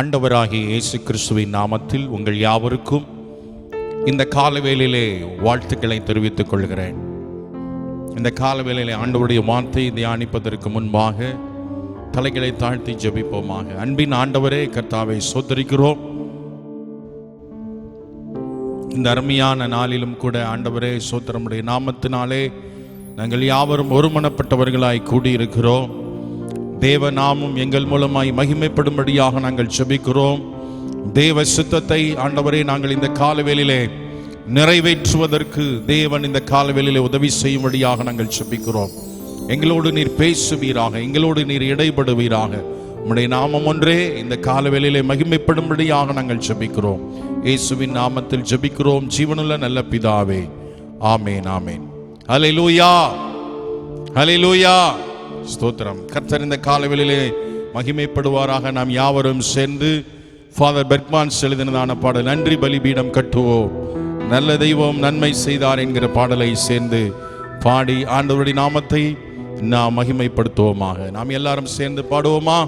ஆண்டவராகிய இயேசு கிறிஸ்துவின் நாமத்தில் உங்கள் யாவருக்கும் இந்த காலவேளையிலே வாழ்த்துக்களை தெரிவித்துக் கொள்கிறேன். இந்த காலவேளையிலே ஆண்டவருடைய வார்த்தையை தியானிப்பதற்கு முன்பாக தலைகளை தாழ்த்தி ஜெபிப்போமாக. அன்பின் ஆண்டவரே, கர்த்தாவை ஸ்தோத்திரிக்கிறோம். இந்த அருமையான நாளிலும் கூட ஆண்டவரே ஸ்தோத்திரமுடைய நாமத்தினாலே நாங்கள் யாவரும் ஒருமனப்பட்டவர்களாய் கூடியிருக்கிறோம். தேவ நாமம் எங்கள் மூலமாய் மகிமைப்படும்படியாக நாங்கள் ஜெபிக்கிறோம். தேவ சித்தத்தை ஆண்டவரே நாங்கள் இந்த காலவேளையிலே நிறைவேற்றுவதற்கு தேவன் இந்த காலவேளையிலே உதவி செய்யும்படியாக நாங்கள் ஜெபிக்கிறோம். எங்களோடு நீர் பேசுவீராக, எங்களோடு நீர் இடைபடுவீராக. உம்முடைய நாமம் ஒன்றே இந்த காலவேளையிலே மகிமைப்படும்படியாக நாங்கள் ஜெபிக்கிறோம். இயேசுவின் நாமத்தில் ஜெபிக்கிறோம் ஜீவனுள்ள நல்ல பிதாவே, ஆமேன் ஆமேன். ஹல்லேலூயா ஹல்லேலூயா. ஸ்தோத்திரம். கர்த்தர் இந்த காலவேளையிலே மகிமைப்படுவாராக. நாம் யாவரும் சேர்ந்து ஃபாதர் பெர்க்மான் எழுதினதான பாடல் நன்றி பலிபீடம் கட்டுவோம் நல்ல தெய்வம் நன்மை செய்தார் என்கிற பாடலை சேர்ந்து பாடி ஆண்டவருடைய நாமத்தை நாம் மகிமைப்படுத்துவோமாக. நாம் எல்லாரும் சேர்ந்து பாடுவோமா?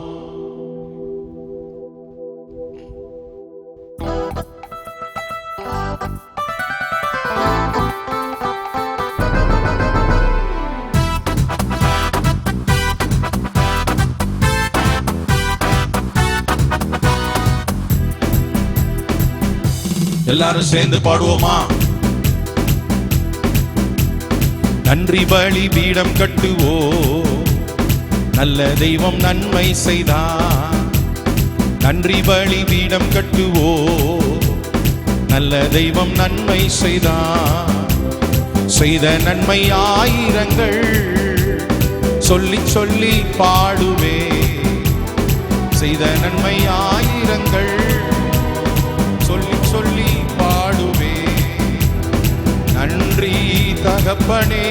எல்லாரும் சேர்ந்து பாடுவோமா? நன்றி பலி பீடம் கட்டுவோ நல்ல தெய்வம் நன்மை செய்தார். நன்றி பலி பீடம் கட்டுவோ நல்ல தெய்வம் நன்மை செய்தார். செய்த நன்மை ஆயிரங்கள் சொல்லி சொல்லி பாடுவே. செய்த நன்மை ஆயிரங்கள் சொல்லி சொல்லி பாடுவே. நன்றி தகப்பனே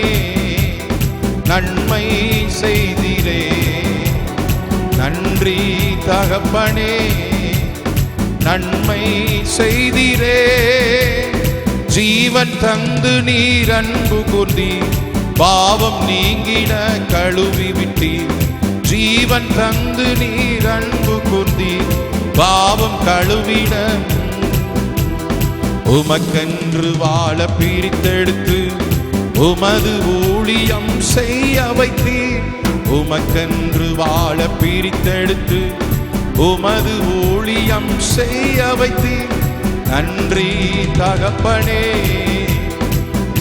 நன்மை செய்திரே. நன்றி தகப்பனே நன்மை செய்திரே. ஜீவன் தந்து நீர் அன்பு கூர்ந்தீர். பாவம் நீங்கிட கழுவி விட்டீர். ஜீவன் தந்து நீர் அன்பு கூர்ந்தீர். பாவம் கழுவிட உமக்கென்று வாழ பிரித்தெடுத்து உமது ஊழியம் செய்ய வைத்தீர். உமக்கென்று வாழ பிரித்தெடுத்து உமது ஊழியம் செய்ய வைத்தீர். நன்றி தகப்பனே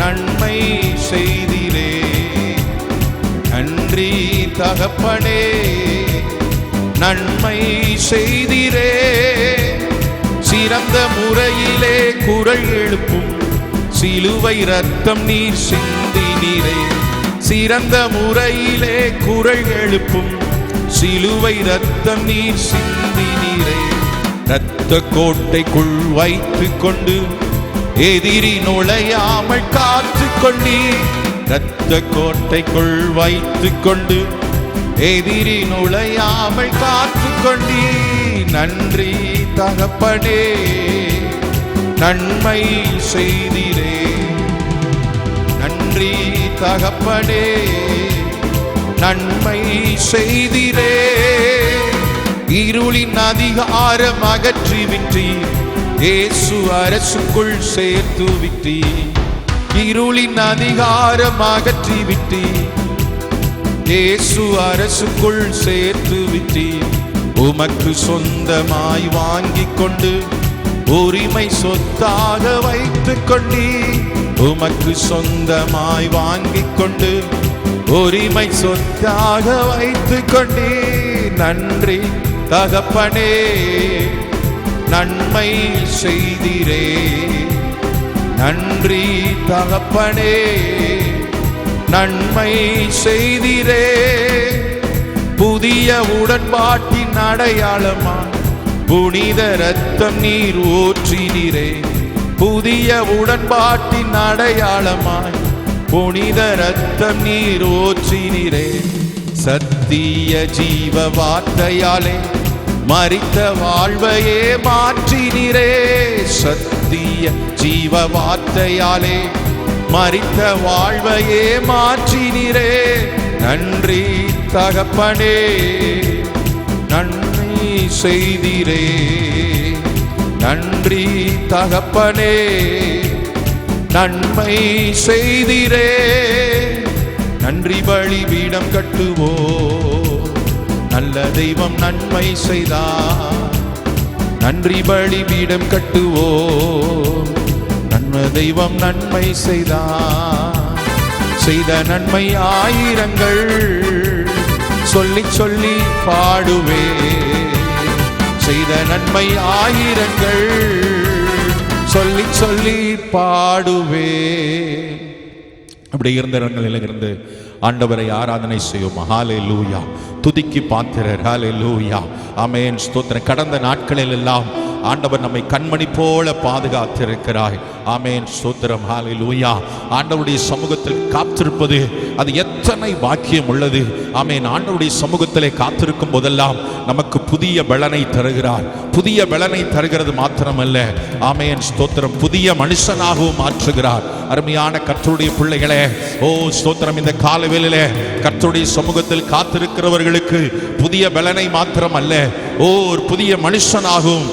நன்மை செய்திரே. நன்றி தகப்பனே நன்மை செய்திரே. சிறந்த முறையிலே குரல் எழுப்பும் சிலுவை ரத்தம் நீர் சிந்தினீரே. சிறந்த முறையிலே குரல் எழுப்பும் சிலுவை ரத்தம் நீர் சிந்தினீரே. இரத்த கோட்டைக்குள் வைத்து கொண்டு எதிரி நுழையாமல் காத்து கொண்டீர். இரத்த கோட்டைக்குள் வைத்து கொண்டு எதிரி நுழையாமல் காத்து கொண்டீர். நன்றி தகப்பனே, நன்மை செய்தீரே. நன்றி தகப்பனே, நன்மை செய்தீரே. இருளின் அதிகாரம் அகற்றி விட்டீர், இயேசு அரசுக்குள் சேர்த்து விட்டீர். இருளின் அதிகாரம் அகற்றி விட்டீர், இயேசு அரசுக்குள் சேர்த்து விட்டீர். உமக்கு சொந்தமாய் வாங்கிக் கொண்டு உரிமை சொத்தாக வைத்துக் கொண்டீர். உமக்கு சொந்தமாய் வாங்கிக் கொண்டு உரிமை சொத்தாக வைத்துக் கொண்டீர். நன்றி தகப்பனே, நன்மை செய்தீரே. நன்றி தகப்பனே, நன்மை செய்தீரே. புதிய உடன்பாட்டின் அடையாளமாய் புனித ரத்தம் நீர் ஊற்றினீரே. புதிய உடன்பாட்டின் அடையாளமாய் புனித ரத்தம் நீர் ஊற்றினீரே. சத்திய ஜீவ வார்த்தையாலே மரித்த வாழ்வையே மாற்றினீரே. சத்திய ஜீவ வார்த்தையாலே மரித்த வாழ்வையே மாற்றினீரே. நன்றி தகப்பனே, நன்மை செய்தீரே. நன்றி தகப்பனே, நன்மை செய்தீரே. நன்றி பலிபீடம் கட்டுவோ, நல்ல தெய்வம் நன்மை செய்தார். நன்றி பலிபீடம் கட்டுவோ, நல்ல தெய்வம் நன்மை செய்தார். செய்த நன்மை ஆயிரங்கள் சொல்லி சொல்லி பாடுவே. செய்த நன்மை ஆயிரங்கள் சொல்லி சொல்லி பாடுவே. அப்படி இருந்த இடங்களில் இருந்து ஆண்டவரை ஆராதனை செய்வோம். ஹல்லேலூயா. துதிக்கு பாத்திரர். ஹல்லேலூயா. ஆமென். ஸ்தோத்திரம். கடந்த நாட்களில் எல்லாம் ஆண்டவர் நம்மை கண்மணி போல பாதுகாத்திருக்கிறாய். ஆமென். ஸ்தோத்திரம். ஹல்லேலூயா. ஆண்டவருடைய சமூகத்தில் காத்திருப்பது அது எத்தனை பாக்கியம் உள்ளது. ஆமென். ஆண்டவருடைய சமூகத்திலே காத்திருக்கும் போதெல்லாம் நமக்கு புதிய பலனை தருகிறார். புதிய பலனை தருகிறது மாத்திரமல்ல, ஆமென். ஸ்தோத்திரம், புதிய மனுஷனாகவும் மாற்றுகிறார். அருமையான கர்த்தருடைய பிள்ளைகளே, ஓ ஸ்தோத்திரம், இந்த காலவேளையிலே கர்த்தருடைய சமூகத்தில் காத்திருக்கிறவர்களுக்கு புதிய பலனை மாத்திரம் அல்ல, ஓ ஒரு புதிய மனுஷனாகவும்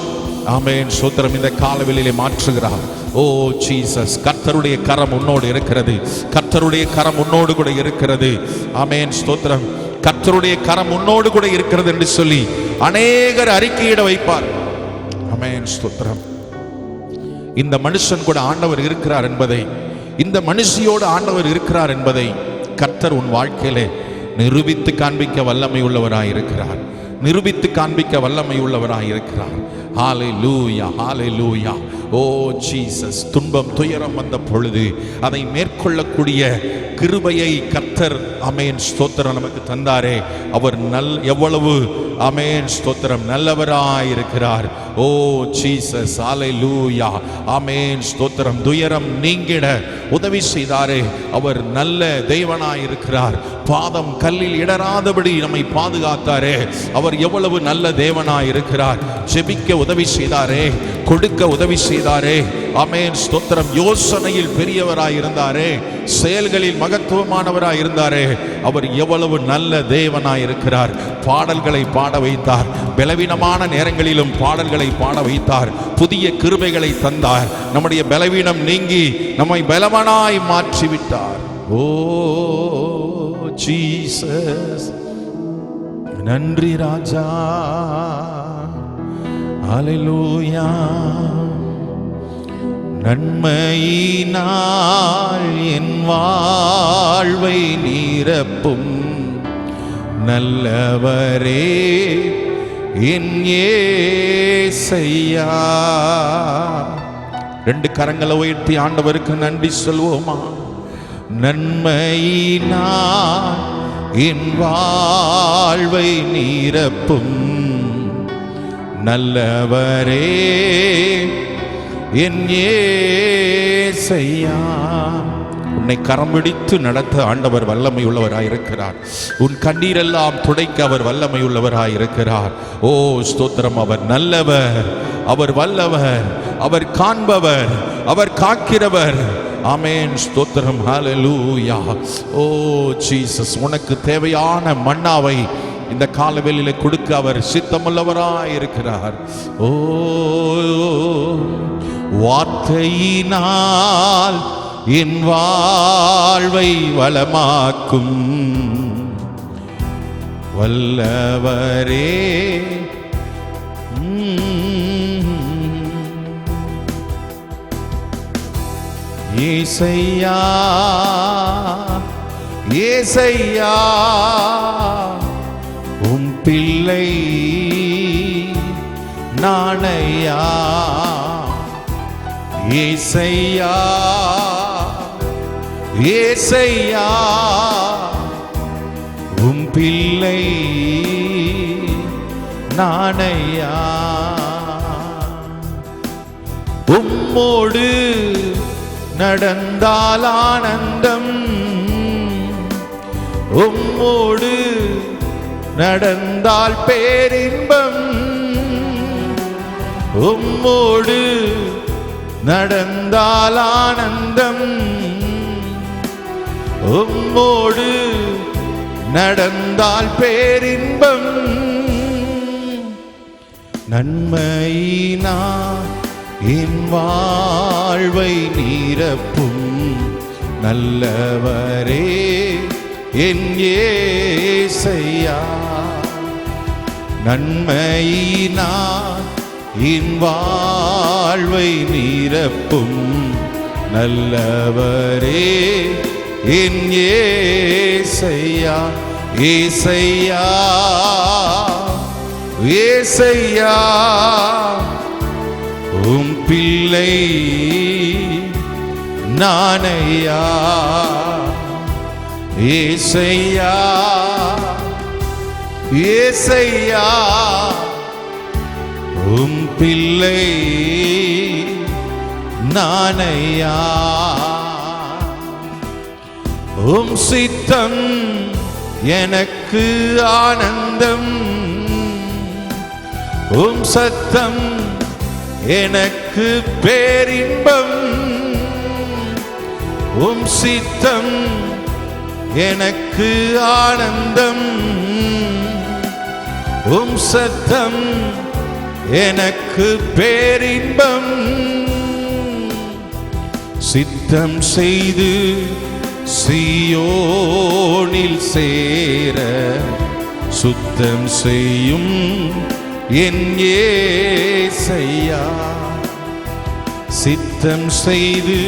ஆமென் ஸ்தோத்திரம் இந்த காலவேளையிலே மாற்றுகிறார். ஓ ஜீசஸ், கர்த்தருடைய கரம் உன்னோடு இருக்கிறது. கர்த்தருடைய கரம் உன்னோடு கூட இருக்கிறது. ஆமென் ஸ்தோத்திரம், கர்த்தருடைய கரம் உன்னோடு கூட இருக்கிறது என்று சொல்லி அநேகர் அறிக்கையிட வைப்பார். ஆமென் ஸ்தோத்திரம். இந்த மனுஷன் கூட ஆண்டவர் இருக்கிறார் என்பதை, இந்த மனுஷியோடு ஆண்டவர் இருக்கிறார் என்பதை கர்த்தர் உன் வாழ்க்கையிலே நிரூபித்து காண்பிக்க வல்லமை உள்ளவராய் இருக்கிறார். நிரூபித்து காண்பிக்க வல்லமை உள்ளவராய் இருக்கிறார். ஹல்லேலூயா, ஹல்லேலூயா. ஓ ஜீசஸ், துன்பம் துயரம் வந்த பொழுது அதை மேற்கொள்ளக்கூடிய கிருபையை கர்த்தர் ஆமென் ஸ்தோத்திரம் நமக்கு தந்தாரே. அவர் எவ்வளவு ஆமென் ஸ்தோத்திரம் நல்லவராய் இருக்கிறார். ஓ ஜீசஸ், ஹல்லேலூயா. ஆமென் ஸ்தோத்திரம். துயரம் நீங்கிட உதவி செய்தாரே, அவர் நல்ல தேவனாய் இருக்கிறார். பாதம் கல்லில் இடராதபடி நம்மை பாதுகாத்தாரே, அவர் எவ்வளவு நல்ல தேவனாய் இருக்கிறார். ஜெபிக்க உதவி செய்தாரே, கொடுக்க உதவி செய்தாரே. ஆமென் ஸ்தோத்திரம். யோசனையில் பெரியவராய் இருந்தாரே, செயல்களில் மகத்துவமானவராய் இருந்தாரே. அவர் எவ்வளவு நல்ல தேவனாய் இருக்கிறார். பாடல்களை பாட வைத்தார். பலவீனமான நேரங்களிலும் பாடல்களை பாட வைத்தார். புதிய கிருபைகளை தந்தார். நம்முடைய பலவீனம் நீங்கி நம்மை பலவானாய் மாற்றிவிட்டார். ஓ ஜீசஸ், நன்றி ராஜா. ஹல்லேலூயா. நன்மையினால் என் வாழ்வை நிரப்பும் நல்லவரே என் இயேசையா. ரெண்டு கரங்களை உயர்த்தி ஆண்டவருக்கு நன்றி சொல்வோமா? நன்மையினால் என் வாழ்வை நிரப்பும் நல்லவரே என் இயேசையா. உன்னை கரம் பிடித்து நடத்த ஆண்டவர் வல்லமை உள்ளவராயிருக்கிறார். உன் கண்ணீரெல்லாம் துடைக்க அவர் வல்லமை உள்ளவராயிருக்கிறார். ஓ ஸ்தோத்திரம். அவர் நல்லவர், அவர் வல்லவர், அவர் காண்பவர், அவர் காக்கிறவர். ஆமென். ஸ்தோத்திரம். ஹல்லேலூயா. ஓ ஜீசஸ், உனக்கு தேவையான மன்னாவை இந்த காலவெளியில கொடுக்க அவர் சித்தமுள்ளவராயிருக்கிறார். ஓ வார்த்தையினால் என் வாழ்வை வளமாக்கும் வல்லவரே. ஏசையா ஏசையா உம் பிள்ளை நானையா. ஏசையா ஏசையா உம் பிள்ளை நானையா. உம்மோடு நடந்தால் ஆனந்தம், உம்மோடு நடந்தால் பேரின்பம், உம்மோடு நடந்தால் ஆனந்தம், உம்மோடு நடந்தால் பேரின்பம். நன்மையினால் என் வாழ்வை நிரப்பும் நல்லவரே என் இயேசையா. நன்மையினால் என் வாழ்வை நிரப்பும் நல்லவரே என் இயேசையா. ஏசையா ஏசையா உம் பிள்ளை நானையா. ஏசையா ஏசையா உம் பிள்ளை நானையா. உம் சித்தம் எனக்கு ஆனந்தம், உம் சத்தம் எனக்கு பேரின்பம், உம் சித்தம் எனக்கு ஆனந்தம், உம் சத்தம் எனக்கு பேரின்பம். சித்தம் செய்து சீயோனில் சேர சுத்தம் செய்யும் என் இயேசையா. சித்தம் செய்து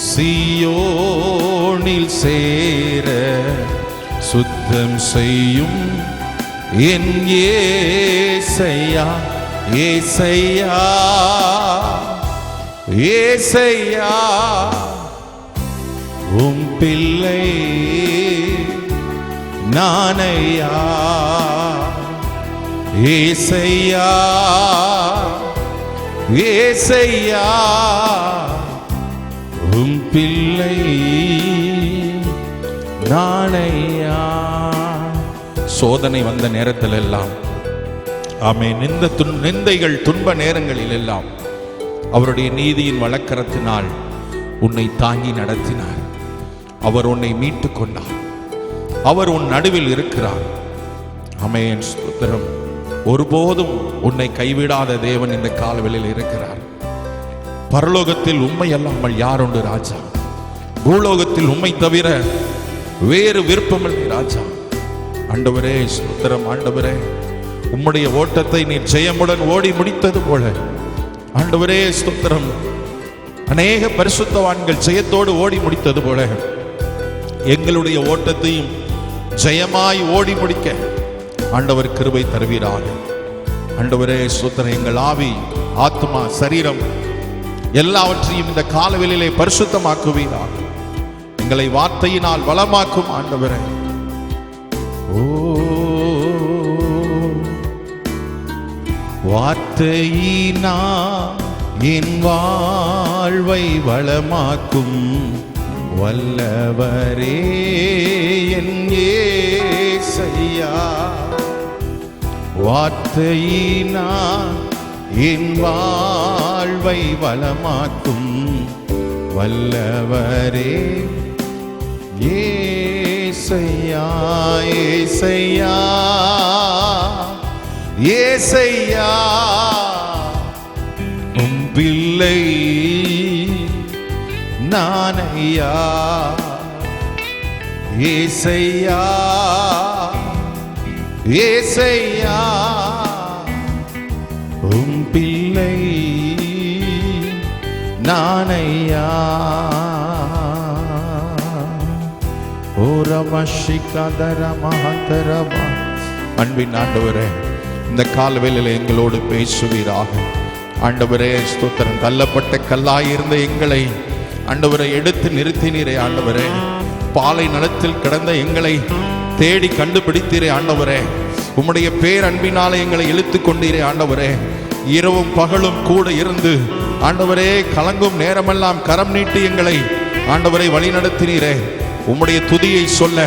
சீயோனில் சேர சுத்தம் செய்யும் என் இயேசையா. ஏசையா ஏசையா உம் பிள்ளை நானையா. ஏசையா ஏசையா உம் பிள்ளை நானையா. சோதனை வந்த நேரத்தில் எல்லாம், ஆமென், நிந்தைகள் துன்ப நேரங்களில் எல்லாம் அவருடைய நீதியின் வழக்கரத்தினால் உன்னை தாங்கி நடத்தினார். அவர் உன்னை மீட்டு கொண்டார். அவர் உன் நடுவில் இருக்கிறார். ஆமென். ஸ்தோத்திரம். ஒருபோதும் உன்னை கைவிடாத தேவன் இந்த காலவெளியில் இருக்கிறார். பரலோகத்தில் உம்மை அல்லாமல் யாருண்டு ராஜா? பூலோகத்தில் உம்மை தவிர வேறு விருப்பமில்லை ராஜா. ஆண்டவரே ஸ்தோத்திரம். ஆண்டவரே, உம்முடைய ஓட்டத்தை நீர் ஜெயமுடன் ஓடி முடித்தது போல ஆண்டவரே ஸ்தோத்திரம், அநேக பரிசுத்தவான்கள் ஜெயத்தோடு ஓடி முடித்தது போல எங்களுடைய ஓட்டத்தையும் ஜெயமாய் ஓடி முடிக்க ஆண்டவர் கிருபை தருவீராக. ஆண்டவரே ஸ்தோத்திரம். எங்கள் ஆவி, ஆத்மா, சரீரம் எல்லாவற்றையும் இந்த காலவெளியிலே பரிசுத்தமாக்குவீராக. எங்களை வார்த்தையினால் வளமாக்கும் ஆண்டவரே. ஓ வார்த்தையினா என் வாழ்வை வளமாக்கும் வல்லவரே என் இயேசையா. வார்த்தையினா என் வாழ்வை வளமாக்கும் வல்லவரே ஏசையா. ஏசையா ஏசையா உம் பிள்ளை நானையா. ஏசையா ஏசையா உம் பிள்ளை நானையா. அன்பின் ஆண்டவரே, இந்த காலவேளையில் எங்களோடு பேசுவீராக. ஆண்டவரே ஸ்தோத்திரம். தள்ளப்பட்ட கல்லாயிருந்த எங்களை ஆண்டவரை எடுத்து நிறுத்தினீரே ஆண்டவரே. பாலை நிலத்தில் கிடந்த எங்களை தேடி கண்டுபிடித்தீரே ஆண்டவரே. உம்முடைய பேர் அன்பினாலே எங்களை இழுத்து கொண்டீரே ஆண்டவரே. இரவும் பகலும் கூட இருந்து ஆண்டவரே கலங்கும் நேரமெல்லாம் கரம் நீட்டி எங்களை ஆண்டவரை வழி நடத்தினீரே. உம்முடைய துதியை சொல்ல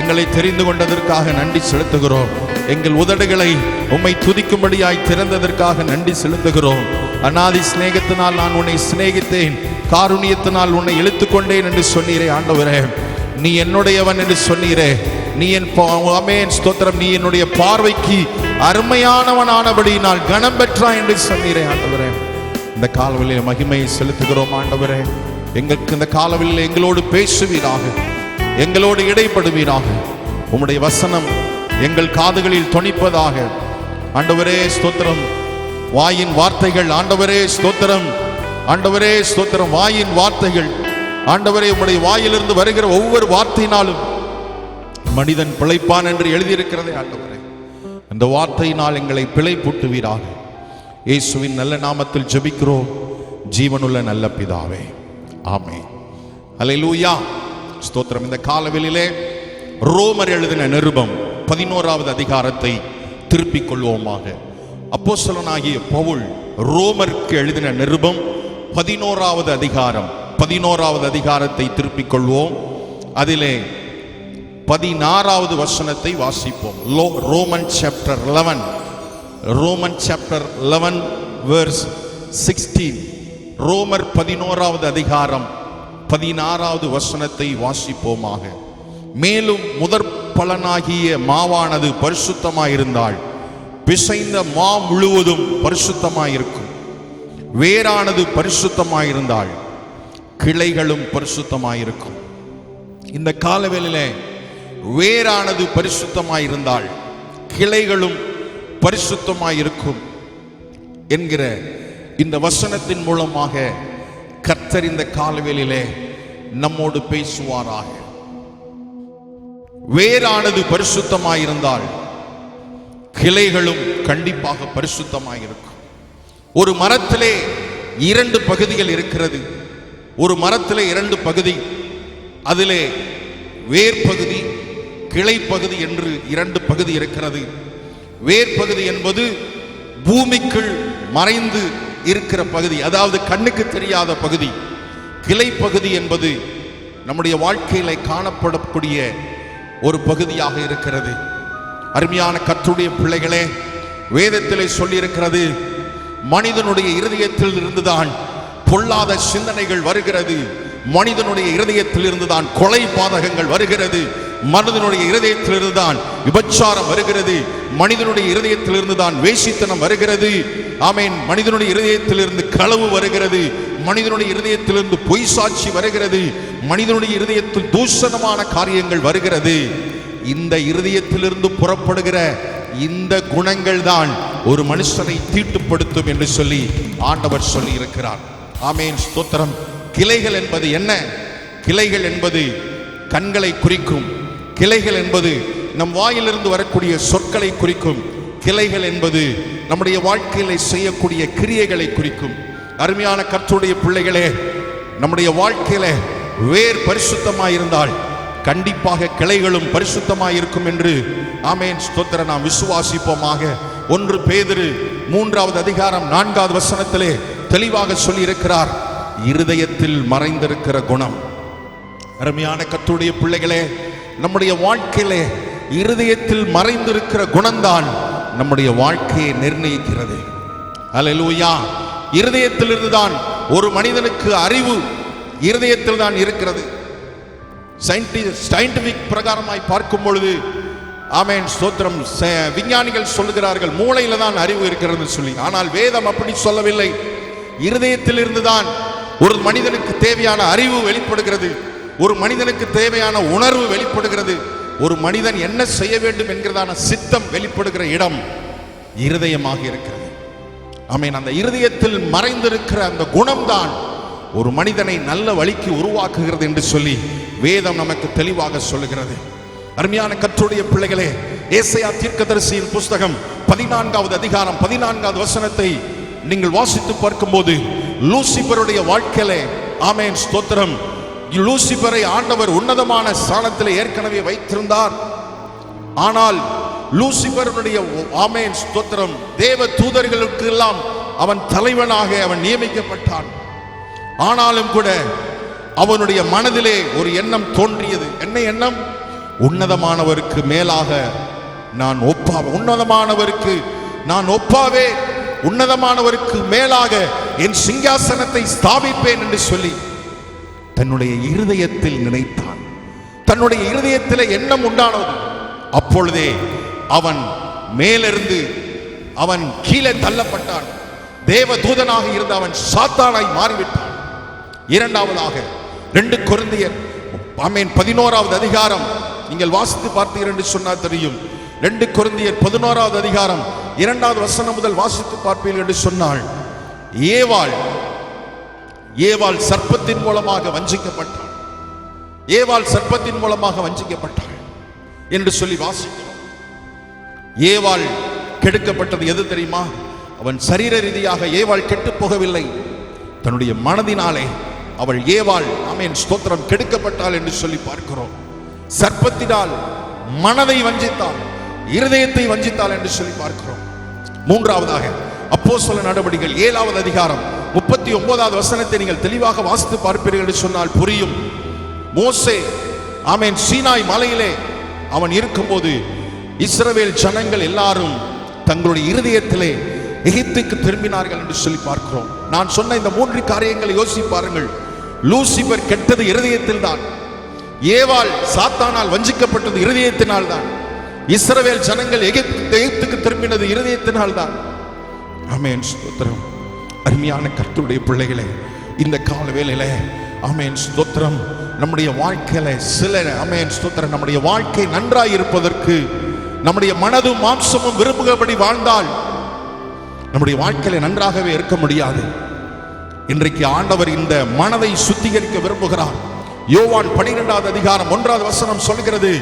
எங்களை தெரிந்து கொண்டதற்காக நன்றி செலுத்துகிறோம். எங்கள் உதடுகளை உம்மை துதிக்கும்படியாய் திறந்ததற்காக நன்றி செலுத்துகிறோம். அநாதி சிநேகத்தினால் நான் உன்னை சிநேகித்தேன், காருண்யத்தினால் உன்னை இழுத்துக் கொண்டேன் என்று சொன்னீரே ஆண்டவரே. நீ என்னுடையவன் என்று சொன்னீரே. நீ என் ஆமென் ஸ்தோத்திரம். நீ என்னுடைய பார்வைக்கு அருமையானவனானபடியினால் கனம் பெற்றாய் என்று சொன்னீரே ஆண்டவரே. இந்த காலவெளியில் மகிமையை செலுத்துகிறோம் ஆண்டவரே. எங்களுக்கு இந்த காலவெளியில் எங்களோடு பேசுவீராக, எங்களோடு இடைப்படுவீராக. உம்முடைய வசனம் எங்கள் காதுகளில் தொனிப்பதாக ஆண்டவரே ஸ்தோத்திரம். வாயின் வார்த்தைகள் ஆண்டவரே ஸ்தோத்திரம். ஆண்டவரே ஸ்தோத்திரம். வாயின் வார்த்தைகள் ஆண்டவரே, உம்முடைய வாயிலிருந்து வருகிற ஒவ்வொரு வார்த்தையினாலும் மனிதன் பிழைப்பான் என்று எழுதியிருக்கிறதே ஆண்டவரே. அந்த வார்த்தையினால் எங்களை பிழைப்பூட்டுவீராக. இயேசுவின் நல்ல நாமத்தில் ஜெபிக்கிறோம் ஜீவனுள்ள நல்ல பிதாவே, ஆமென். அல்லேலூயா ஸ்தோத்திரம். இந்த காலவெளியிலே ரோமர் எழுதின நிருபம் 11வது அதிகாரத்தை திருப்பிக் கொள்வோமாக. அப்போஸ்தலனாகிய பவுல் ரோமருக்கு எழுதின நிருபம் 11வது அதிகாரம் 11வது அதிகாரத்தை திருப்பிக் கொள்வோம். அதிலே 16வது வசனத்தை வாசிப்போம். Roman chapter 11, Roman chapter 11 verse 16. ரோமர் 11வது அதிகாரம் 16வது வசனத்தை வாசிப்போமாக. மேலும் முதற் பலனாகிய மாவானது பரிசுத்தமாயிருந்தால் பிசைந்த மா முழுவதும் பரிசுத்தமாயிருக்கும். வேரானது பரிசுத்தமாயிருந்தால் கிளைகளும் பரிசுத்தமாயிருக்கும். இந்த காலவேளையிலே வேரானது பரிசுத்தமாயிருந்தால் கிளைகளும் பரிசுத்தமாயிருக்கும் என்கிற இந்த வசனத்தின் மூலமாக கர்த்தர் இந்த காலவேளையிலே நம்மோடு பேசுவாராக. வேரானது பரிசுத்தமாயிருந்தால் கிளைகளும் கண்டிப்பாக பரிசுத்தமாயிருக்கும். ஒரு மரத்திலே 2 பகுதிகள் இருக்கிறது. ஒரு மரத்திலே 2 பகுதி. அதிலே வேர் பகுதி, கிளை பகுதி என்று 2 பகுதி இருக்கிறது. வேர் பகுதி என்பது பூமிக்குள் மறைந்து இருக்கிற பகுதி, அதாவது கண்ணுக்கு தெரியாத பகுதி. கிளை பகுதி என்பது நம்முடைய வாழ்க்கையில காணப்படக்கூடிய ஒரு பகுதியாக இருக்கிறது. அருமையான கர்த்தருடைய பிள்ளைகளே, வேதத்திலே சொல்லி இருக்கிறது, மனிதனுடைய இருதயத்தில் இருந்துதான் பொல்லாத சிந்தனைகள் வருகிறது. மனிதனுடைய இருதயத்தில் இருந்துதான் கொலை பாதகங்கள் வருகிறது. மனிதனுடைய இருதயத்தில் இருந்துதான் விபச்சாரம் வருகிறது. மனிதனுடைய இருதயத்தில் இருந்துதான் வேசித்தனம் வருகிறது. ஆமென். மனிதனுடைய இருதயத்திலிருந்து களவு வருகிறது. மனிதனுடைய இருதயத்திலிருந்து பொய் சாட்சி வருகிறது. மனிதனுடைய இருதயத்தில் தூஷணமான காரியங்கள் வருகிறது. இந்த இருதயத்திலிருந்து புறப்படுகிற இந்த குணங்கள் தான் ஒரு மனுஷனை தீட்டுப்படுத்தும் என்று சொல்லி ஆண்டவர் சொல்லி இருக்கிறார். ஆமென் ஸ்தோத்திரம். கிளைகள் என்பது என்ன? கிளைகள் என்பது கண்களை குறிக்கும். கிளைகள் என்பது நம் வாயிலிருந்து வரக்கூடிய சொற்களை குறிக்கும். கிளைகள் என்பது நம்முடைய வாழ்க்கையில செய்யக்கூடிய கிரியைகளை குறிக்கும். அருமையான கர்த்தருடைய பிள்ளைகளே, நம்முடைய வாழ்க்கையில வேர் பரிசுத்தமாயிருந்தால் கண்டிப்பாக கிளைகளும் பரிசுத்தமாயிருக்கும் என்று ஆமென் ஸ்தோத்திரம் நாம் விசுவாசிப்போமாக. 1 பேதுரு 3வது அதிகாரம் 4வது வசனத்திலே தெளிவாக சொல்லி இருக்கிறார், இருதயத்தில் மறைந்திருக்கிற குணம். அருமையான கர்த்தருடைய பிள்ளைகளே, நம்முடைய வாழ்க்கையிலே இருதயத்தில் மறைந்திருக்கிற குணம்தான் நம்முடைய வாழ்க்கையை நிர்ணயிக்கிறது. அல்லேலூயா. இருதயத்திலிருந்து தான் ஒரு மனிதனுக்கு அறிவு இருதயத்தில் தான் இருக்கிறது. சயின்டிபிக் பிரகாரமாய் பார்க்கும் பொழுது, ஆமென் ஸ்தோத்திரம், விஞ்ஞானிகள் சொல்லுகிறார்கள் மூளையில தான் அறிவு இருக்கிறது சொல்லி. ஆனால் வேதம் அப்படி சொல்லவில்லை. இருதயத்திலிருந்து தான் ஒரு மனிதனுக்கு தேவையான அறிவு வெளிப்படுகிறது, ஒரு மனிதனுக்கு தேவையான உணர்வு வெளிப்படுகிறது, ஒரு மனிதன் என்ன செய்ய வேண்டும் என்கிறதான சித்தம் வெளிப்படுகிற இடம் இருதயமாக இருக்கிறது. ஆமென். அந்த இருதயத்தில் மறைந்திருக்கிற அந்த குணம்தான் ஒரு மனிதனை நல்ல வழிக்கு உருவாக்குகிறது என்று சொல்லி வேதம் நமக்கு தெளிவாக சொல்லுகிறது. அருமையான கர்த்தருடைய பிள்ளைகளே, ஏசாயா தீர்க்கதரிசியின் புஸ்தகம் 14வது அதிகாரம் 14வது வசனத்தை நீங்கள் வாசித்து பார்க்கும்போது, லூசிபருடைய வாழ்க்கையிலே, ஆமென் ஸ்தோத்திரம், லூசிபரை ஆண்டவர் உன்னதமான ஸ்தானத்தில் ஏற்கனவே வைத்திருந்தார். ஆனால் லூசிபருடைய, ஆமென் ஸ்தோத்திரம், தேவ தூதர்களுக்கு எல்லாம் அவன் தலைவனாக அவன் நியமிக்கப்பட்டான். ஆனாலும் கூட அவனுடைய மனதிலே ஒரு எண்ணம் தோன்றியது. என்ன எண்ணம்? உன்னதமானவருக்கு மேலாக நான் ஒப்பாவேன், உன்னதமானவருக்கு நான் ஒப்பாவேன், உன்னதமானவருக்கு மேலாக என் சிங்காசனத்தை ஸ்தாபிப்பேன் என்று சொல்லி தன்னுடைய இருதயத்தில் நினைத்தான். தன்னுடைய இருதயத்தில் எண்ணம் உண்டானது. அப்பொழுதே அவன் மேலிருந்து அவன் கீழே தள்ளப்பட்டான். தேவ தூதனாக இருந்த அவன் சாத்தானாய் மாறிவிட்டான். இரண்டாவதாக 2 கொரிந்தியர் 11வது அதிகாரம் நீங்கள் வாசித்து பார்த்தீர்கள் என்று சொன்னால் தெரியும். 2 கொரிந்தியர் 11வது அதிகாரம் 2வது வசனம் முதல் வாசித்து பார்ப்பீர்கள் என்று சொன்னால், ஏவாள் சர்ப்பத்தின் மூலமாக வஞ்சிக்கப்பட்டாள், ஏவாள் சர்ப்பத்தின் மூலமாக வஞ்சிக்கப்பட்டாள் என்று சொல்லி வாசிக்கிறோம். ஏவாள் கெடுக்கப்பட்டது எது தெரியுமா? அவன் சரீர ரீதியாக ஏவாள் கெட்டு போகவில்லை, தன்னுடைய மனதினாலே அவள் ஏவாள், ஆமென் ஸ்தோத்திரம், கெடுக்கப்பட்டாள் என்று சொல்லி பார்க்கிறோம். சர்ப்பத்தினால் மனதை வஞ்சித்தாள், இருதயத்தை வஞ்சித்தாள் என்று சொல்லி பார்க்கிறோம். மூன்றாவதாக அப்போஸ்தலர் நடவடிக்கைகள் 7வது அதிகாரம் 39வது வசனத்தை நீங்கள் தெளிவாக வாசித்து பார்ப்பீர்கள் என்று சொன்னால் புரியும். மோசே, ஆமென், சீனாய் மலையிலே அவன் இருக்கும்போது இஸ்ரவேல் ஜனங்கள் எல்லாரும் தங்களுடைய இருதயத்திலே எகிப்துக்கு திரும்பினார்கள் என்று சொல்லி பார்க்கிறோம். நான் சொன்ன இந்த 3 காரியங்களை யோசித்து பாருங்கள். லூசிபர் கெட்டது இருதயத்தில் தான், ஏவாள் சாத்தானால் வஞ்சிக்கப்பட்டது இருதயத்தினால் தான், இஸ்ரவேல் ஜனங்கள் எகிப்துக்கு திரும்பினது இருதயத்தினால் தான். ஆமென் ஸ்தோத்திரம். அருமையான கர்த்தருடைய பிள்ளைகளே, இந்த கால வேளையில, ஆமென் ஸ்தோத்திரம், நம்முடைய வாழ்க்கையில சில, ஆமென் ஸ்தோத்திரம், நம்முடைய வாழ்க்கை நன்றாய் இருப்பதற்கு நம்முடைய மனதும் மாம்சமும் விரும்புகிறபடி வாழ்ந்தால் நம்முடைய வாழ்க்கையில நன்றாகவே இருக்க முடியாது. இன்றைக்கு ஆண்டவர் இந்த மனதை சுத்திகரிக்க விரும்புகிறார். யோவான் 12வது அதிகாரம் 1வது வசனம் சொல்கிறது,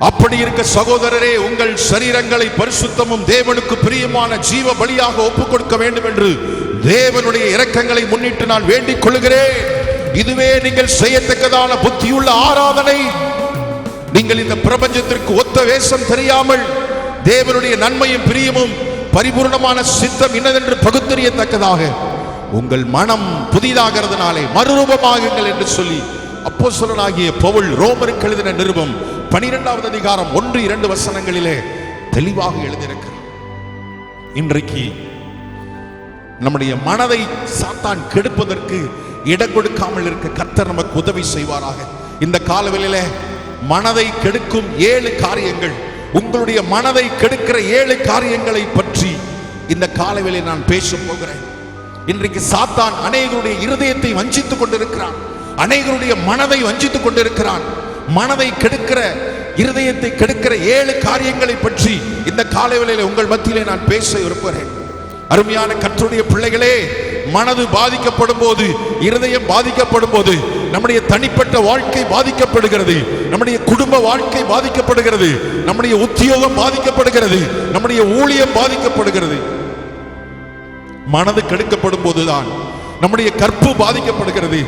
அப்படி இருக்க சகோதரரே, உங்கள் சரீரங்களை பரிசுத்தமும் தேவனுக்கு பிரியமான ஜீவ பலியாக ஒப்புக் கொடுக்க வேண்டும் என்று தேவனுடைய இரக்கங்களை முன்னிட்டு நான் வேண்டிக் கொள்கிறேன். இதுவே நீங்கள் செய்யத்தக்கதான புத்தியுள்ள ஆராதனை. நீங்கள் இந்த பிரபஞ்சத்திற்கு ஒத்த வேஷம் தெரியாமல் தேவனுடைய நன்மையும் பிரியமும் பரிபூர்ணமான சித்தம் இன்னதென்று பகுத்தறியத்தக்கதாக உங்கள் மனம் புதிதாகிறதுனாலே மறுரூபமாகுங்கள் என்று சொல்லி அப்போஸ்தலனாகிய பவுல் ரோமருக்கு எழுதின நிருபம் 12வது அதிகாரம் 1-2 வசனங்களிலே தெளிவாக எழுதியிருக்கிறார். இன்றைக்கு நம்முடைய மனதை சாத்தான் கெடுப்பதற்கு இடம் கொடுக்காமல் இருக்க கர்த்தர் நமக்கு உதவி செய்வாராக. இந்த காலவெளியிலே மனதை கெடுக்கும் 7 காரியங்கள், உங்களுடைய மனதை கெடுக்கிற 7 காரியங்களை பற்றி இந்த காலவெளியில் நான் பேச போகிறேன். இன்றைக்கு சாத்தான் அநேகருடைய இருதயத்தை வஞ்சித்துக் கொண்டிருக்கிறான், அநேகருடைய மனதை வஞ்சித்துக் கொண்டிருக்கிறான். மனதை கெடுக்கிற, இருதயத்தை கெடுக்கிற 7 காரியங்களை பற்றி இந்த காலவெளியில் உங்கள் மத்தியிலே நான் பேச விரும்புகிறேன். அருமையான கர்த்தருடைய பிள்ளைகளே, மனது பாதிக்கப்படும் போது, இருதயம் பாதிக்கப்படும் போது நம்முடைய தனிப்பட்ட வாழ்க்கை பாதிக்கப்படுகிறது, நம்முடைய குடும்ப வாழ்க்கை பாதிக்கப்படுகிறது, நம்முடைய உத்தியோகம் பாதிக்கப்படுகிறது, நம்முடைய ஊழியம் பாதிக்கப்படுகிறது. மனது கெடுக்கப்படும் போதுதான் நம்முடைய கற்பு பாதிக்கப்படுகிறது.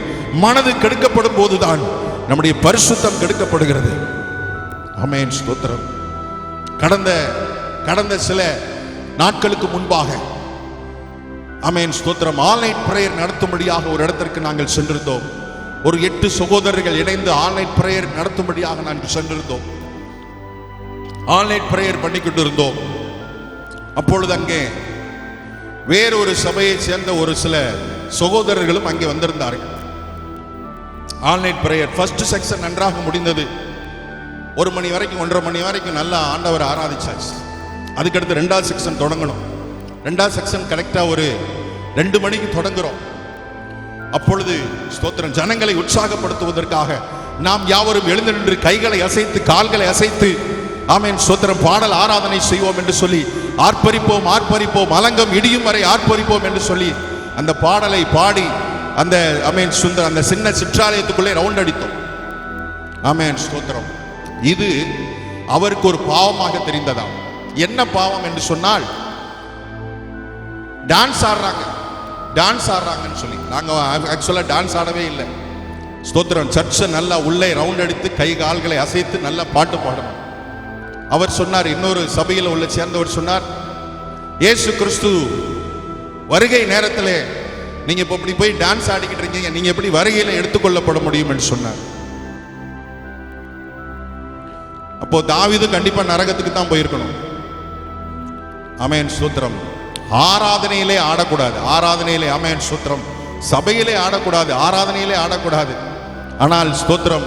மனது கெடுக்கப்படும் போதுதான் நம்முடைய பரிசுத்தம் கெடுக்கப்படுகிறது. ஆமென் ஸ்தோத்திரம். கடந்த சில நாட்களுக்கு முன்பாக ஆமென் ஸ்தோத்திரம் ஆன்லைன் பிரேயர் நடத்தும்படியாக ஒரு இடத்திற்கு நாங்கள் சென்றிருந்தோம். ஒரு 8 சகோதரர்கள் இணைந்து ஆன்லைன் பிரேயர் நடத்தும்படியாக நாங்கள் சென்றிருந்தோம். ஆன்லைன் பிரேயர் பண்ணிக்கிட்டு இருந்தோம். அப்பொழுது அங்கே வேறொரு சபையை சேர்ந்த ஒரு சில சகோதரர்களும் அங்கே வந்திருந்தார்கள். ஆன்லைன் பிரேயர் ஃபர்ஸ்ட் செக்ஷன் நன்றாக முடிந்தது. 1 மணி வரைக்கும் 1:30 மணி வரைக்கும் நல்லா ஆண்டவர் ஆராதிச்சாச்சு. அதுக்கடுத்து 2வது செக்ஷன் தொடங்கணும். 2வது செக்ஷன் கரெக்டாக ஒரு 2 மணிக்கு தொடங்குறோம். அப்பொழுது ஸ்தோத்திரம் ஜனங்களை உற்சாகப்படுத்துவதற்காக நாம் யாவரும் எழுந்து நின்று கைகளை அசைத்து கால்களை அசைத்து ஆமென் ஸ்தோத்திரம் பாடல் ஆராதனை செய்வோம் என்று சொல்லி ஆர்ப்பரிப்போம் ஆர்ப்பரிப்போம் அலங்கம் இடியும் வரை ஆர்ப்பரிப்போம் என்று சொல்லி அந்த பாடலை பாடி அந்த ஆமென் சுந்தர் அந்த சின்ன சிற்றாலயத்துக்குள்ளே ரவுண்ட் அடித்தோம். ஆமென் ஸ்தோத்திரம். இது அவருக்கு ஒரு பாவமாக தெரிந்ததாம். என்ன பாவம் என்று சொன்னால் டான்ஸ் ஆடுறாங்கன்னு சொல்லி நாங்கள் ஆக்சுவலாக டான்ஸ் ஆடவே இல்லை. ஸ்தோத்திரம் சர்ச்சை நல்லா உள்ளே ரவுண்ட் அடித்து கை கால்களை அசைத்து நல்லா பாட்டு பாடணும். அவர் சொன்னார், இன்னொரு சபையில் உள்ள சேர்ந்தவர் சொன்னார், இயேசு கிறிஸ்து வருகை நேரத்தில் நீங்க இப்போ இப்படி போய் டான்ஸ் ஆடிக்கிட்டு இருக்கீங்க, நீங்க எப்படி வருகையில் எடுத்துக்கொள்ளப்பட முடியும் என்று சொன்னார். அப்போ தாவீது கண்டிப்பா நரகத்துக்கு தான் போயிருக்கணும். ஆமென் ஸ்தோத்திரம். ஆராதனையிலே ஆடக்கூடாது. ஆராதனையிலே ஆமென் ஸ்தோத்திரம். சபையிலே ஆடக்கூடாது, ஆராதனையிலே ஆடக்கூடாது. ஆனால் ஸ்தோத்திரம்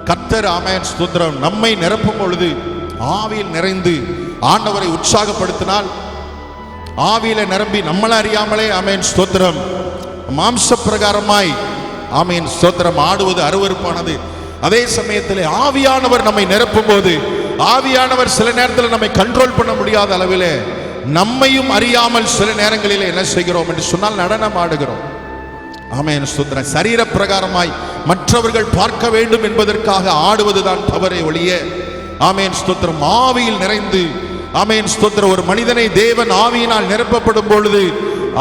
கர்த்தர் ஆமென் ஸ்தோத்திரம் நம்மை நிரப்பும் பொழுது ஆவியில் நிறைந்து ஆண்டவரை உற்சாகப்படுத்தினால் ஆவியில நிரம்பி நம்மள அறியாமலே ஆமென் ஸ்தோத்திரம் மாம்ச பிரகாரமாய் ஆமென் ஸ்தோத்திரம் ஆடுவது அருவருப்பானது. அதே சமயத்தில் ஆவியானவர் நம்மை நிரப்பும் போது ஆவியானவர் சில நேரத்தில் நம்மை கண்ட்ரோல் பண்ண முடியாத அளவில் நம்மையும் அறியாமல் சில நேரங்களில் என்ன செய்கிறோம் என்று சொன்னால் நடனம் ஆடுகிறோம். ஆமென் ஸ்தோத்திரம். சரீர பிரகாரமாய் மற்றவர்கள் பார்க்க வேண்டும் என்பதற்காக ஆடுவதுதான் தவறே ஒழிய ஆமென் ஸ்தோத்திரம் ஆவியில் நிறைந்து ஆமென் ஸ்தோத்திரம் ஒரு மனிதனை தேவன் ஆவியினால் நிரப்பப்படும் பொழுது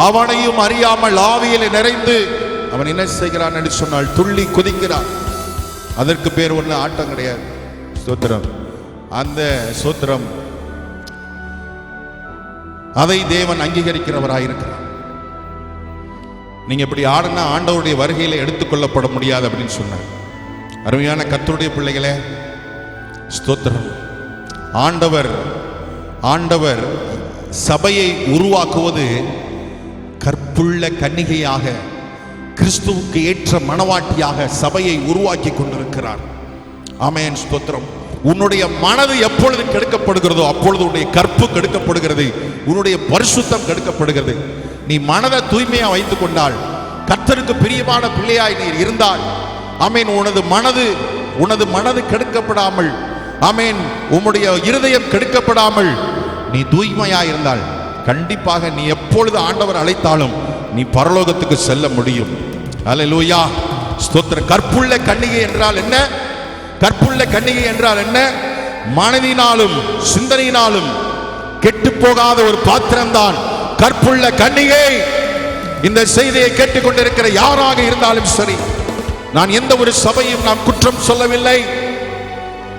அவனையும் அறியாமல் ஆவியில் நிறைந்து அவன் என்ன செய்கிறான் என்று சொன்னால் துள்ளி குதிக்கிறான். அதற்கு பேர் ஒண்ணு ஆட்டம் கிடையாது. ஸ்தோத்திரம். அந்த ஸ்தோத்திரம் அதை தேவன் அங்கீகரிக்கிறவராயிருக்கிறார். நீங்க இப்படி ஆடினா ஆண்டவருடைய வருகையில எடுத்துக்கொள்ளப்பட முடியாது அப்படின்னு சொன்னார். அருமையான கர்த்தருடைய பிள்ளைகளே ஸ்தோத்திரம். ஆண்டவர் சபையை உருவாக்குவது கற்புள்ள கன்னிகையாக கிறிஸ்துவுக்கு ஏற்ற மணவாட்டியாக சபையை உருவாக்கி கொண்டிருக்கிறார். ஆமென் ஸ்தோத்திரம். உன்னுடைய மனது எப்பொழுது கெடுக்கப்படுகிறதோ அப்பொழுது உன்னுடைய கற்பு கெடுக்கப்படுகிறது, உன்னுடைய பரிசுத்தம் கெடுக்கப்படுகிறது. நீ மனதை தூய்மையா வைத்துக் கொண்டால், கர்த்தருக்கு பிரியமான பிள்ளையாய் நீர் இருந்தால், ஆமென் உனது மனது கெடுக்கப்படாமல், ஆமென் உம்முடைய இருதயம் கெடுக்கப்படாமல் நீ தூய்மையா இருந்தால் கண்டிப்பாக நீ எப்பொழுது ஆண்டவர் அழைத்தாலும் நீ பரலோகத்துக்கு செல்ல முடியும். அல்லேலூயா ஸ்தோத்திரம். கற்புள்ள கன்னிகை என்றால் என்ன? கற்புள்ள கன்னிகை என்றால் என்ன? மனதினாலும் சிந்தனையினாலும் கெட்டு போகாத ஒரு பாத்திரம்தான் கற்புள்ள கன்னிகை. இந்த செய்தியை கேட்டுக்கொண்டிருக்கிற யாராக இருந்தாலும் சரி, நான் எந்த ஒரு சபையும் நான் குற்றம் சொல்லவில்லை.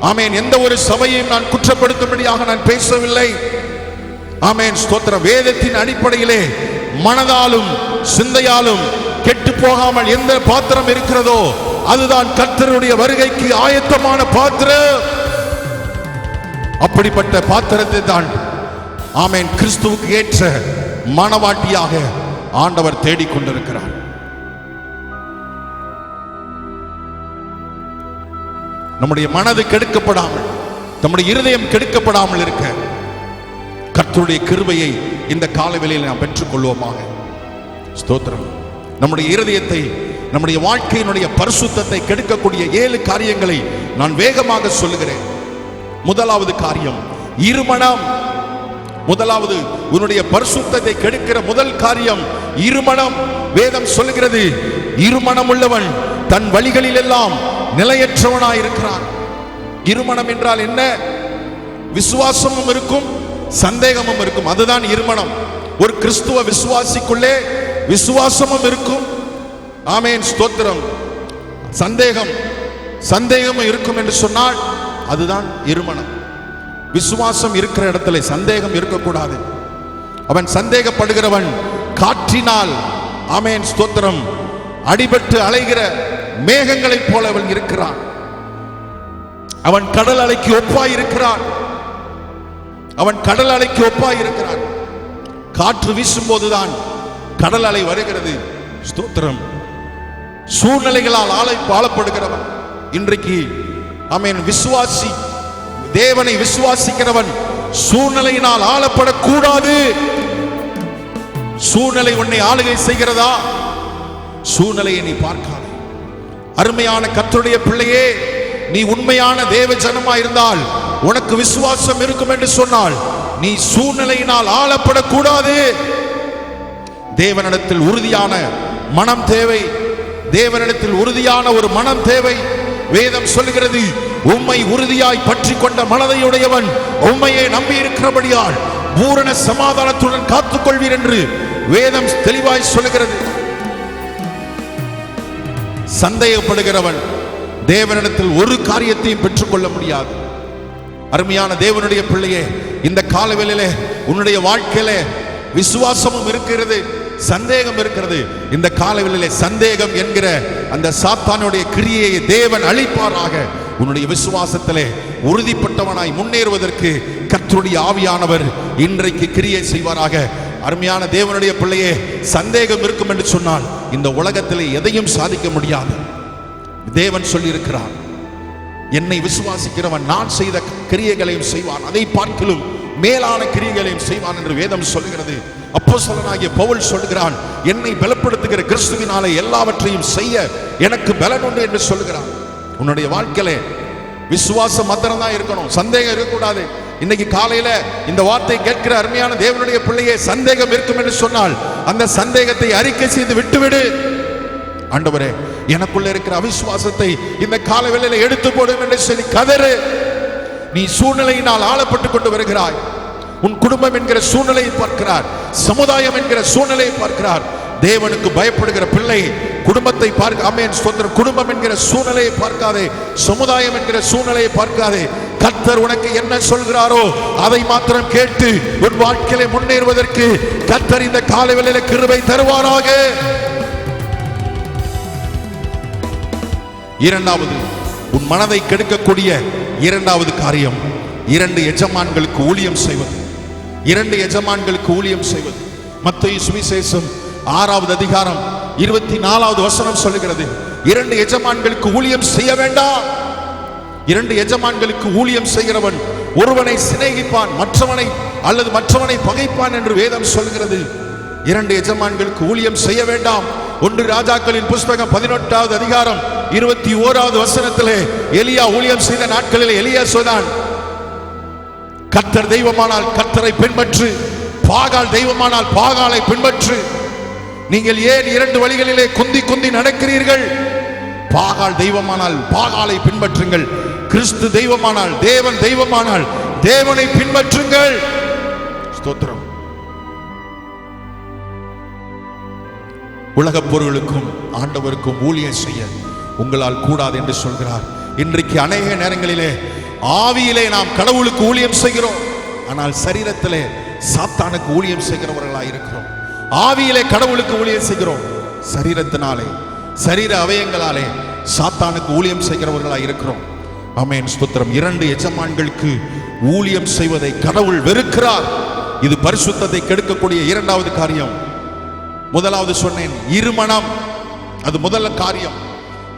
ஆமென். எந்த ஒரு சபையையும் நான் குற்றப்படுத்தும்படியாக நான் பேசவில்லை. ஆமென் ஸ்தோத்திரம். வேதத்தின் அடிப்படையிலே மனதாலும் சிந்தையாலும் கெட்டு போகாமல் எந்த பாத்திரம் இருக்கிறதோ அதுதான் கர்த்தருடைய வருகைக்கு ஆயத்தமான பாத்திரம். அப்படிப்பட்ட பாத்திரத்தை தான் ஆமென் கிறிஸ்துவுக்கு ஏற்ற மணவாட்டியாக ஆண்டவர் தேடிக்கொண்டிருக்கிறார். நம்முடைய மனது கெடுக்கப்படாமல், நம்முடைய இருதயம் கெடுக்கப்படாமல் இருக்க கர்த்தருடைய கிருபையை இந்த காலவெளியில் நாம் பெற்றுக்கொள்வோமாக. ஸ்தோத்திரம். நம்முடைய இருதயத்தை, நம்முடைய வாழ்க்கையினுடைய பரிசுத்தத்தை கெடுக்கக்கூடிய 7 காரியங்களை நான் வேகமாக சொல்லுகிறேன். முதலாவது காரியம் இருமனம். முதலாவது உன்னுடைய பரிசுத்தத்தை கெடுக்கிற முதல் காரியம் இருமனம். வேதம் சொல்லுகிறது, இருமனம் உள்ளவன் தன் வழிகளில் எல்லாம் நிலையற்றவனாய் இருக்கிறான். இருமனம் என்றால் என்ன? விசுவாசமும் இருக்கும், சந்தேகமும் இருக்கும். அதுதான் இருமனம். ஒரு கிறிஸ்துவ விசுவாசிக்குள்ளே விசுவாசமும் இருக்கும், ஆமென் ஸ்தோத்திரம், சந்தேகமும் இருக்கும் என்று சொன்னால் அதுதான் இருமனம். விசுவாசம் இருக்கிற இடத்துல சந்தேகம் இருக்கக்கூடாது. அவன் சந்தேகப்படுகிறவன் காற்றினால், ஆமென் ஸ்தோத்திரம், அடிபட்டு அலைகிற மேகங்களைப் போல அவன் இருக்கிறான். அவன் கடல் அலைக்கு ஒப்பாய் இருக்கிறான். அவன் கடல் அலைக்கு ஒப்பாய் இருக்கிறான். காற்று வீசும் போதுதான் கடல் அலை வருகிறது. ஸ்தோத்திரம். சூழ்நிலைகளால் ஆளப்படுகிறவன் இன்றைக்கு, ஆமென், விசுவாசி, தேவனை விசுவாசிக்கிறவன் சூழ்நிலையினால் ஆளப்படக்கூடாது. சூழ்நிலை உன்னை ஆளுகை செய்கிறதா? சூழ்நிலையை நீ பார்க்காத. அருமையான கர்த்தருடைய பிள்ளையே, நீ உண்மையான தேவ ஜனமா இருந்தால், உனக்கு விசுவாசம் இருக்கும் என்று சொன்னால், நீ சூழ்நிலையினால் ஆளப்படக்கூடாது. தேவனிடத்தில் உறுதியான மனம் தேவை. தேவனிடத்தில் உறுதியான ஒரு மனம் தேவை. வேதம் சொல்லுகிறது, உம்மை உறுதியாய் பற்றி கொண்ட மனதையுடையவன் உம்மையே நம்பி இருக்கிறபடியால் பூரண சமாதானத்துடன் காத்துக்கொள்வீர் என்று வேதம் தெளிவாய் சொல்லுகிறது. சந்தேகப்படுகிறவன் தேவனிடத்தில் ஒரு காரியத்தையும் பெற்றுக்கொள்ள முடியாது. அருமையான தேவனுடைய பிள்ளையே, இந்த காலவேளையிலே உன்னுடைய வாழ்க்கையில விசுவாசமும் இருக்கிறது, சந்தேகம் இருக்கிறது. இந்த காலவேளையிலே சந்தேகம் என்கிற அந்த சாத்தானுடைய கிரியையை தேவன் அழிப்பாராக. உன்னுடைய விசுவாசத்திலே உறுதிப்பட்டவனாய் முன்னேறுவதற்கு கர்த்தருடைய ஆவியானவர் இன்றைக்கு கிரியை செய்வாராக. அருமையான தேவனுடைய பிள்ளையே, சந்தேகம் இருக்கும் என்று சொன்னால் இந்த உலகத்திலே எதையும் சாதிக்க முடியாது. தேவன் சொல்லி இருக்கிறார், என்னை விசுவாசிக்கிறவன் நான் செய்த கிரியைகளையும் செய்வான், அதை பார்க்கிலும் மேலான கிரியைகளையும் செய்வான் என்று வேதம் சொல்கிறது. அப்போஸ்தலனாகிய பவுல் சொல்கிறான், என்னை பலப்படுத்துகிற கிறிஸ்துவினாலே எல்லாவற்றையும் செய்ய எனக்கு பலன் உண்டு என்று சொல்கிறான். உன்னுடைய வாழ்க்கையில விசுவாசம் மாத்திரம் தான் இருக்கணும், சந்தேகம் இருக்கக்கூடாது. இன்னைக்கு காலையில இந்த வார்த்தை கேட்கிற அருமையான தேவனுடைய பிள்ளையே, சந்தேகம் இருக்கும் என்று சொன்னால் அந்த சந்தேகத்தை அறிக்கை செய்து விட்டுவிடு. ஆண்டவரே, எனக்குள்ள இருக்கிற அவிசுவாசத்தை இந்த காலவேளையில எடுத்து போடும் என்று சொல்லி கதறு. நீ சூழ்நிலையினால் ஆளப்பட்டுக் கொண்டு வருகிறாய். உன் குடும்பம் என்கிற சூழ்நிலையை பார்க்கிறார், சமுதாயம் என்கிற சூழ்நிலையை பார்க்கிறார். தேவனுக்கு பயப்படுகிற பிள்ளை குடும்பத்தை பார்க்க, ஆமென் ஸ்தோத்திரம், குடும்பம் என்கிற சூழ்நிலையை பார்க்காதே, சமுதாயம் என்கிற சூழ்நிலையை பார்க்காதே. கர்த்தர் உனக்கு என்ன சொல்கிறாரோ அதை மாத்திரம் கேட்டு உன் வாழ்க்கையிலே முன்னேறுவதற்கு கர்த்தர் இந்த காலவேளையிலே கிருபை தருவாராக. இரண்டாவது, உன் மனதை கெடுக்கக்கூடிய இரண்டாவது காரியம், இரண்டு எஜமான்களுக்கு ஊழியம் செய்வது. இரண்டு எஜமான்களுக்கு ஊழியம் செய்வது. மத்தேயு சுவிசேஷம் 6வது அதிகாரம் 24வது வசனம் சொல்லுகிறது, இரண்டு எஜமான்களுக்கு ஊழியம் செய்ய வேண்டாம். இரண்டு எஜமான்களுக்கு ஊழியம் செய்கிறவன் ஒருவனை சிநேகிப்பான், மற்றவனை பகைப்பான் என்று வேதம் சொல்கிறது. இரண்டு எஜமான்களுக்கு ஊழியம் செய்ய வேண்டாம். 1 ராஜாக்களின் புஸ்தகம் 18வது அதிகாரம் 21வது வசனத்திலே எலியா ஊழியம் செய்த நாட்களில் எலியா சொன்னான், கர்த்தர் தெய்வமானால் கர்த்தரை பின்பற்று, பாகால் தெய்வமானால் பாகாலை பின்பற்று. நீங்கள் ஏன் இரண்டு வழிகளிலே குந்தி நடக்கிறீர்கள்? பாகால் தெய்வமானால் பாகாலை பின்பற்றுங்கள், கிறிஸ்து தெய்வமானால், தேவன் தெய்வமானால் தேவனை பின்பற்றுங்கள். ஸ்தோத்திரம். உலகப் பொருளுக்கும் ஆண்டவருக்கும் ஊழியம் செய்ய உங்களால் கூடாது என்று சொல்கிறார். இன்றைக்கு அநேக நேரங்களிலே ஆவியிலே நாம் கடவுளுக்கு ஊழியம் செய்கிறோம், ஆனால் சரீரத்திலே சாத்தானுக்கு ஊழியம் செய்கிறவர்களாய் இருக்கிறோம். ஆவியிலே கடவுளுக்கு ஊழியம் செய்கிறோம், சரீரத்தினாலே, சரீர அவயங்களாலே சாத்தானுக்கு ஊழியம் செய்கிறவர்களாய் இருக்கிறோம். ஆமென் ஸ்தோத்திரம். இரண்டு எஜமான்களுக்கு ஊழியம் செய்வதை கடவுள் வெறுக்கிறார். இது பரிசுத்தத்தை கெடுக்கக்கூடிய இரண்டாவது காரியம். முதலாவது சொன்னேன், இருமனம், அது முதல் காரியம்.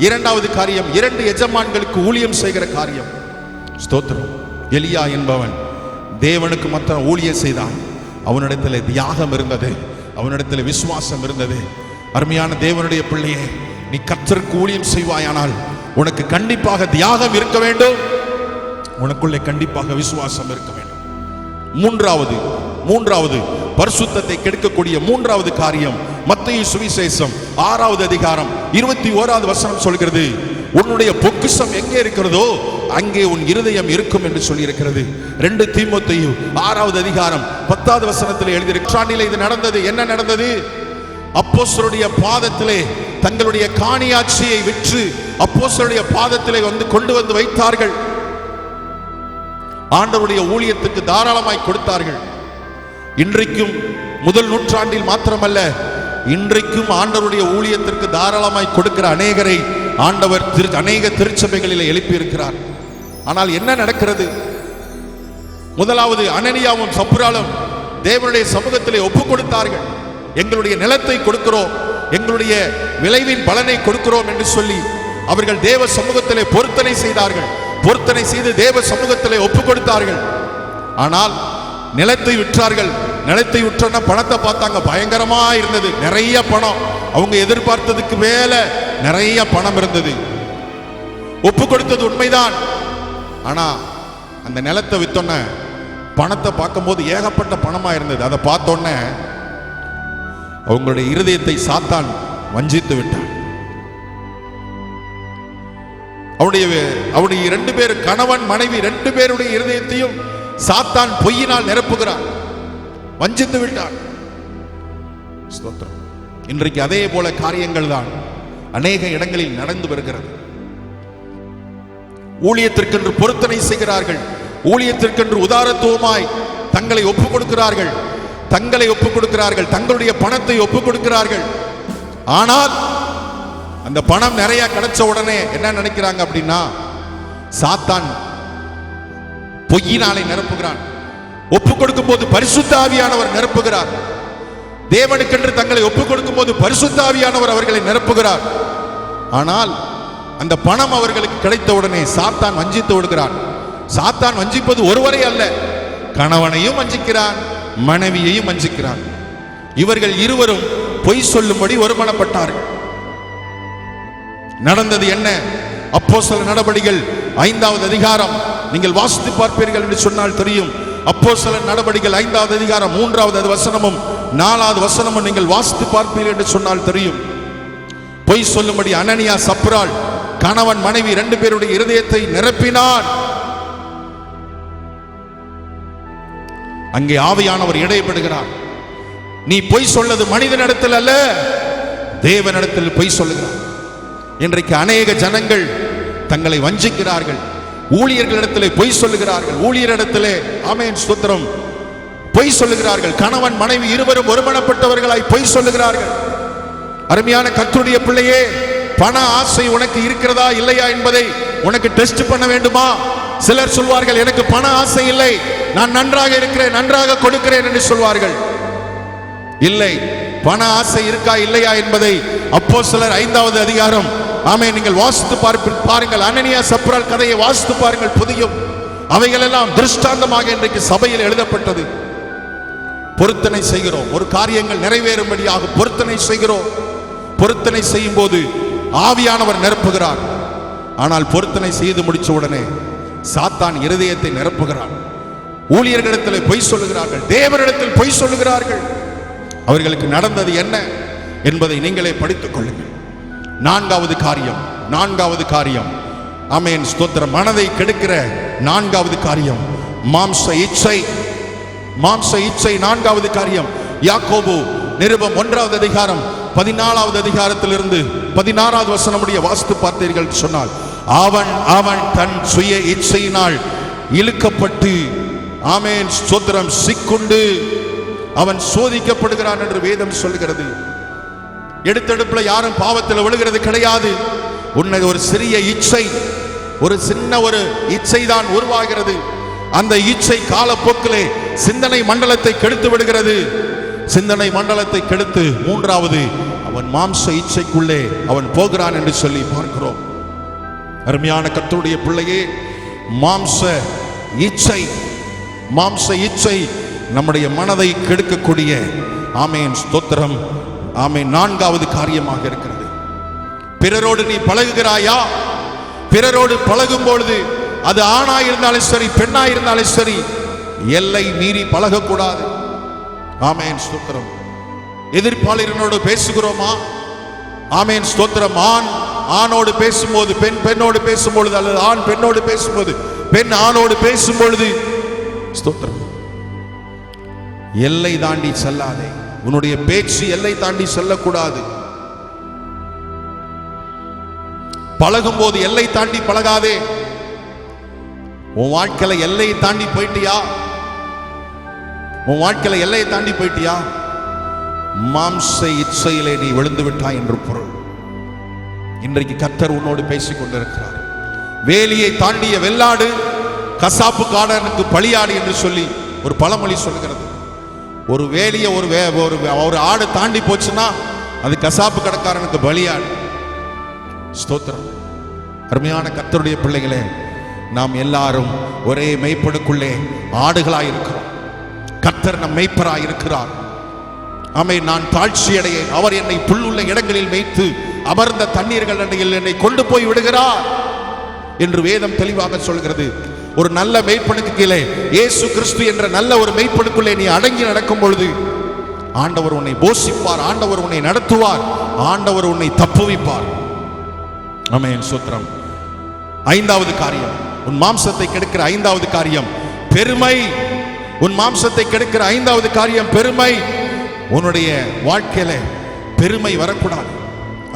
இரண்டாவது காரியம், இரண்டு எஜமான்களுக்கு ஊழியம் செய்கிற காரியம். ஸ்தோத்திரம். எலியா என்பவன் தேவனுக்கு மாத்திரம் ஊழியம் செய்தான். அவனிடத்தில் தியாகம் இருந்தது, அவனிடத்தில் விசுவாசம் இருந்தது. அருமையான தேவனுடைய பிள்ளையே, நீ கர்த்தருக்கு ஊழியம் செய்வாயானால் உனக்கு கண்டிப்பாக தியாகம் இருக்க வேண்டும், உனக்குள்ளே கண்டிப்பாக விசுவாசம் இருக்க வேண்டும். மூன்றாவது பரிசுத்தத்தை கெடுக்கக்கூடிய மூன்றாவது காரியம், மத்தேயு சுவிசேஷம் 6வது அதிகாரம் 21வது வசனம் சொல்கிறது, உன்னுடைய பொக்கிஷம் எங்கே இருக்கிறதோ அங்கே உன் இருதயம் இருக்கும் என்று சொல்லி இருக்கிறது. 2 தீமோத்தேயு 6வது அதிகாரம் 10வது வசனத்தில் எழுதியிருக்கிறார். இது நடந்தது. என்ன நடந்தது? அப்போஸ்தலருடைய பாதத்திலே தங்களுடைய காணியாட்சியை விற்று அப்போஸ்தலருடைய பாதத்திலே கொண்டு வந்து வைத்தார்கள். ஆண்டவருடைய ஊழியத்துக்கு தாராளமாய் கொடுத்தார்கள். இன்றைக்கும் முதல் நூற்றாண்டில் மாத்திரமல்ல, இன்றைக்கும் ஆண்டவருடைய ஊழியத்திற்கு தாராளமாய் கொடுக்கிற அநேகரை ஆண்டவர் அநேக திருச்சபைகளில் எழுப்பி இருக்கிறார். ஆனால் என்ன நடக்கிறது? முதலாவது அனனியாவும் சப்புராலும் தேவனுடைய சமூகத்திலே ஒப்பு கொடுத்தார்கள். எங்களுடைய நிலத்தை கொடுக்கிறோம், எங்களுடைய விளைவின் பலனை கொடுக்கிறோம் என்று சொல்லி அவர்கள் தேவ சமூகத்திலே பொருத்தனை செய்தார்கள். பொருத்தனை செய்து தேவ சமூகத்திலே ஒப்பு கொடுத்தார்கள். ஆனால் நிலத்தை விற்றார்கள். நிலத்தை விற்றோன்னா பணத்தை பார்த்தாங்க, பயங்கரமா இருந்தது, நிறைய பணம். அவங்க எதிர்பார்த்ததுக்கு மேல நிறைய பணம் இருந்தது. ஒப்பு கொடுத்தது உண்மைதான். ஆனா அந்த நிலத்தை வித்தோன்ன பணத்தை பார்க்கும்போது ஏகப்பட்ட பணமா இருந்தது. அதை பார்த்தோன்னே அவங்களுடைய இருதயத்தை சாத்தான் வஞ்சித்து விட்டான். அவருடைய 2 பேர், கணவன் மனைவி 2 பேருடைய இருதயத்தையும் சாத்தான் பொய்யினால் நிரப்புகிறான், வஞ்சித்து விட்டான். இன்றைக்கு அதே போல காரியங்கள் தான் அநேக இடங்களில் நடந்து வருகிறது. ஊழியத்திற்கென்று பொருத்தனை செய்கிறார்கள், ஊழியத்திற்கென்று உதாரத்துவமாய் தங்களை ஒப்புக் கொடுக்கிறார்கள், தங்களுடைய பணத்தை ஒப்புக் கொடுக்கிறார்கள். ஆனால் அந்த பணம் நிறைய கிடைச்ச உடனே என்ன நினைக்கிறாங்க அப்படின்னா, சாத்தான் பொய்யினாலே நிரப்புகிறான். ஒப்புக் கொடுக்கும் போது பரிசுத்த ஆவியானவர் நிரப்புகிறார். தேவனுக்கென்று தங்களை ஒப்புக் கொடுக்கும் போது பரிசுத்த ஆவியானவர் அவர்களை நிரப்புகிறார். ஆனால் அந்த பணம் அவர்களுக்கு கிடைத்த உடனே சாத்தான் வஞ்சித்து விடுகிறான். சாத்தான் வஞ்சிப்பது ஒருவரை அல்ல, கணவனையும் வஞ்சிக்கிறான், மனைவியையும் வஞ்சிக்கிறான். இவர்கள் இருவரும் பொய் சொல்லும்படி ஒருமனப்பட்டார்கள். நடந்தது என்ன? அப்போஸ்தலர் நடபடிகள் 5வது அதிகாரம் நீங்கள் வாசித்து பார்ப்பீர்கள் என்று சொன்னால் தெரியும். அப்போஸ்தலர் நடபடிகள் 5வது அதிகாரம் 3வது வசனமும் 4வது வசனமும் நீங்கள் வாசித்து பார்ப்பீர்கள் என்று சொன்னால் தெரியும். பொய் சொல்லும்படி அனனியா சப்புராள் கணவன் மனைவி 2 பேருடைய இருதயத்தை நிரப்பினான். அங்கே ஆவியானவர் இடைப்படுகிறார். நீ பொய் சொல்லது மனிதனிடத்தில் அல்ல, தேவனிடத்தில் பொய் சொல்லுகிறார். இன்றைக்கு அநேக ஜனங்கள் தங்களை வஞ்சிக்கிறார்கள், ஊழியர்களிடத்திலே பொய் சொல்லுகிறார்கள், ஊழியரிடத்திலே ஆமென் ஸ்தோத்திரம் பொய் சொல்லுகிறார்கள். கணவன் மனைவி இருவரும் ஒருமனப்பட்டவர்களாய் பொய் சொல்லுகிறார்கள். அருமையான கர்த்தருடைய பிள்ளையே, பண ஆசை உனக்கு இருக்கிறதா இல்லையா என்பதை உனக்கு டெஸ்ட் பண்ண வேண்டுமா? சிலர் சொல்வார்கள், எனக்கு பண ஆசை இல்லை, நான் நன்றாக இருக்கிறேன், நன்றாக கொடுக்கிறேன் என்று சொல்வார்கள். இல்லை, பண ஆசை இருக்கா இல்லையா என்பதை அப்போஸ்தலர் 5வது அதிகாரம் ஆமென் நீங்கள் வாசித்து பாருங்கள். அனனியா சப்புராள் கதையை வாசித்து பாருங்கள், புதியும் அவைகள் எல்லாம் திருஷ்டாந்தமாக இன்றைக்கு சபையில் எழுதப்பட்டது. பொருத்தனை செய்கிறோம், ஒரு காரியங்கள் நிறைவேறும்படியாக பொருத்தனை செய்கிறோம். பொருத்தனை செய்யும் போது ஆவியானவர் நிரப்புகிறார். ஆனால் பொருத்தனை செய்து முடிச்ச உடனே சாத்தான் இருதயத்தை நிரப்புகிறான். ஊழியர்களிடத்தில் பொய் சொல்லுகிறார்கள், தேவனிடத்தில் பொய் சொல்லுகிறார்கள். அவர்களுக்கு நடந்தது என்ன என்பதை நீங்களே படித்துக் கொள்ளுங்கள். 4வது காரியம் ஆமென் ஸ்தோத்திரம், மனதை கெடுக்கிற 4வது காரியம் மாம்ச இச்சை. 4வது காரியம் யாக்கோபு நிருபம் 1வது அதிகாரம் 14வது அதிகாரத்திலிருந்து 16வது வசனமுடைய வாசித்து பார்த்தீர்கள் சொன்னால், அவன் தன் சுய இச்சையினால் இழுக்கப்பட்டு ஆமென் ஸ்தோத்திரம் சிக்குண்டு அவன் சோதிக்கப்படுகிறான் என்று வேதம் சொல்கிறது. எடுத்தெடுப்புல யாரும் பாவத்தில் விழுகிறது கிடையாது. உன்னை ஒரு சிறிய இச்சை, ஒரு சின்ன ஒரு இச்சை தான் உருவாகிறது. அந்த இச்சை காலப்போக்கிலே சிந்தனை மண்டலத்தை கெடுத்து விடுகிறது. சிந்தனை மண்டலத்தை கெடுத்து 3வது அவன் மாம்ச இச்சைக்குள்ளே அவன் போகிறான் என்று சொல்லி பார்க்கிறோம். அருமையான கர்த்தருடைய பிள்ளையே, மாம்ச இச்சை நம்முடைய மனதை கெடுக்கக்கூடிய ஆமென் ஸ்தோத்திரம் ஆமென் 4வது காரியமாக இருக்கிறது. பிறரோடு நீ பழகுகிறாயா? பிறரோடு பழகும் பொழுது அது ஆணாயிருந்தாலும் சரி, பெண்ணாயிருந்தாலும் சரி, எல்லை மீறி பழகக்கூடாது. ஆமென் ஸ்தோத்திரம். எதிர்ப்பாளரோடு பேசுகிறோமா? ஆமென் ஸ்தோத்திரம். ஆணோடு பேசும்போது பெண்ணோடு பேசும்பொழுது, அல்லது ஆண் பெண்ணோடு பேசும்போது, பெண் ஆணோடு பேசும் பொழுது ஸ்தோத்திரம் எல்லை தாண்டி செல்லாதே. உன்னுடைய பேச்சு எல்லை தாண்டி செல்லக்கூடாது. பழகும் போது எல்லை தாண்டி பழகாதே. உன் வாழ்க்கையில எல்லை தாண்டி போயிட்டியா? உன் வாழ்க்கையில எல்லையை தாண்டி போயிட்டியா? மாம்ச இச்சையிலே நீ விழுந்து விட்டாய் என்று பொருள். இன்றைக்கு கர்த்தர் உன்னோடு பேசிக் கொண்டிருக்கிறார். வேலியை தாண்டிய வெள்ளாடு கசாப்பு காடனுக்கு பலியாடு என்று சொல்லி ஒரு பழமொழி சொல்கிறது. ஒரு வேலியை ஒரு ஆடு தாண்டி போச்சுன்னா அது கசாப்பு கடைக்காரனுக்கு பலியாடு. ஸ்தோத்திரம். அருமையான கர்த்தருடைய பிள்ளைகளே, நாம் எல்லாரும் ஒரே மெய்ப்பனுக்குள்ளே ஆடுகளாய் இருக்கிறோம். கர்த்தர் நம் மெய்ப்பராய் இருக்கிறார். ஆமென். நான் தாழ்ச்சி அடையேன், அவர் என்னை புல்லுள்ள இடங்களில் வைத்து அமர்ந்த தண்ணீர்கள் அண்டையில் என்னை கொண்டு போய் விடுகிறார் என்று வேதம் தெளிவாக சொல்கிறது. ஒரு நல்ல மெய்ப்பனுக்கு கீழே இயேசு கிறிஸ்து என்ற நல்ல ஒரு மெய்ப்பனுக்குள்ளே நீ அடங்கி நடக்கும் பொழுது ஆண்டவர் உன்னை போஷிப்பார், ஆண்டவர் உன்னை நடத்துவார், ஆண்டவர் உன்னை தப்புவிப்பார். ஆமென். ஸ்தோத்திரம். ஐந்தாவது காரியம், உன் மாம்சத்தை கெடுக்கிற ஐந்தாவது காரியம் பெருமை. உன் மாம்சத்தை கெடுக்கிற ஐந்தாவது காரியம் பெருமை. உன்னுடைய வாழ்க்கையில பெருமை வரக்கூடாது.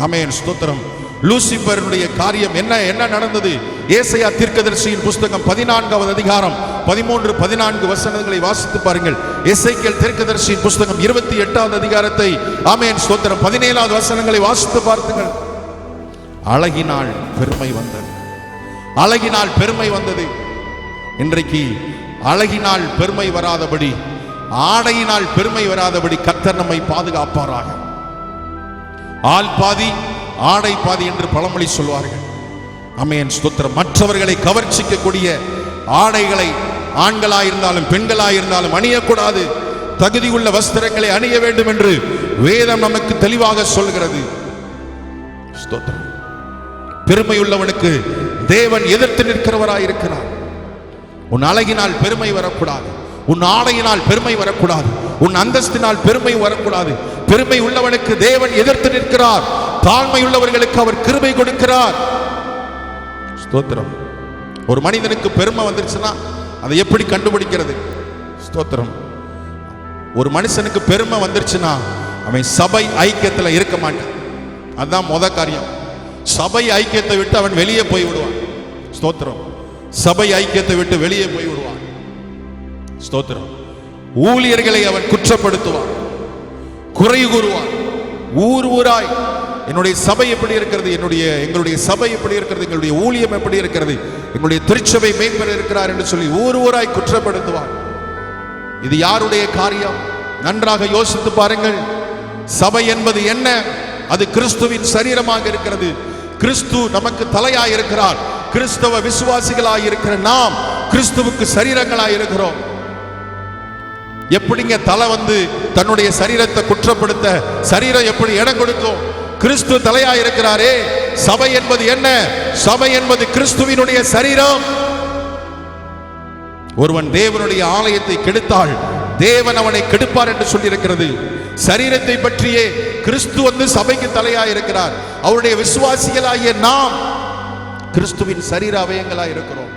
ஆமென். ஸ்தோத்திரம். லூசிபருடைய காரியம் என்ன நடந்தது? ஏசாயா தீர்க்கதரிசியின் புஸ்தகம் 14வது அதிகாரம் 13-14 வசனங்களை வாசித்து பாருங்கள். எசேக்கியேல் தீர்க்கதரிசியின் புஸ்தகம் 28வது அதிகாரத்தை ஆமென் ஸ்தோத்திரம் 17வது வசனங்களை வாசித்து பாருங்கள். அழகினால் பெருமை வந்தது, அழகினால் பெருமை வந்தது. இன்றைக்கு அழகினால் பெருமை வராதபடி, ஆடையினால் பெருமை வராதபடி கர்த்தர் நம்மை பாதுகாப்பாராக. ஆள் பாதி ஆடை பாதி என்று பழமொழி சொல்வார்கள். ஆமென் ஸ்தோத்திரம். மற்றவர்களை கவர்ச்சிக்கக்கூடிய ஆடைகளை ஆண்களாயிருந்தாலும் பெண்களாயிருந்தாலும் அணியக்கூடாது. தகுதியுள்ள வஸ்திரங்களை அணிய வேண்டும் என்று வேதம் நமக்கு தெளிவாக சொல்கிறது. ஸ்தோத்திரம். பெருமையுள்ளவனுக்கு தேவன் எதிர்த்து நிற்கிறவராயிருக்கிறார். உன் அழகினால் பெருமை வரக்கூடாது, உன் ஆடையினால் பெருமை வரக்கூடாது, உன் அந்தஸ்தினால் பெருமை வரக்கூடாது. பெருமை உள்ளவனுக்கு தேவன் எதிர்த்து நிற்கிறார், தாழ்மை உள்ளவர்களுக்கு அவர் கிருபை கொடுக்கிறார். ஸ்தோத்திரம். ஒரு மனிதனுக்கு பெருமை வந்துருச்சுன்னா அதை எப்படி கண்டுபிடிக்கிறது? ஸ்தோத்திரம். ஒரு மனுஷனுக்கு பெருமை வந்துருச்சுன்னா அவன் சபை ஐக்கியத்துல இருக்க மாட்டான். அதுதான் முத காரியம். சபை ஐக்கியத்தை விட்டு அவன் வெளியே போய் விடுவான். ஸ்தோத்திரம். சபை ஐக்கியத்தை விட்டு வெளியே போய் விடுவான். ஸ்தோத்திரம். ஊழியர்களை அவன் குற்றப்படுத்துவான், குறை கூறுவான். ஊராய் என்னுடைய சபை எப்படி இருக்கிறது, எங்களுடைய சபை எப்படி இருக்கிறது, எங்களுடைய ஊழியம் எப்படி இருக்கிறது, எங்களுடைய திருச்சபை மேம்பட இருக்கிறார் என்று சொல்லி ஊராய் குற்றப்படுத்துவான். இது யாருடைய காரியம்? நன்றாக யோசித்து பாருங்கள். சபை என்பது என்ன? அது கிறிஸ்துவின் சரீரமாக இருக்கிறது. கிறிஸ்து நமக்கு தலையாய் இருக்கிறார். கிறிஸ்தவ விசுவாசிகளாய் இருக்கிற நாம் கிறிஸ்துவுக்கு சரீரங்களாய் இருக்கிறோம். எப்படிங்க தலை வந்து தன்னுடைய சரீரத்தை குற்றப்படுத்த சரீரம் எப்படி இடம் கொடுக்கும்? கிறிஸ்து தலையாய் இருக்கிறாரே. சபை என்பது என்ன? சபை என்பது கிறிஸ்துவினுடைய சரீரம். ஒருவன் தேவனுடைய ஆலயத்தை கெடுத்தால் தேவன் அவனை கெடுப்பார் என்று சொல்லி இருக்கிறது. சரீரத்தை பற்றியே கிறிஸ்து வந்து சபைக்கு தலையாய் இருக்கிறார். அவருடைய விசுவாசிகளாகிய நாம் கிறிஸ்துவின் சரீர அவயங்களாய் இருக்கிறோம்.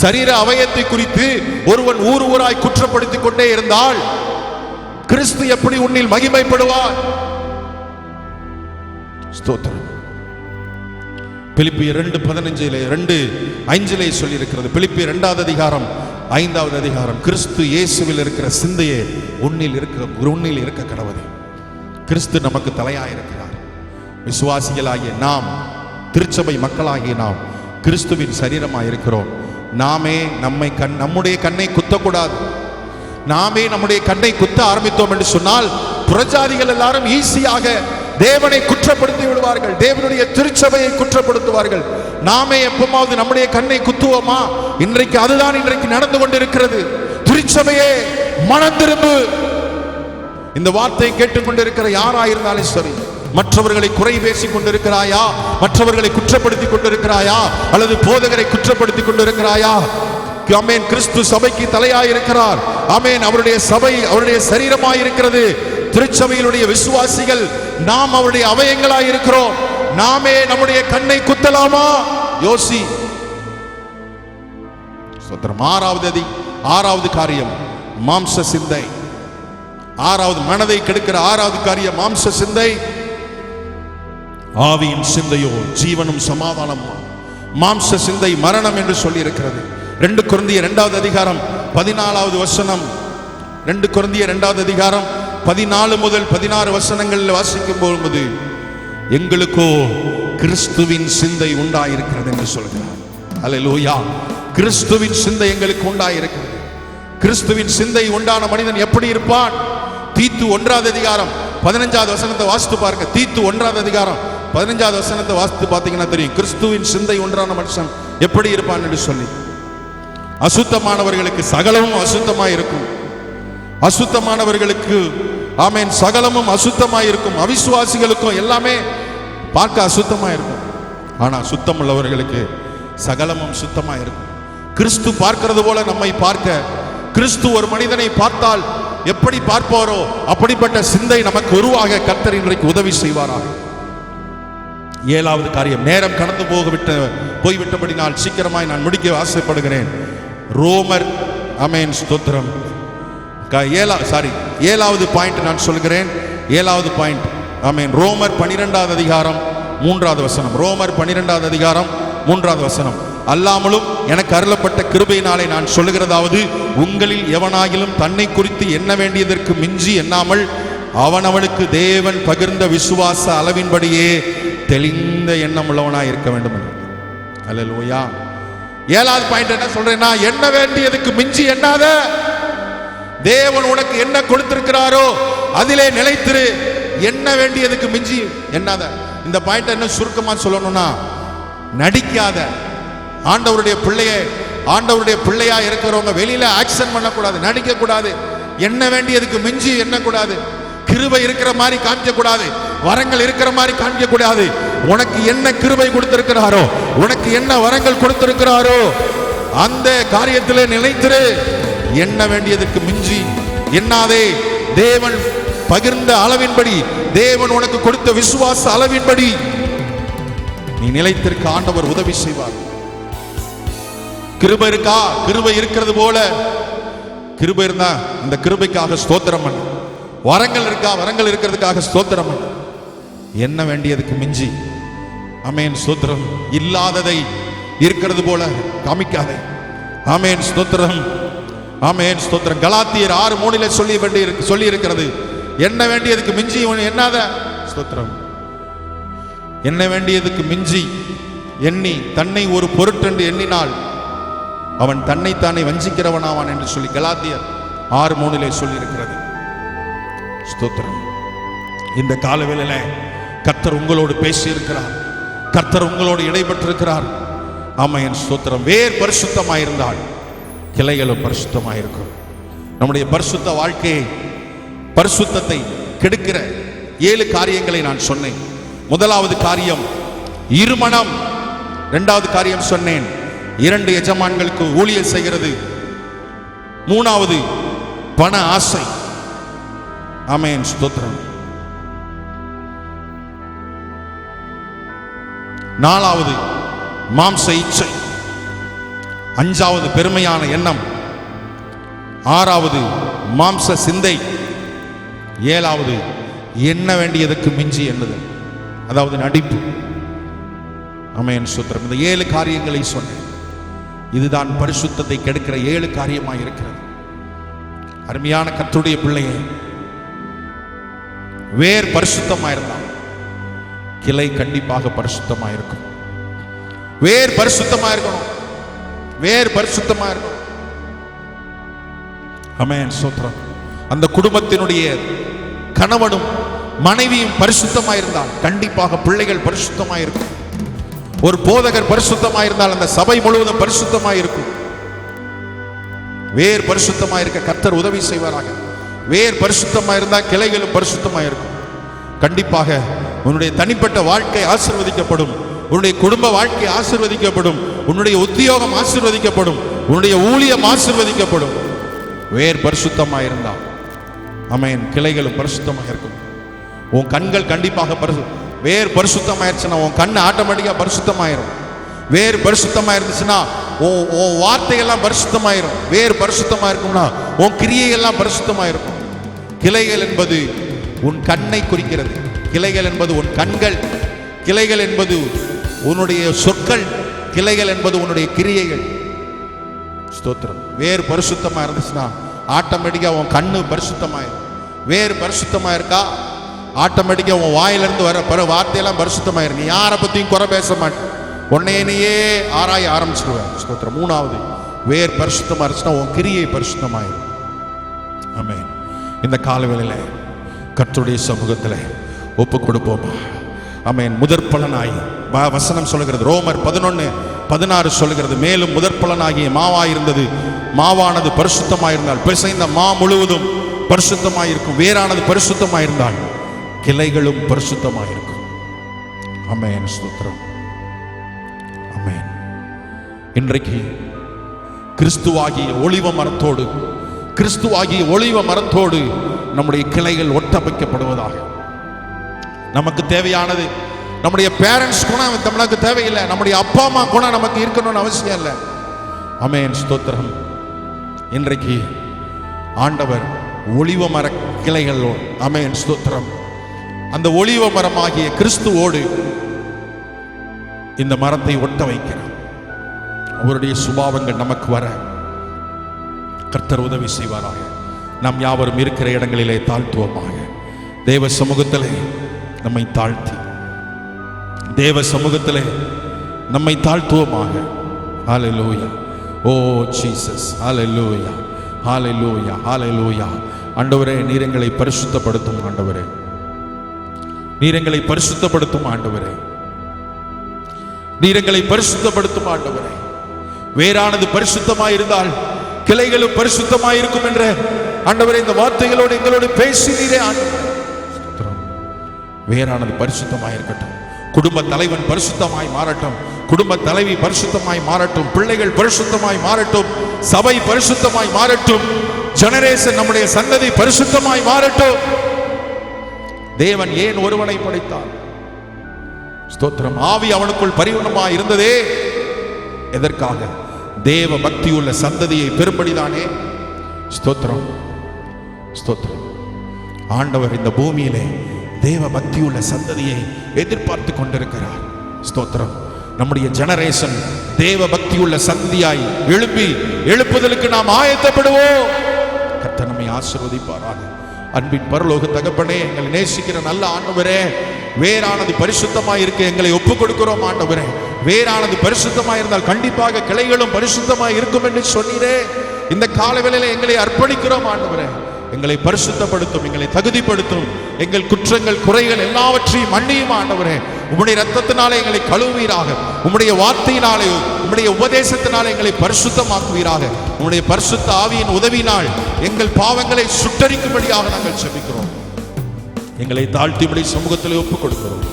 சரீர அவயத்தை குறித்து ஒருவன் ஊராய் குற்றப்படுத்திக் கொண்டே இருந்தால் கிறிஸ்து எப்படி உன்னில் மகிமைப்படுவார்? ஸ்தோத்திரம். பிலிப்பியர் 2:15 சொல்லி இருக்கிறது. பிலிப்பியர் 2வது அதிகாரம் 5வது அதிகாரம், கிறிஸ்து இயேசுவில் இருக்கிற சிந்தையே உன்னில் இருக்க கடவுளே. கிறிஸ்து நமக்கு தலையாயிருக்கிறார். விசுவாசிகளாகிய நாம், திருச்சபை மக்களாகிய நாம் கிறிஸ்துவின் சரீரமாய் இருக்கிறோம். நாமே நம்முடைய கண்ணை குத்தக்கூடாது. நாமே நம்முடைய கண்ணை குத்த ஆரம்பித்தோம் என்று சொன்னால் புறஜாதிகள் எல்லாரும் ஈஸியாக தேவனை குற்றப்படுத்தி விடுவார்கள், தேவனுடைய திருச்சபையை குற்றப்படுத்துவார்கள். நாமே எப்பமாவது நம்முடைய கண்ணை குத்துவோமா? இன்றைக்கு அதுதான் இன்றைக்கு நடந்து கொண்டிருக்கிறது. திருச்சபையே மனம் திரும்பு. இந்த வார்த்தையை கேட்டுக்கொண்டிருக்கிற யாராயிருந்தாலும் சரி, மற்றவர்களை குறை பேசிக் கொண்டிருக்கிறாயா, மற்றவர்களை குற்றப்படுத்தி கொண்டிருக்கிறாயா, அல்லது போதகரை குற்றப்படுத்தி கொண்டிருக்கிறாயா? ஆமென். கிறிஸ்து சபைக்கு தலையாயிருக்கிறார். ஆமென். அவருடைய சபை அவருடைய சரீரமாயிருக்கிறது. திருச்சபையினுடைய விசுவாசிகள் நாம் அவருடைய அவயங்களாய் இருக்கிறோம். நாமே நம்முடைய கண்ணை குத்தலாமா? யோசி. ஆறாவது காரியம் மாம்ச சிந்தை. மனதை கெடுக்கிற 6வது காரியம் மாம்ச சிந்தை. ஆவியின் சிந்தையோ ஜீவனும் சமாதானம், மாம்ச சிந்தை மரணம் என்று சொல்லி இருக்கிறது. 2 கொரிந்தியர் 2வது அதிகாரம் 14வது வசனம், 2 கொரிந்தியர் 2வது அதிகாரம் 14 முதல் 16 வசனங்களில் வாசிக்கும் போது எங்களுக்கோ கிறிஸ்துவின் சிந்தை உண்டாயிருக்கிறது என்று சொல்கிறார். அல்லேலூயா. கிறிஸ்துவின் சிந்தை எங்களுக்கு உண்டாயிருக்கிறது. கிறிஸ்துவின் சிந்தை உண்டான மனிதன் எப்படி இருப்பான்? தீத்து 1வது அதிகாரம் 15வது வசனத்தை வாசித்து பாருங்க. தீத்து 1வது அதிகாரம் 15வது வசனத்தை வாசித்து பார்த்தீங்கன்னா தெரியும் கிறிஸ்துவின் சிந்தை ஒன்றான மனுஷன் எப்படி இருப்பான் என்று சொல்லி. அசுத்தமானவர்களுக்கு சகலமும் அசுத்தமாய் இருக்கும். அசுத்தமானவர்களுக்கு ஆமென் சகலமும் அசுத்தமாய் இருக்கும். அவிசுவாசிகளுக்கும் எல்லாமே பார்க்க அசுத்தமாய் இருக்கும். ஆனா சுத்தம் உள்ளவர்களுக்கு சகலமும் சுத்தமாய் இருக்கும். கிறிஸ்து பார்க்கிறது போல நம்மை பார்க்க, கிறிஸ்து ஒரு மனிதனை பார்த்தால் எப்படி பார்ப்பாரோ அப்படிப்பட்ட சிந்தை நமக்கு உருவாக கர்த்தர் இன்றைக்கு உதவி செய்வாராக. 7வது காரியம், நேரம் கடந்து போய்விட்டபடினால் சீக்கிரமாய் நான் முடிக்க ஆசைப்படுகிறேன். ரோமர் ஆமென் ஸ்தோத்திரம் 7வது பாயிண்ட் நான் சொல்கிறேன். 7வது பாயிண்ட் ஆமென் ரோமர் 12வது அதிகாரம் 3வது வசனம். ரோமர் 12வது அதிகாரம் 3வது வசனம். அல்லாமலும் எனக்கு அருளப்பட்ட கிருபையினாலே நான் சொல்லுகிறதாவது, உங்களில் எவனாகிலும் தன்னை குறித்து எண்ண வேண்டியதற்கு மிஞ்சி எண்ணாமல் அவனவனுக்கு தேவன் பகிர்ந்த விசுவாச அளவின்படியே தெளிந்த எண்ணம் உள்ளவனாய் இருக்க வேண்டும். அல்லேலூயா. 7வது பாயிண்ட் என்ன சொல்றேன்னா, எண்ண வேண்டியதுக்கு மிஞ்சி எண்ணாத. தேவன் உனக்கு என்ன கொடுத்திருக்கிறாரோ அதிலே நிலைத்திரு. எண்ண வேண்டியதுக்கு மிஞ்சி எண்ணாத. இந்த பாயிண்ட் என்ன சுருக்கமா சொல்லணும்னா, நடிக்காத. ஆண்டவருடைய பிள்ளையா இருக்கிறவங்க வெளியில ஆக்ஷன் பண்ணக்கூடாது, நடிக்க கூடாது. எண்ண வேண்டியதுக்கு மிஞ்சி எண்ணக்கூடாது. கிருபை இருக்கிற மாதிரி காமிக்க கூடாது, வரங்கள் இருக்கிற மாதிரி காமிக்க கூடாது. உனக்கு என்ன கிருபை கொடுத்திருக்கிறாரோ, உனக்கு என்ன வரங்கள் கொடுத்திருக்கிறாரோ அந்த காரியத்திலே நிலைத்திரு. எண்ண வேண்டியதற்கு மிஞ்சி எண்ணாதே. தேவன் பகிர்ந்த அளவின்படி, தேவன் உனக்கு கொடுத்த விசுவாச அளவின்படி நீ நிலைத்திருக்க ஆண்டவர் உதவி செய்வார். கிருபை இருக்கா? கிருபை இருக்கிறது போல கிருபை இருந்தா அந்த கிருபைக்காக ஸ்தோத்திரம் பண்ணு. வரங்கள் இருக்கா? வரங்கள் இருக்கிறதுக்காக ஸ்தோத்திரம் பண்ணு. என்ன வேண்டியதுக்கு மிஞ்சி ஆமென் ஸ்தோத்திரம். இல்லாததை இருக்கிறது போல காமிக்காதே. ஆமென் ஸ்தோத்திரம். ஆமென் ஸ்தோத்திரம். கலாத்தியர் 6:3 சொல்லி இருக்கிறது, என்ன வேண்டியதுக்கு மிஞ்சி எண்ணாத. ஸ்தோத்திரம். என்ன வேண்டியதுக்கு மிஞ்சி எண்ணி தன்னை ஒரு பொருட்டென்று எண்ணினால் அவன் தன்னைத்தானே வஞ்சிக்கிறவனாவான் என்று சொல்லி கலாத்தியர் 6:3 சொல்லி இருக்கிறது. ஸ்தோத்திரம். இந்த காலவேளையில கர்த்தர் உங்களோடு பேசி இருக்கிறார். கர்த்தர் உங்களோடு இடைப்பட்டிருக்கிறார். ஆமென் ஸ்தோத்திரம். வேர் பரிசுத்தமாயிருந்தால் கிளைகளும் பரிசுத்தமாயிருக்கும். நம்முடைய பரிசுத்த வாழ்க்கையை, பரிசுத்தத்தை கெடுக்கிற 7 காரியங்களை நான் சொன்னேன். 1வது காரியம் இருமனம். 2வது காரியம் சொன்னேன், 2 எஜமான்களுக்கு ஊழியர் செய்கிறது. 3வது பண ஆசை. ஆமென் ஸ்தோத்திரம். 4வது மாம்ச இச்சை. 5வது பெருமையான எண்ணம். 6வது மாம்ச சிந்தை. 7வது எண்ண வேண்டியதற்கு மிஞ்சி எண்ணுதல், அதாவது நடிப்பு. ஆமென் ஸ்தோத்திரம். இந்த 7 காரியங்களை சொன்னேன். இதுதான் பரிசுத்தத்தை கெடுக்கிற 7 காரியமாய் இருக்கிறது. அருமையான கர்த்தருடைய பிள்ளையே, வேர் பரிசுத்தமாயிருந்தால் கிளை கண்டிப்பாக பரிசுத்தமாயிருக்கும். வேர் பரிசுத்தமாயிருக்கணும். வேர் பரிசுத்தமாயிருக்கணும். ஆமென் ஸ்தோத்திரம். அந்த குடும்பத்தினுடைய கணவனும் மனைவியும் பரிசுத்தமாயிருந்தால் கண்டிப்பாக பிள்ளைகள் பரிசுத்தமாயிருக்கும். ஒரு போதகர் பரிசுத்தமாயிருந்தால் அந்த சபை முழுவதும் பரிசுத்தமாயிருக்கும். வேர் பரிசுத்தமாயிருக்க கர்த்தர் உதவி செய்வாராக. வேர் பரிசுத்தமாயிருந்தால் கிளைகளும் பரிசுத்தமாயிருக்கும். கண்டிப்பாக உன்னுடைய தனிப்பட்ட வாழ்க்கை ஆசீர்வதிக்கப்படும். உன்னுடைய குடும்ப வாழ்க்கை ஆசீர்வதிக்கப்படும். உன்னுடைய உத்தியோகம் ஆசீர்வதிக்கப்படும். உன்னுடைய ஊழியம் ஆசீர்வதிக்கப்படும். வேர் பரிசுத்தமாயிருந்தால் ஆமென் கிளைகளும் பரிசுத்தமாயிருக்கும். உன் கண்கள் கண்டிப்பாக வேர் பரிசுத்தமாயிருச்சுன்னா உன் கண் ஆட்டோமேட்டிக்கா பரிசுத்தமாயிரும். வேர் பரிசுத்தமா இருந்துச்சுன்னா உன் வார்த்தையெல்லாம் பரிசுத்தமாயிரும். வேர் பரிசுத்தமா இருக்கும்னா உன் கிரியையெல்லாம் பரிசுத்தமா இருக்கும். கிளைகள் என்பது உன் கண்ணை குறிக்கிறது. கிளைகள் என்பது உன் கண்கள். கிளைகள் என்பது உன்னுடைய சொற்கள். கிளைகள் என்பது உன்னுடைய கிரியைகள். ஸ்தோத்திரம். வேர் பரிசுத்தமா இருந்துச்சுன்னா ஆட்டோமேட்டிக்காக உன் கண்ணு பரிசுத்தமாயிரும். வேறு பரிசுத்தமாக இருக்கா, ஆட்டோமேட்டிக்காக உன் வாயிலிருந்து வர வார்த்தையெல்லாம் பரிசுத்தமாயிரும். நீ யாரை பற்றியும் குறை பேச மாட்டேன், உன்னையே ஆராய ஆரம்பிச்சிருவேன். ஸ்தோத்திரம். மூணாவது, வேறு பரிசுத்தமாக இருந்துச்சுன்னா உன் கிரியை பரிசுத்தமாயிரும். ஆமென். இந்த காலவேளையில் கர்த்தருடைய சமூகத்தில் ஒப்பு கொடுப்போமா? ஆமென். முதற்பலனாய் வசனம் சொல்லுகிறது, ரோமர் 11:16 சொல்லுகிறது, மேலும் முதற்பலனாகிய மாவாயிருந்தது, மாவானது பரிசுத்தமாயிருந்தால் பிசைந்த மா முழுவதும் பரிசுத்தமாயிருக்கும், வேறானது பரிசுத்தமாயிருந்தால் கிளைகளும் பரிசுத்தமாயிருக்கும். ஆமென். ஸ்தோத்திரம். ஆமென். இன்றைக்கு கிறிஸ்துவாகிய ஒலிவ மரத்தோடு நம்முடைய கிளைகள் ஒட்டமைக்கப்படுவதாக. நமக்கு தேவையானது நம்முடைய பேரண்ட்ஸ் குணம் நமக்கு தேவையில்லை, நம்முடைய அப்பா அம்மா குணம் நமக்கு இருக்கணும்னு அவசியம் இல்லை. ஆமென். ஸ்தோத்திரம். இன்றைக்கு ஆண்டவர் ஒலிவ மர கிளைகளோடு, ஆமென் ஸ்தோத்திரம், அந்த ஒலிவ மரமாகிய கிறிஸ்துவோடு இந்த மரத்தை ஒட்ட வைக்கிறார். அவருடைய சுபாவங்கள் நமக்கு வர கர்த்தர் உதவி செய்வாராக. நாம் யாவரும் இருக்கிற இடங்களிலே தாழ்த்துவோமாக. தேவ சமூகத்திலே நம்மை தாழ்த்தி, தேவ சமூகத்திலே நம்மை தாழ்த்துவோமாக. ஹல்லேலூயா. ஓ ஜீசஸ். ஹல்லேலூயா, ஹல்லேலூயா, ஹல்லேலூயா. ஆண்டவரே, நீர் எங்களை பரிசுத்தப்படுத்தும் ஆண்டவரே, நீர் எங்களை பரிசுத்தப்படுத்தும் ஆண்டவரே, நீர் எங்களை பரிசுத்தப்படுத்தும் ஆண்டவரே. வேறானது பரிசுத்தமாயிருந்தால் கிளைகளும் பரிசுத்தமாயிருக்கும் என்ற ஆண்டவரே இந்த வார்த்தைகளோடு எங்களோடு பேசினீரே ஆண்டவரே. வேறானது பரிசுத்தமாயிருக்கட்டும். குடும்ப தலைவன் பரிசுத்தமாய் மாறட்டும், குடும்ப தலைவி பரிசுத்தமாய் மாறட்டும், பிள்ளைகள் பரிசுத்தமாய் மாறட்டும், சபை பரிசுத்தமாய் மாறட்டும், ஜெனரேஷன் நம்முடைய சந்ததி பரிசுத்தமாய் மாறட்டும். தேவன் ஏன் ஒருவனை படைத்தார்? ஸ்தோத்திரம். ஆவி அவனுக்குள் பரிபூர்ணமாய் இருந்ததே எதற்காக? தேவ பக்தி உள்ள சந்ததியை பெரும்படிதானே. ஸ்தோத்திரம், ஸ்தோத்திரம். ஆண்டவர் இந்த பூமியிலே தேவ பக்தி உள்ள சந்ததியை எதிர்பார்த்து கொண்டிருக்கிறார். ஸ்தோத்திரம். நம்முடைய ஜெனரேஷன் தேவ பக்தி உள்ள சந்ததியாய் எழுப்புதலுக்கு நாம் ஆயத்தப்படுவோம். கர்த்தர் நம்மை ஆசீர்வதிப்பாராக. அன்பின் பரலோக தகப்பனே, எங்களை நேசிக்கிற நல்ல ஆண்டவரே, வேறானது பரிசுத்தமாய் இருக்க எங்களை ஒப்புக் கொடுக்கிறோம் ஆண்டவரே. வேறானது பரிசுத்தமாய் இருந்தால் கண்டிப்பாக கிளைகளும் பரிசுத்தமாய் இருக்கும் என்று சொன்னீரே. இந்த காலவேளையில எங்களை அர்ப்பணிக்கிறோம் ஆண்டவரே. எங்களை பரிசுத்தப்படுத்தும், எங்களை தகுதிப்படுத்தும், எங்கள் குற்றங்கள் குறைகள் எல்லாவற்றையும் மன்னியும் ஆண்டவரே. உம்முடைய இரத்தத்தினாலே எங்களை கழுவீராக, உம்முடைய வார்த்தையினாலே உம்முடைய உபதேசத்தினாலே எங்களை பரிசுத்தமாக்குவீராக. உம்முடைய பரிசுத்த ஆவியின் உதவினால் எங்கள் பாவங்களை சுட்டரிக்கும்படியாக நாங்கள் ஜெபிக்கிறோம். எங்களை தாழ்த்தி உம்முடைய சமூகத்தில் ஒப்புக் கொடுக்கிறோம்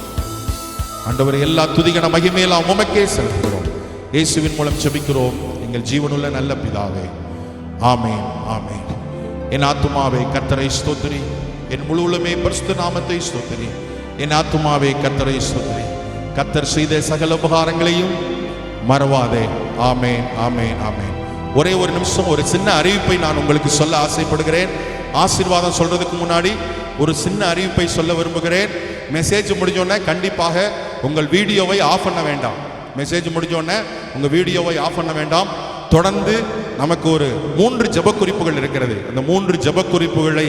ஆண்டவரே. எல்லா துதிகன மகிமையெல்லாம் உமக்கே செலுத்துகிறோம். இயேசுவின் மூலம் ஜெபிக்கிறோம் எங்கள் ஜீவனுள்ள நல்ல பிதாவே. ஆமென், ஆமென். என் ஆத்துமாவே கர்த்தரை ஸ்தோத்திரி, என் முழு உள்ளமே பரிசுத்த நாமத்தை ஸ்தோத்திரி. என் ஆத்துமாவே கர்த்தரை ஸ்தோத்திரி, கர்த்தர் செய்த சகல உபகாரங்களையும் மறவாதே. ஆமென், ஆமென், ஆமென். ஒரே ஒரு நிமிஷம் ஒரு சின்ன அறிவிப்பை நான் உங்களுக்கு சொல்ல ஆசைப்படுகிறேன். ஆசீர்வாதம் சொல்றதுக்கு முன்னாடி ஒரு சின்ன அறிவிப்பை சொல்ல விரும்புகிறேன். மெசேஜ் முடிஞ்சோடனே கண்டிப்பாக உங்கள் வீடியோவை ஆஃப் பண்ண வேண்டாம். மெசேஜ் முடிஞ்சோடனே உங்கள் வீடியோவை ஆஃப் பண்ண வேண்டாம். தொடர்ந்து நமக்கு ஒரு 3 ஜெப குறிப்புகள் இருக்கிறது. அந்த 3 ஜெப குறிப்புகளை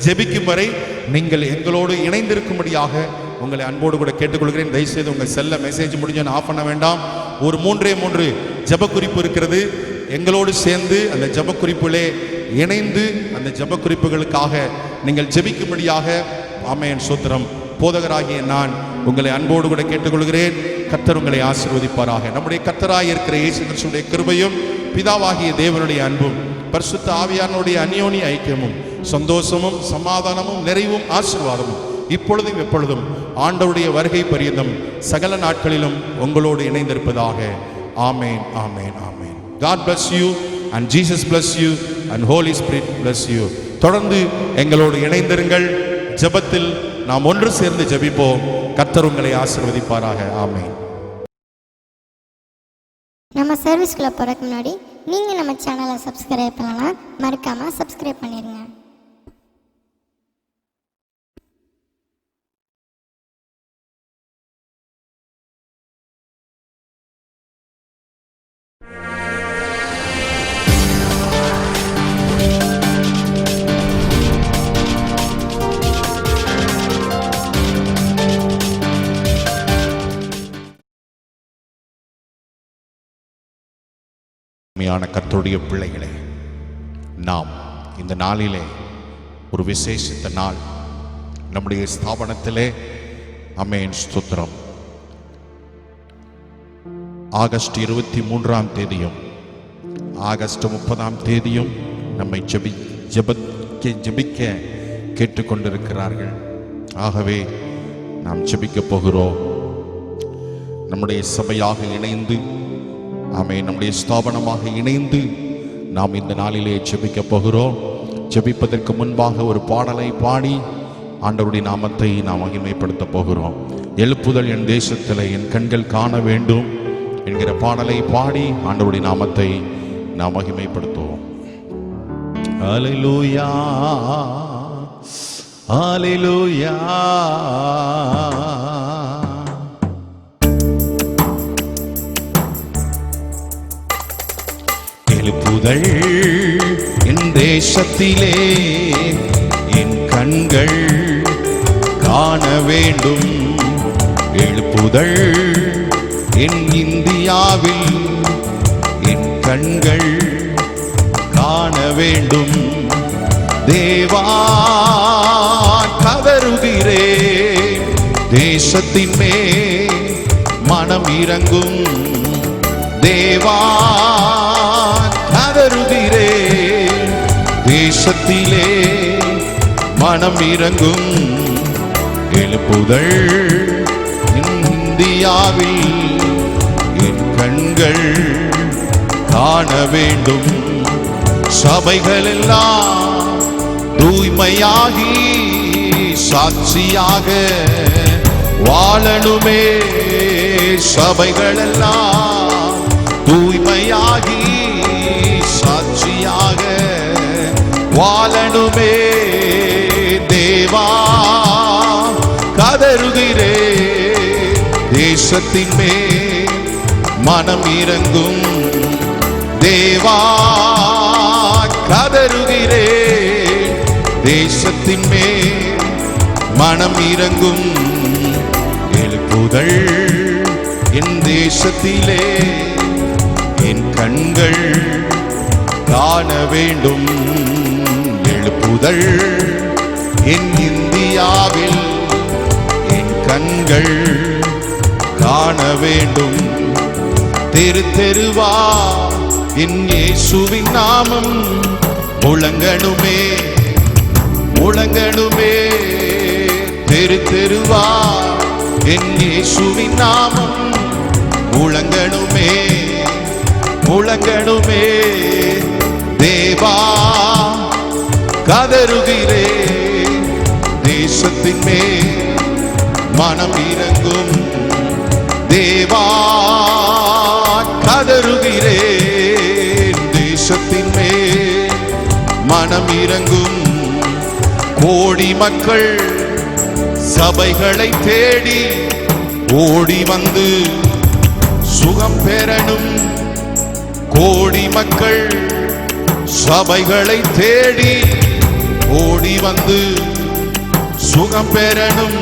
ஜெபிக்கும் வரை நீங்கள் எங்களோடு இணைந்திருக்கும்படியாக உங்களை அன்போடு கூட கேட்டுக்கொள்கிறேன். தயவுசெய்து உங்கள் செல்ல மெசேஜ் முடிஞ்சோன்னு ஆஃப் பண்ண வேண்டாம். ஒரு 3 ஜெப குறிப்பு இருக்கிறது. எங்களோடு சேர்ந்து அந்த ஜெப குறிப்பிலே இணைந்து அந்த ஜெப குறிப்புகளுக்காக நீங்கள் ஜெபிக்கும்படியாக ஆமென் ஸ்தோத்திரம் போதகராகிய நான் உங்களை அன்போடு கூட கேட்டுக்கொள்கிறேன். கர்த்தர் உங்களை ஆசீர்வதிப்பாராக. நம்முடைய கர்த்தராய் இருக்கிற இயேசு கிறிஸ்துவின் கிருபையும் பிதாவாகிய தேவனுடைய அன்பும் பரிசுத்த ஆவியானுடைய அந்யோன்ய ஐக்கியமும் சந்தோஷமும் சமாதானமும் நிறைவும் ஆசீர்வாதமும் இப்பொழுதும் எப்பொழுதும் ஆண்டவருடைய வருகை பரியந்தம் சகல நாட்களிலும் உங்களோடு இணைந்திருப்பதாக. ஆமென், ஆமென், ஆமென். God bless you and Jesus bless you and Holy Spirit bless you. தொடர்ந்து எங்களோடு இணைந்திருங்கள். ஜெபத்தில் நாம் ஒன்று சேர்ந்து ஜெபிப்போம். கர்த்தர் உங்களை ஆசீர்வதிப்பாராக. ஆமென். நம்ம சர்வீஸ்குள்ள போறதுக்கு முன்னாடி நீங்க நம்ம சேனலை சப்ஸ்கிரைப் பண்ணலாம், மறக்காம சப்ஸ்கிரைப் பண்ணிருங்க. உண்மையான கர்த்தருடைய பிள்ளைகளே, நாம் இந்த நாளிலே ஒரு விசேஷித்த நாள். நம்முடைய ஸ்தாபனத்திலே ஆமென் ஸ்தோத்திரம் ஆகஸ்ட் 23ஆம் தேதியும் ஆகஸ்ட் 30ஆம் தேதியும் நம்மை ஜெபிக்க கேட்டுக்கொண்டிருக்கிறார்கள். ஆகவே நாம் ஜெபிக்க போகிறோம். நம்முடைய சபையாக இணைந்து ஆமென், நம்முடைய ஸ்தாபனமாக இணைந்து நாம் இந்த நாளிலே ஜெபிக்க போகிறோம். ஜெபிப்பதற்கு முன்பாக ஒரு பாடலை பாடி ஆண்டவருடைய நாமத்தை நாம் மகிமைப்படுத்த போகிறோம். எழுப்புதல் என் தேசத்திலே என் கண்கள் காண வேண்டும் என்கிற பாடலை பாடி ஆண்டவருடைய நாமத்தை நாம் மகிமைப்படுத்துவோம். அல்லேலூயா அல்லேலூயா. எழுப்புதல் என் தேசத்திலே என் கண்கள் காண வேண்டும். எழுப்புதல் என் இந்தியாவில் என் கண்கள் காண வேண்டும். தேவா கதறுகிறேன், தேசத்தின் மேல் மனம் இறங்கும். தேவா கதறுகிறேன், தேசத்திலே மனம் இறங்கும். எழுப்புதல் இந்தியாவில் என் கண்கள் காண வேண்டும். சபைகள் எல்லாம் தூய்மையாகி சாட்சியாக வாழணுமே. சபைகள் எல்லாம் தூய்மையாகி சாட்சியாக வாழணுமே. தேவா கதறுகிறே, தேசத்தின் மேல் மனம் இறங்கும். தேவா கதறுகிறே, தேசத்தின் மேல் மனம் இறங்கும். எழுப்புதல் என் தேசத்திலே என் கண்கள் காண வேண்டும். எழுப்புதல் என் இந்தியாவில் என் கண்கள் காண வேண்டும். தெரு தெருவா என் இயேசுவின் நாமம் முழங்கணுமே, முழங்கணுமே. தெரு தெருவா என் இயேசுவின் நாமம் முழங்கணுமே, முழங்கணுமே. தேவா கதறுகிறே, தேசத்தின் மேல் மனம் இறங்கும். தேவா கதறுகிறே, தேசத்தின் மேல் மனம் இறங்கும். கோடி மக்கள் சபைகளை தேடி ஓடி வந்து சுகம் பெறணும். கோடி மக்கள் சபைகளை தேடி ஓடி வந்து சுகம் பெறணும்.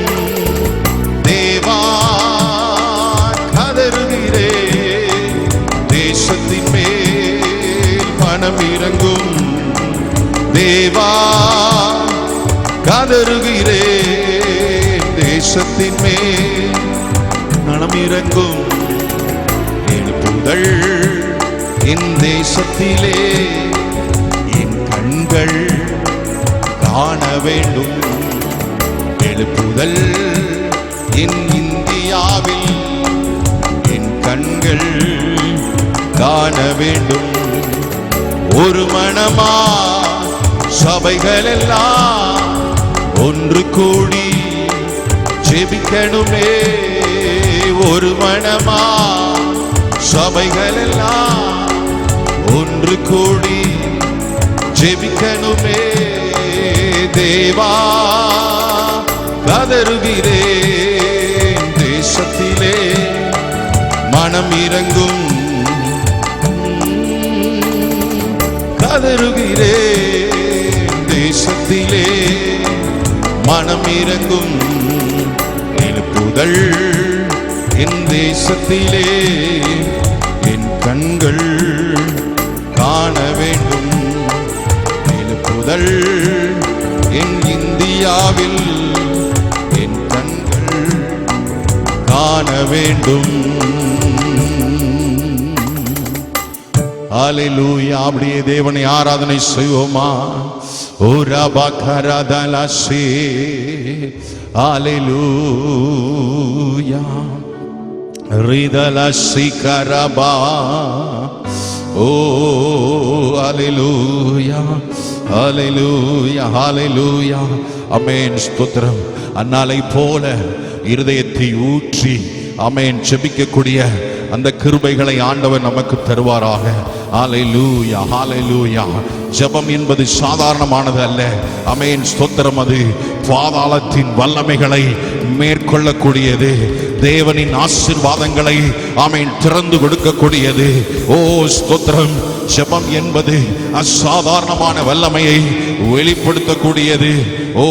தேவா கதறுகிறே, தேசத்தின் மேல் மனம் இறங்கும். தேவா கதறுகிறே, தேசத்தின் மேல் மனம் இறங்கும். எழுப்புதல் என் தேசத்திலே என் கண்கள் காண வேண்டும். எழுப்புதல் என் இந்தியாவில் என் கண்கள் காண வேண்டும். ஒரு மனமா சபைகள் எல்லாம் ஒன்று கூடி ஜெபிக்கணுமே. ஒரு மனமா சபைகள் எல்லாம் ஒன்று கூடி ஜெபிக்கணுமே. தேவா கதறுகிறேன், தேசத்திலே மனம் இறங்கும். கதறுகிறேன், தேசத்திலே மனம் இறங்கும். எழுப்புதல் என் தேசத்திலே என் கண்கள் காண வேண்டும். எழுப்புதல் என் இந்தியாவில் என் கண்கள் காண வேண்டும். ஹல்லேலூயா. அப்படியே தேவனை ஆராதனை செய்வோமா? ஓ ரபா கரதலசி. ஹல்லேலூயா. ரிதலசி கரபா. ஓ ஹல்லேலூயா, ஹல்லேலூயா, ஹல்லேலூயா. ஆமென். ஸ்தோத்திரம். அன்னாலை போல இருதயத்தை ஊற்றி ஆமென் ஜெபிக்கக்கூடிய அந்த கிருபைகளை ஆண்டவர் நமக்கு தருவாராக. ஹல்லேலூயா, ஹல்லேலூயா. ஜெபம் என்பது சாதாரணமானது அல்ல. ஆமென். ஸ்தோத்திரம். அது பாதாளத்தின் வல்லமைகளை மேற்கொள்ளக்கூடியது. தேவனின் ஆசீர்வாதங்களை ஆமென் திறந்து கொடுக்கக்கூடியது. ஓ ஸ்தோத்திரம். ஜெபம் என்பது அசாதாரணமான வல்லமையை வெளிப்படுத்தக்கூடியது. ஓ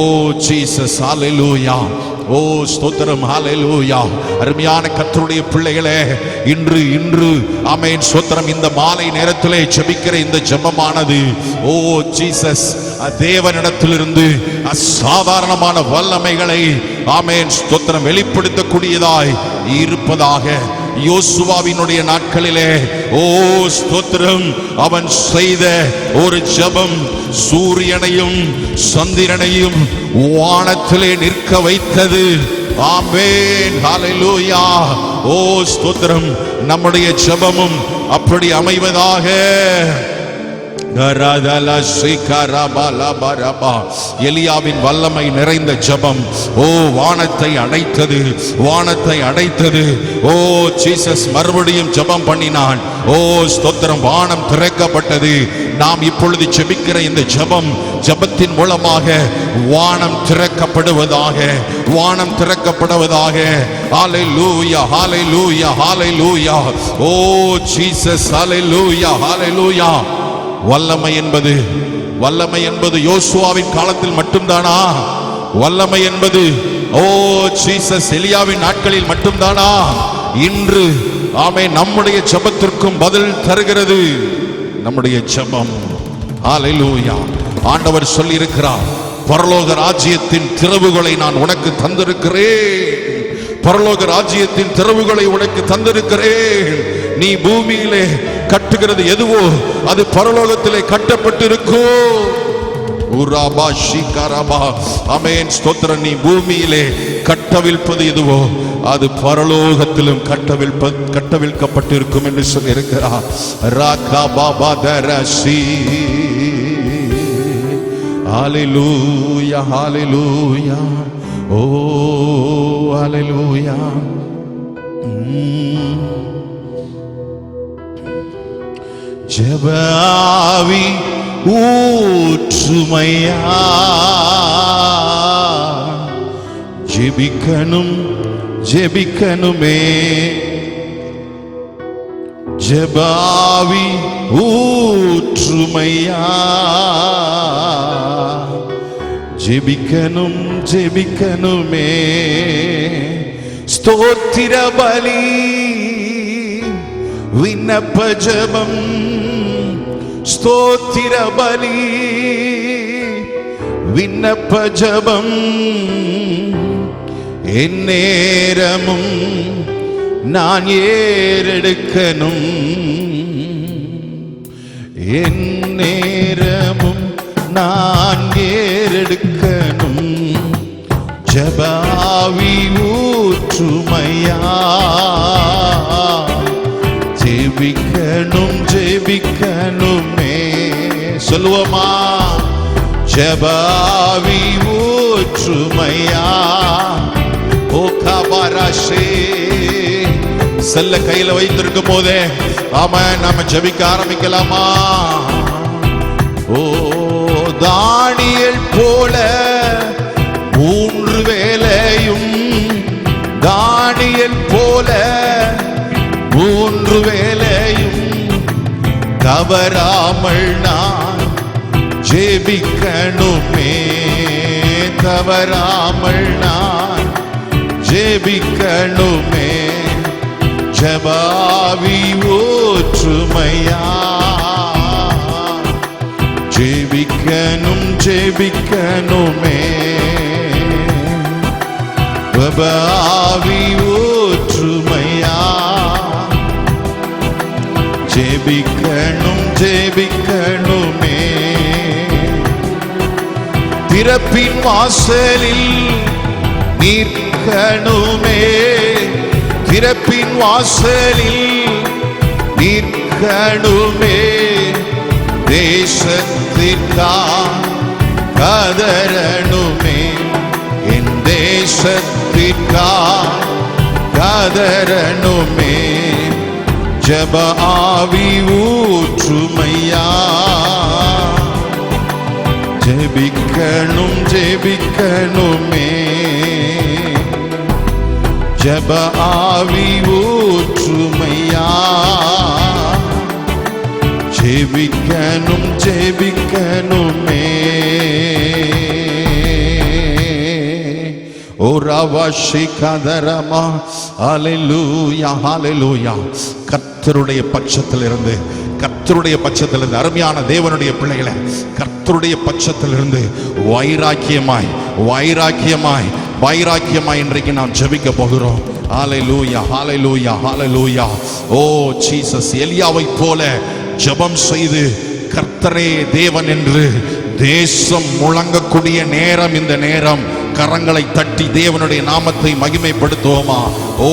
ஜீசஸ். ஹல்லேலூயா. ஓ ஸ்தோத்திரம். ஹல்லேலூயா. அருமையான கர்த்தருடைய பிள்ளைகளே, இன்று ஆமென் ஸ்தோத்திரம், இந்த மாலை நேரத்திலே ஜெபிக்கிற இந்த ஜெபமானது ஓ ஜீசஸ் தேவனிடத்திலிருந்து அசாதாரணமான வல்லமைகளை ஆமென் ஸ்தோத்திரம் வெளிப்படுத்தக்கூடியதாய் இருப்பதாக. யோசுவாவினுடைய நாட்களிலே ஓ ஸ்தோத்திரம், அவன் செய்த ஒரு ஜெபம் சூரியனையும் சந்திரனையும் வானத்திலே நிற்க வைத்தது. ஆமென். ஹல்லேலூயா. ஓ ஸ்தோத்திரம். நம்முடைய ஜெபமும் அப்படி அமைவதாக. எலியாவின் வல்லமை நிறைந்த ஜெபம் ஓ வானத்தை அடைத்தது, வானத்தை அடைத்தது. ஓ ஜீசஸ் மறுபடியும் ஜெபம் பண்ணினான். ஓ ஸ்தோத்திரம். வானம் திறக்கப்பட்டது. நாம் இப்பொழுது ஜெபிக்கிற இந்த ஜெபம், ஜெபத்தின் மூலமாக வானம் திறக்கப்படுவதாக, வானம் திறக்கப்படுவதாக. ஹல்லேலூயா, ஹல்லேலூயா, ஹல்லேலூயா. ஓ ஜீசஸ். ஹல்லேலூயா, ஹல்லேலூயா. வல்லமை என்பது யோசுவாவின் காலத்தில் மட்டும்தானா? வல்லமை என்பது ஓ ஜீசஸ் எலியாவின் நாட்களில் மட்டும்தானா? இன்று ஆமென் நம்முடைய ஜெபத்திற்கும் பதில் தருகிறது நம்முடைய ஜெபம். ஹல்லேலூயா. ஆண்டவர் சொல்லி இருக்கிறார், பரலோக ராஜ்யத்தின் திறவுகளை நான் உனக்கு தந்திருக்கிறேன். பரலோக ராஜ்யத்தின் திறவுகளை உனக்கு தந்திருக்கிறேன். நீ பூமியிலே கட்டுகிறது எதுவோ அது பரலோகத்திலே கட்டப்பட்டிருக்கும். ஆமென் ஸ்தோத்திரம். நீ பூமியிலே கட்டவிழ்ப்பது எதுவோ அது பரலோகத்திலும் கட்டவிழ்க்கப்பட்டிருக்கும் என்று சொல்லி இருக்கிறார். ஹல்லேலூயா, ஹல்லேலூயா. ஓ ஹல்லேலூயா. ஜெப ஆவி ஊற்றுமையா, ஜெபிக்கணும் ஜெபிக்கணுமே. ஜெப ஆவி ஊற்றுமையா, ஜெபிக்கணும் ஜெபிக்கணுமே. ஸ்தோத்திர பலி விண்ணப்ப ஜெபம், ஸ்தோத்திர பலி விண்ணப்ப ஜெபம். எந்நேரமும் நான் ஏறெடுக்கணும், எந்நேரமும் நான் ஏறெடுக்கணும். ஜெப ஆவி ஊற்றுமையா, ஜெபிக்கணும் ஜெபிக்கணுமே. சொல்லுவோமா? ஜெப ஆவி ஊற்றுமையா. ஓ கபரஷே. செல்ல கையில வைத்திருக்கும் போதே ஆமா நாம ஜெபிக்க ஆரம்பிக்கலாமா? ஓ தானியேல் போல 3 வேளையும், தானியேல் போல 3 வேளையும் தவறாமல் நான் ஜெபிக்கணுமே, தவறாமல் நான் ஜெபிக்கணுமே. ஜெப ஆவி ஊற்றுமையா, ஜெபிக்கணும் ஜெபிக்கணுமே ஆவி ஊற்றுமையா ஜெபிக்கணும் ஜெபிக்கணுமே பிறப்பின் வாசலில் நிற்கணுமே பிறப்பின் வாசலில் நிற்கணுமே தேசத்திற்கா கதறணுமே என் தேசத்திற்கா கதறணுமே ஜெப ஆவி ஊற்றுமையா ஜெபிக்கணும் ஜெபிக்கணுமே ஜெப ஆவி ஊற்றுமையா ஜெபிக்கணும் ஜெபிக்கணுமே ஓ ரவஷி கதரமா ஹல்லேலூயா ஹல்லேலூயா கர்த்தருடைய பட்சத்திலிருந்து கர்த்தருடைய பட்சத்திலிருந்து அருமையான தேவனுடைய பிள்ளைகளை கர்த்தருடைய பட்சத்திலிருந்து வைராக்கியமாய் வைராக்கியமாய் வைராக்கியமாய் இன்றைக்கு நாம் ஜெபிக்க போகிறோம் ஹல்லேலூயா ஹல்லேலூயா ஹல்லேலூயா ஓ ஜீசஸ் எலியாவை போல ஜெபம் செய்து கர்த்தரே தேவன் என்று தேசம் முழங்கக்கூடிய நேரம் இந்த நேரம் கரங்களை தட்டி தேவனுடைய நாமத்தை மகிமைப்படுத்துவோமா ஓ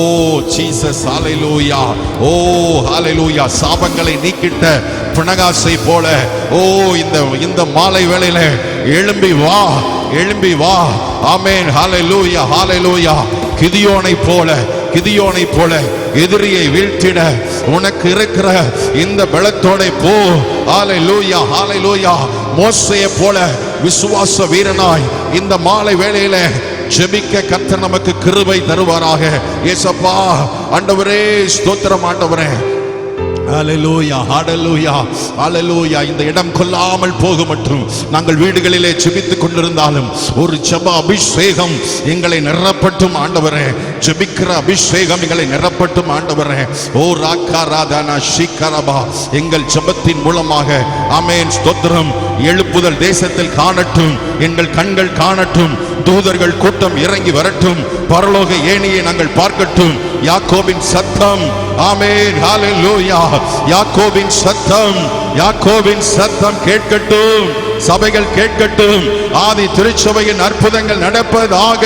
ஜீசஸ் ஹல்லேலூயா ஓ ஹல்லேலூயா சாபங்களை நீக்கிட்ட பிணகாசை போல ஓ இந்த மாலை வேளையில எழும்பி வா ஆமென் ஹல்லேலூயா ஹல்லேலூயா கிதியோனை போல எதிரியை வீழ்த்திட உனக்கு இருக்கிற இந்த பலத்தோட போ ஹல்லேலூயா ஹல்லேலூயா மோசேயை போல விசுவாச வீரனாய் இந்த மாலை வேளையில ஜெபிக்க கர்த்தர் நமக்கு கிருபை தருவாராக இயேசப்பா ஆண்டவரே ஸ்தோத்திரம் ஆண்டவரே ஹல்லேலூயா ஹல்லேலூயா ஹல்லேலூயா இந்த இடம் கொல்லாமல் போக மற்றும் நாங்கள் வீடுகளிலே ஜெபித்துக் கொண்டிருந்தாலும் ஒரு ஜெப அபிஷேகம் எங்களை நிரப்பட்டும் ஆண்டவரே ஜெபிக்கிற அபிஷேகம் எங்களை நிரப்பட்டும் ஆண்டவரே ஓ ராக்காராதானா ஷிகரபா எங்கள் ஜெபத்தின் மூலமாக ஆமென் ஸ்தோத்திரம் எழுப்புதல் தேசத்தில் காணட்டும் எங்கள் கண்கள் காணட்டும் தூதர்கள் கூட்டம் இறங்கி வரட்டும் பரலோக ஏணியை நாங்கள் பார்க்கட்டும் யாக்கோபின் சத்தம் ஆமென் ஹல்லேலூயா யாக்கோபின் சத்தம் கேட்கட்டும் சபைகள் கேட்கட்டும் ஆதி திருச்சபையின் அற்புதங்கள் நடப்பதாக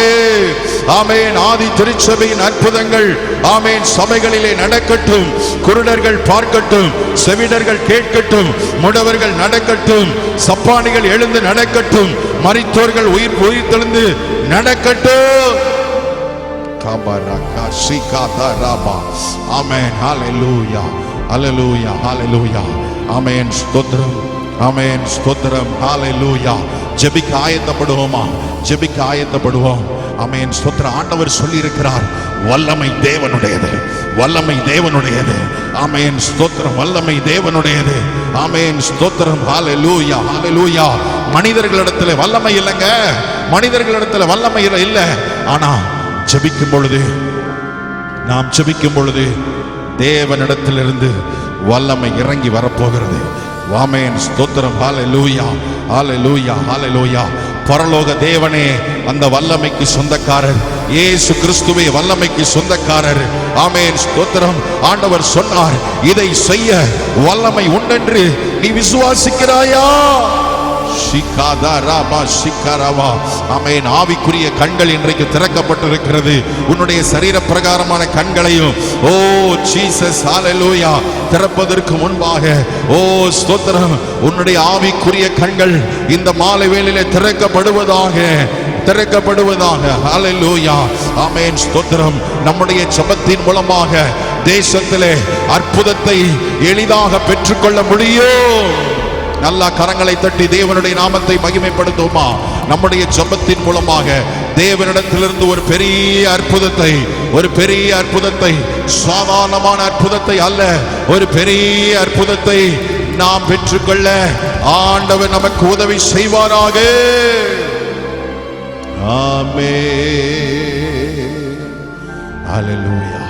ஆமென் ஆதி திருச்சபையின் அற்புதங்கள் ஆமென் சபைகளிலே நடக்கட்டும் குருடர்கள் பார்க்கட்டும் செவிடர்கள் கேட்கட்டும் முடவர்கள் நடக்கட்டும் சப்பானிகள் எழுந்து நடக்கட்டும் மரித்தோர்கள் உயிர் தெழுந்து நடக்கட்டும் ஆமென் ஹல்லேலூயா ஹல்லேலூயா ஹல்லேலூயா ஆமென் ஸ்தோத்திரம் ஆமென் ஸ்தோத்திரம் ஹல்லேலூயா ஜெபிக்க ஆயத்தப்படுவோம் ஆமென் ஸ்தோத்திரம் ஆண்டவர் சொல்லி இருக்கிறார் வல்லமை தேவனுடையது ஆமென் ஸ்தோத்திரம் வல்லமை தேவனுடையது ஆமென் ஸ்தோத்திரம் ஹல்லேலூயா ஹல்லேலூயா மனிதர்களிடத்தில் வல்லமை இல்லைங்க மனிதர்களிடத்தில் வல்லமை இல்லை ஆனா நாம் ஜெபிக்கும் பொழுது தேவனிடத்திலிருந்து வல்லமை இறங்கி வரப்போகிறது ஆமென் ஸ்தோத்திரம் ஹல்லேலூயா ஹல்லேலூயா ஹல்லேலூயா பரலோக தேவனே அந்த வல்லமைக்கு சொந்தக்காரர் இயேசு கிறிஸ்துவே வல்லமைக்கு சொந்தக்காரர் ஆமென் ஸ்தோத்திரம் ஆண்டவர் சொன்னார் இதை செய்ய வல்லமை உண்டென்று நீ விசுவாசிக்கிறாயா ஆவிக்குரிய கண்கள் இன்றைக்கு திறக்கப்பட்டிருக்கிறது உன்னுடைய சரீர பிரகாரமான கண்களையும் ஓ ஜீசஸ் ஹல்லேலூயா திறப்பதற்கு முன்பாக ஓ ஸ்தோத்திரம் உன்னுடைய ஆவிக்குரிய கண்கள் இந்த மாலை வேளையிலே திறக்கப்படுவதாக ஹல்லேலூயா ஆமென் ஸ்தோத்திரம் நம்முடைய ஜெபத்தின் மூலமாக தேசத்திலே அற்புதத்தை எளிதாக பெற்றுக்கொள்ள முடியும் நல்ல கரங்களை தட்டி தேவனுடைய நாமத்தை மகிமைப்படுத்துவோமா நம்முடைய ஜெபத்தின் மூலமாக தேவனிடத்திலிருந்து ஒரு பெரிய அற்புதத்தை சாதாரணமான அற்புதத்தை அல்ல ஒரு பெரிய அற்புதத்தை நாம் பெற்றுக்கொள்ள ஆண்டவர் நமக்கு உதவி செய்வாராக ஆமென் ஹல்லேலூயா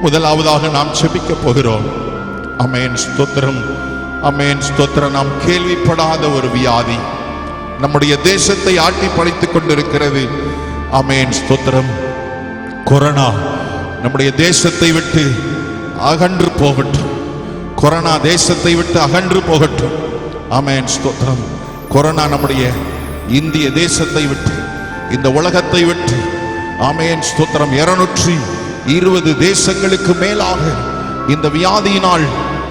முதலாவதாக நாம் ஜெபிக்க போகிறோம் ஆமென் ஸ்தோத்திரம் ஆமென் ஸ்தோத்திரம். நாம் கேள்விப்படாத ஒரு வியாதி நம்முடைய தேசத்தை ஆட்டி படைத்துக் கொண்டிருக்கிறது. ஆமென் ஸ்தோத்திரம். கொரோனா நம்முடைய தேசத்தை விட்டு அகன்று போகட்டும். கொரோனா தேசத்தை விட்டு அகன்று போகட்டும். ஆமென் ஸ்தோத்திரம். கொரோனா நம்முடைய இந்திய தேசத்தை விட்டு, இந்த உலகத்தை விட்டு, ஆமென் ஸ்தோத்திரம், 220 தேசங்களுக்கு மேலாக இந்த வியாதியினால்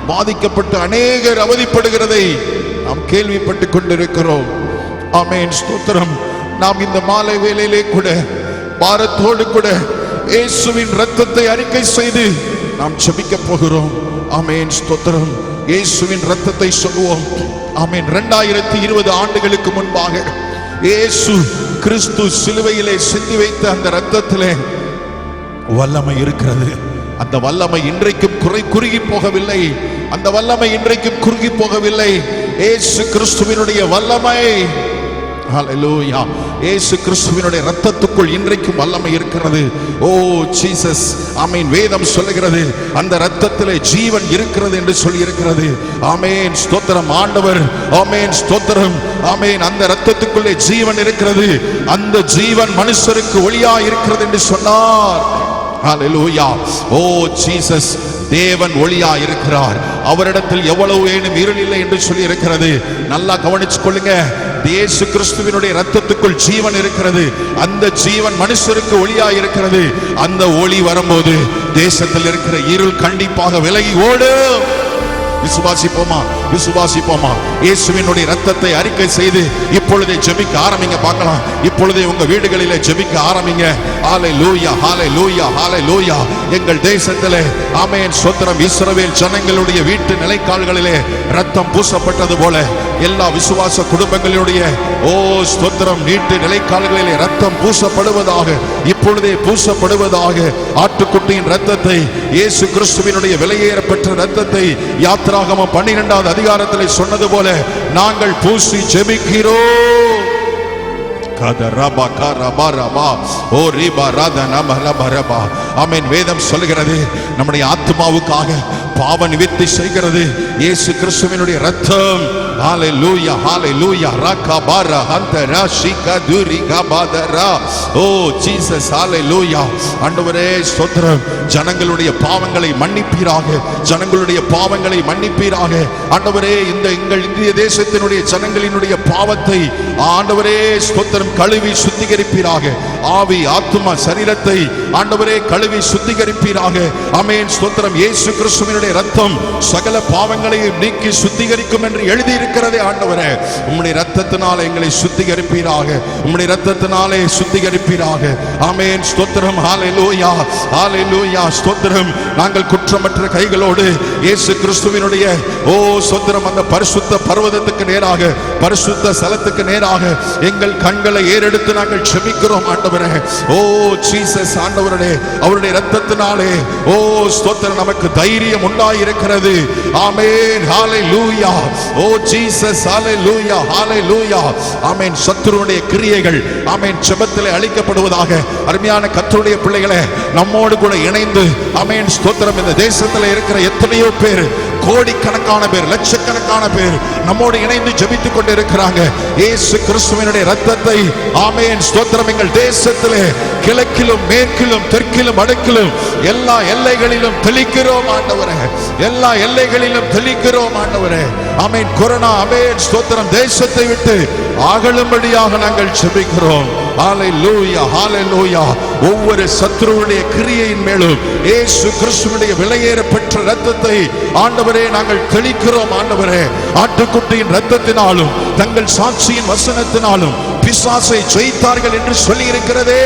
பாதிக்கப்பட்டு அநேகர் அவதிப்படுகிறதை நாம் கேள்விப்பட்டு கொண்டிருக்கிறோம். ஆமென் ஸ்தோத்திரம். நாம் இந்த மாலை வேளையிலே கூட பாரத்தோடு கூட இயேசுவின் இரத்தத்தை அறிக்கை செய்து நாம் ஜெபிக்க போகிறோம். ஆமென் ஸ்தோத்திரம். இயேசுவின் இரத்தத்தை சொல்லுவோம். ஆமென். 2020 ஆண்டுகளுக்கு முன்பாக இயேசு கிறிஸ்து சிலுவையிலே சிந்தி வைத்த அந்த இரத்தத்திலே வல்லமை இருக்கிறது. அந்த வல்லமை இன்றைக்கும் குறுகி போகவில்லை. அந்த வல்லமை இன்றைக்கும் குறுகி போகவில்லை. இயேசு கிறிஸ்துவினுடைய வல்லமை, ஹல்லேலூயா, இயேசு கிறிஸ்துவினுடைய இரத்தத்துக்குள் இன்றைக்கும் வல்லமை இருக்கிறது. ஓ ஜீசஸ். ஆமென். வேதம் சொல்லுகிறது அந்த இரத்தத்திலே ஜீவன் இருக்கிறது என்று சொல்லி இருக்கிறது. ஆமென் ஸ்தோத்திரம். ஆண்டவர், ஆமென் ஸ்தோத்திரம், ஆமென், அந்த இரத்தத்துக்குள்ளே ஜீவன் இருக்கிறது. அந்த ஜீவன் மனுஷருக்கு ஒளியா இருக்கிறது என்று சொன்னார். ஹல்லேலூயா. ஓ ஜீசஸ். தேவன் ஒளியா இருக்கிறார். அவரிடத்தில் எவ்வளவு ஏனும் இருள் இல்லை என்று சொல்லி இருக்கிறது. நல்லா கவனிச்சு கொள்ளுங்க. இயேசு கிறிஸ்துவினுடைய இரத்தத்துக்குள் ஜீவன் இருக்கிறது. அந்த ஜீவன் மனுஷருக்கு ஒளியா இருக்கிறது. அந்த ஒளி வரும்போது தேசத்தில் இருக்கிற இருள் கண்டிப்பாக விலகி ஓடும். விசுவாசிப்போமா? விசுவாசிப்போமா? இயேசுவினுடைய இரத்தத்தை அறிக்கை செய்து இப்பொழுதே ஜெபிக்க ஆரம்பிங்க. பார்க்கலாம். இப்பொழுதே உங்க வீடுகளிலே ஜெபிக்க ஆரம்பிங்க. ஹல்லேலூயா, ஹல்லேலூயா, ஹல்லேலூயா. எங்கள் தேசத்திலே, ஆமென் ஸ்தோத்திரம், இஸ்ரவேல் ஜனங்களுடைய வீட்டு நிலைக்கால்களிலே இரத்தம் பூசப்பட்டது போல எல்லா விசுவாச குடும்பங்களுடைய, ஓ ஸ்தோத்திரம், வீட்டு நிலைக்கால்களிலே இரத்தம் பூசப்படுவதாக, இப்பொழுதே பூசப்படுவதாக. ஆட்டுக்குட்டியின் இரத்தத்தை, இயேசு கிறிஸ்துவினுடைய விலையேறப்பெற்ற இரத்தத்தை யாத்திராகமம் 12வது அதிகாரத்திலே சொன்னது போல நாங்கள் பூசி ஜெபிக்கிறோம். ஆமென். வேதம் சொல்லுகிறது நம்முடைய ஆத்மாவுக்காக பாவ நிவர்த்தி செய்கிறது இயேசு கிறிஸ்துவினுடைய இரத்தம். ஹல்லேலூயா, ஹல்லேலூயா. ரகபாரா ஹந்தரா ஷிகதுரி கபாதரா. ஓ ஜீசஸ். ஹல்லேலூயா. ஆண்டவரே ஸ்தோத்திரம். ஜனங்களுடைய பாவங்களை மன்னிப்பீராக. ஜனங்களுடைய பாவங்களை மன்னிப்பீராக. ஆண்டவரே இந்த எங்கள் இந்திய தேசத்தினுடைய ஜனங்களினுடைய பாவத்தை ஆண்டவரே ஸ்தோத்திரம் கழுவி சுத்திகரிப்பீராக. ஆவி, ஆத்துமா, சரீரத்தை ஆண்டவரே கழுவி சுத்திகரிப்பீராக. ஆமென் ஸ்தோத்திரம். இயேசு கிறிஸ்துவினுடைய இரத்தம் சகல பாவங்களையும் நீக்கி சுத்திகரிக்கும் என்று எழுதி இருக்கிறதே. ஆண்டவரே உம்முடைய இரத்தத்தினாலே எங்களை சுத்திகரிப்பீராக. உம்முடைய இரத்தத்தினாலே சுத்திகரிப்பீராக. ஆமென் ஸ்தோத்திரம். ஹல்லேலூயா, ஹல்லேலூயா, ஸ்தோத்திரம். நாங்கள் குற்றமற்ற கைகளோடு இயேசு கிறிஸ்துவினுடைய, ஓ ஸ்தோத்திரம், அந்த பரிசுத்த பர்வதத்துக்கு நேராக, பரிசுத்த ஸ்தலத்துக்கு நேராக எங்கள் கண்களை ஏறெடுத்து நாங்கள் ஜெபிக்கிறோம். ஆண்டவரே, ஓ ஜீசஸ், ஆண்டவரே, அவருடைய இரத்தத்தினாலே, ஓ ஸ்தோத்திரம், நமக்கு தைரியம் உண்டாயிருக்கிறது. ஆமென். ஹல்லேலூயா. ஓ ஜீசஸ். ஹல்லேலூயா, ஹல்லேலூயா. ஆமென். சத்துருவுடைய கிரியைகள், ஆமென், ஜெபத்திலே அழிக்கப்படுவதாக. அருமையான கர்த்தருடைய பிள்ளைகளே, நம்மோடு கூட இணைந்து, ஆமென் ஸ்தோத்திரம், இந்த தேசத்தில் இருக்கிற எத்தனையோ பேர், கோடிக்கணக்கான பேர், லட்சக்கணக்கான பேர் நம்மோடு இணைந்து ஜெபித்துக் கொண்டு இருக்கிறாங்க. இயேசு கிறிஸ்துவினுடைய இரத்தத்தை, ஆமென் ஸ்தோத்திரம், எங்கள் தேசத்திலே கிழக்கிலும் மேற்கிலும் தெற்கிலும் வடக்கிலும் எல்லா எல்லைகளிலும் தெளிக்கிறோம் ஆண்டவரே. எல்லா எல்லைகளிலும் தெளிக்கிறோம் ஆண்டவரே. ஆமென். கொரோனா, ஆமென் ஸ்தோத்திரம், தேசத்தை விட்டு அகலும்படியாக நாங்கள் ஜெபிக்கிறோம். ஹல்லேலூயா, ஹல்லேலூயா. ஒவ்வொரு சத்துருவுடைய கிரியையின் மேலும் இயேசு கிறிஸ்துவினுடைய விலையேறப்பெற்ற இரத்தத்தை ஆண்டவரே நாங்கள் தெளிக்கிறோம். ஆண்டவரே, ஆட்டுக்குட்டியின் இரத்தத்தினாலும் தங்கள் சாட்சியின் வசனத்தினாலும் பிசாசை ஜெயித்தார்கள் என்று சொல்லி இருக்கிறதே.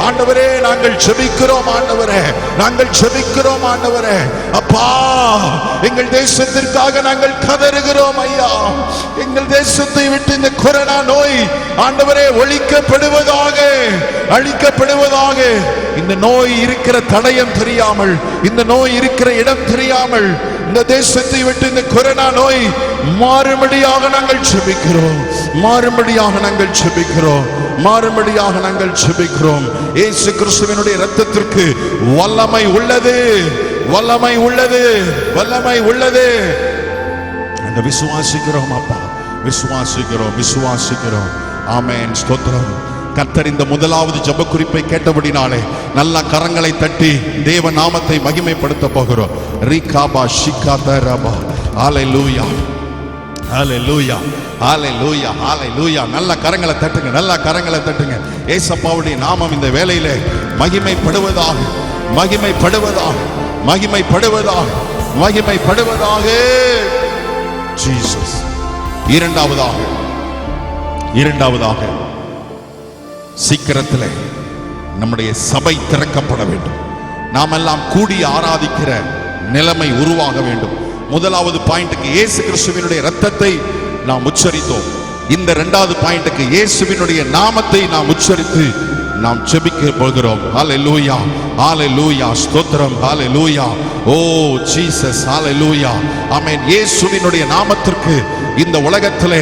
ஆண்டவரே நாங்கள் ஜெபிக்கிறோம். ஆண்டவரே நாங்கள் ஜெபிக்கிறோம். ஆண்டவரே, அப்பா, எங்கள் தேசத்திற்காக நாங்கள் கதறுகிறோம் ஐயா. எங்கள் தேசத்தை விட்டு இந்த கொரோனா நோய் ஆண்டவரே ஒழிக்கப்படுவதாக, அழிக்கப்படுவதாக. இந்த நோய் இருக்கிற தடயம் தெரியாமல், இந்த நோய் இருக்கிற இடம் தெரியாமல், இந்த தேசத்தை விட்டு இந்த கொரோனா நோய் மாறும்படியாக நாங்கள் ஜெபிக்கிறோம். மாறும்படியாக நாங்கள் ஜெபிக்கிறோம். மாறும்படியாக நாங்கள் ஜெபிக்கிறோம். இயேசு கிறிஸ்துவினுடைய இரத்தத்திற்கு வல்லமை உள்ளது, வல்லமை உள்ளது, வல்லமை உள்ளது. நாங்க விசுவாசிக்கிறோம் அப்பா, விசுவாசிக்கிறோம், விசுவாசிக்கிறோம். ஆமென், ஸ்தோத்திரம். கர்த்தர் இந்த முதலாவது ஜெப குறிப்பை கேட்டபடினாலே நல்ல கரங்களை தட்டி தேவ நாமத்தை மகிமைப்படுத்த போகிறோம். ரீகாபா ஷிகாதரபா. ஹalleluya, ஹalleluya, ஹalleluya, ஹalleluya. நல்ல கரங்களை தட்டுங்க, நல்ல கரங்களை தட்டுங்க. ஏசப்பாவுடைய நாமம் இந்த வேளையிலே மகிமைப்படுவதாக, மகிமைப்படுவதாக, மகிமைப்படுவதாக, மகிமைப்படுவதாக. ஜீசஸ். இரண்டாவதாக சீக்கிரத்திலே நம்முடைய சபை திறக்கப்பட வேண்டும். நாம் எல்லாம் கூடி ஆராதிக்கிற நிலைமை உருவாக வேண்டும். முதலாவது பாயிண்ட்டுக்கு இயேசு கிறிஸ்துவினுடைய இரத்தத்தை நாம் உச்சரித்தோம். இந்த இரண்டாவது பாயிண்ட்டுக்கு இயேசுவினுடைய நாமத்தை நாம் உச்சரித்து நாம் ஜெபிக்க போகிறோம். ஹalleluya, ஹalleluya, ஸ்தோத்திரம், ஹalleluya. ஓ ஜீசஸ், ஹalleluya. ஆமென். இயேசுவினுடைய நாமத்திற்கு இந்த உலகத்திலே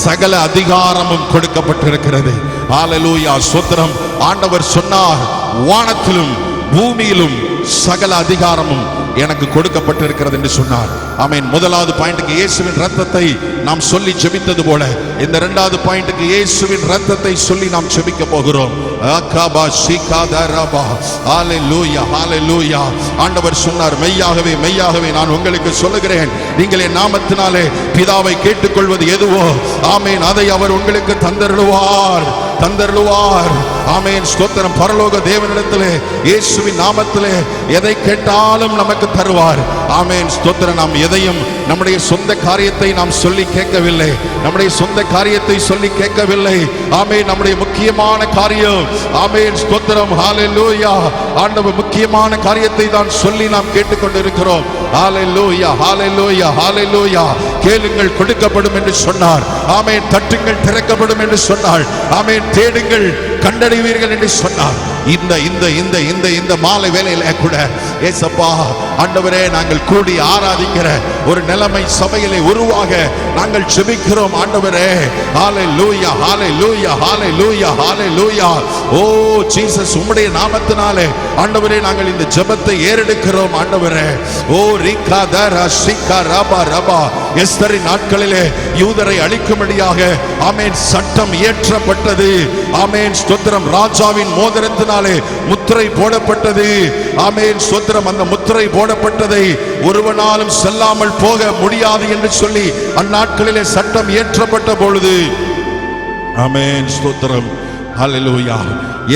சகல அதிகாரமும் கொடுக்கப்பட்டிருக்கிறது. ஹalleluya, ஸ்தோத்திரம். ஆண்டவர் சொன்னார், வானத்திலும் பூமியிலும் சகல அதிகாரமும் எனக்கு கொடுக்கப்பட்டிருக்கிறது என்று சொன்னார். ஆமென். முதலாவது பாயிண்ட்டுக்கு இயேசுவின் இரத்தத்தை நாம் சொல்லி ஜெபித்தது போல இந்த இரண்டாவது பாயிண்ட்டுக்கு இயேசுவின் இரத்தத்தை சொல்லி நாம் ஜெபிக்க போகிறோம். அகாபா ஷிகாதரபா. ஹalleluya, ஹalleluya. ஆண்டவர் சொன்னார், மெய்யாகவே மெய்யாகவே நான் உங்களுக்கு சொல்லுகிறேன், நீங்கள் என் நாமத்தினாலே பிதாவை கேட்டுக்கொள்வது எதுவோ ஆமென் அதை அவர் உங்களுக்கு தந்தருளுவார், தந்தருளுவார். ஆமென், ஸ்தோத்திரம். பரலோக தேவனிடத்திலே இயேசுவின் நாமத்திலே எதை கேட்டாலும் நமக்கு தருவார். ஆமென், ஸ்தோத்திரம். நாம் எதையும் நம்முடைய சொந்த காரியத்தை நாம் சொல்லி கேட்கவில்லை, நம்முடைய சொந்த காரியத்தை சொல்லி கேட்கவில்லை. ஆமென். நம்முடைய முக்கியமான காரியம், ஆமென், ஸ்தோத்திரம், ஹalleluya. ஆண்டவர் முக்கியமான காரியத்தை தான் சொல்லி நாம் கேட்டுக்கொண்டிருக்கிறோம். ஹalleluya, ஹalleluya, ஹalleluya. கேளுங்கள் கொடுக்கப்படும் என்று சொன்னார். ஆமென். தட்டுங்கள் திறக்கப்படும் என்று சொன்னார். ஆமென். தேடுங்கள் கண்டடைவீர்கள் என்று சொன்னார். இந்த இந்த இந்த இந்த இந்த மாலை வேளையில கூட ஏசப்பா ஆண்டவரே, நாங்கள் கூடி ஆராதிக்கிற ஒரு நிலைமை சபையிலே உருவாக நாங்கள் ஜெபிக்கிறோம் ஆண்டவரே. ஹalleluya, ஹalleluya, ஹalleluya, ஹalleluya. ஓ ஜீசஸ், உம்முடைய நாமத்தினாலே ஆண்டவரே நாங்கள் இந்த ஜெபத்தை ஏறெடுக்கிறோம் ஆண்டவரே. ஓ ரிகாதரா ஷிகாரபா ரபா. எஸ்தரின் நாட்களிலே யூதரை அழிக்கும்படியாக ஆமென் சட்டம் இயற்றப்பட்டது. ஆமென், ஸ்தோத்திரம். ராஜாவின் மோதிரத்தினாலே முத்திரை போடப்பட்டது. ஆமென், ஸ்தோத்திரம். அந்த முத்திரை போடப்பட்டதை ஒருவனாலும் செல்லாமல் போக முடியாது என்று சொல்லி அந்நாட்களிலே சட்டம் இயற்றப்பட்ட பொழுது ஆமென், ஸ்தோத்திரம், ஹalleluya,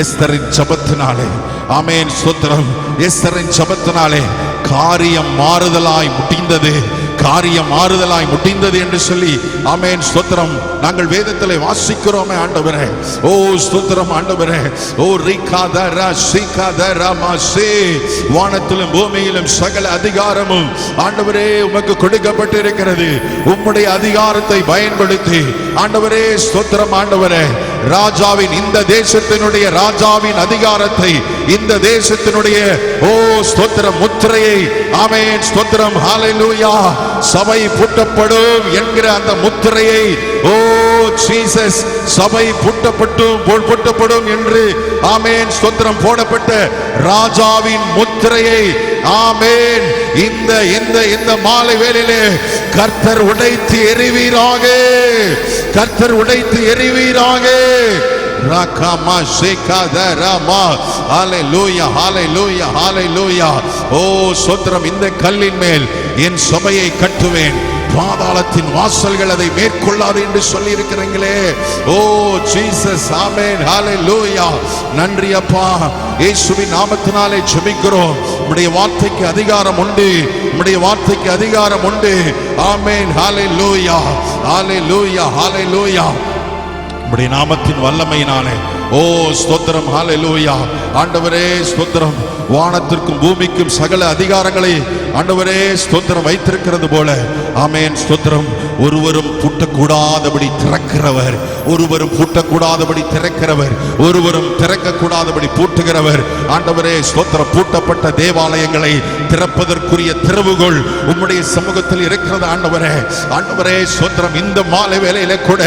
எஸ்தரின் ஜெபத்தினாலே ஆமென், ஸ்தோத்திரம், எஸ்தரின் ஜெபத்தினாலே காரியம் மாறுதலாய் முடிந்தது, காரியம் மாறுதலாய் முடிந்தது என்று சொல்லி ஆமென், ஸ்தோத்திரம். நாங்கள் வேதத்திலே வாசிக்கிறோமே ஆண்டவரே. ஓ ஸ்தோத்திரம் ஆண்டவரே. ஓ ரிகாதரா ஷிகாதரா மாசே. வானத்திலும் பூமியிலும் சகல அதிகாரமும் ஆண்டவரே உமக்கு கொடுக்கப்பட்டிருக்கிறது. உம்முடைய அதிகாரத்தை பயன்படுத்தி ஆண்டவரே, ஸ்தோத்திரம் ஆண்டவரே, ராஜாவின் இந்த தேசத்தினுடைய ராஜாவின் அதிகாரத்தை, இந்த தேசத்தினுடைய ஓ ஸ்தோத்திரம் முத்திரையை ஆமென், ஸ்தோத்திரம், ஹalleluya, சபை பூட்டப்படும் என்கிற அந்த முத்திரையை ஓ ஜீசஸ், சபை பூட்டப்படும் என்று ஆமென், ஸ்தோத்திரம் போடப்பட்ட ராஜாவின் முத்திரையை ஆமென் இந்த இந்த இந்த மாலை வேளையிலே கர்த்தர் உடைத்து எறிவீராக, கர்த்தர் உடைத்து எறிவீராக. ராகமா ஷேகாதரமா. ஹalleluya, ஹalleluya, ஹalleluya. ஓ ஸ்தோத்திரம். இந்த கல்லின் மேல் என் சபையை கட்டுவேன், பாதாளத்தின் வாசல்கள் அதை மேற்கொள்ளாது என்று சொல்லி இருக்கிறீங்களே. ஓ ஜீசஸ், ஆமென், ஹalleluya. நன்றி அப்பா. இயேசுவின் நாமத்தினாலே ஜெபிக்கிறோம். உம்முடைய வார்த்தைக்கு அதிகாரம் உண்டு, உம்முடைய வார்த்தைக்கு அதிகாரம் உண்டு. ஆமென், ஹalleluya, ஹalleluya, ஹalleluya. உம்முடைய நாமத்தின் வல்லமையினாலே ஓ ஸ்தோத்திரம், ஹalleluya. ஆண்டவரே ஸ்தோத்திரம். வானத்திற்கும் பூமிக்கும் சகல அதிகாரங்களை ஆண்டவரே ஸ்தோத்திரம் வைத்திருக்கிறது போல ஆமென், ஸ்தோத்திரம். ஒருவரும் பூட்டக்கூடாதபடி திறக்கிறவர், ஒருவரும் பூட்டக்கூடாதபடி திறக்கிறவர், ஒருவரும் திறக்கக்கூடாதபடி பூட்டுகிறவர். ஆண்டவரே ஸ்தோத்திரம். பூட்டப்பட்ட தேவாலயங்களை திறப்பதற்குரிய திறவுகோல் உம்முடைய சமூகத்தில் இருக்கிறது ஆண்டவரே. ஆண்டவரே ஸ்தோத்திரம். இந்த மாலை வேளையில கூட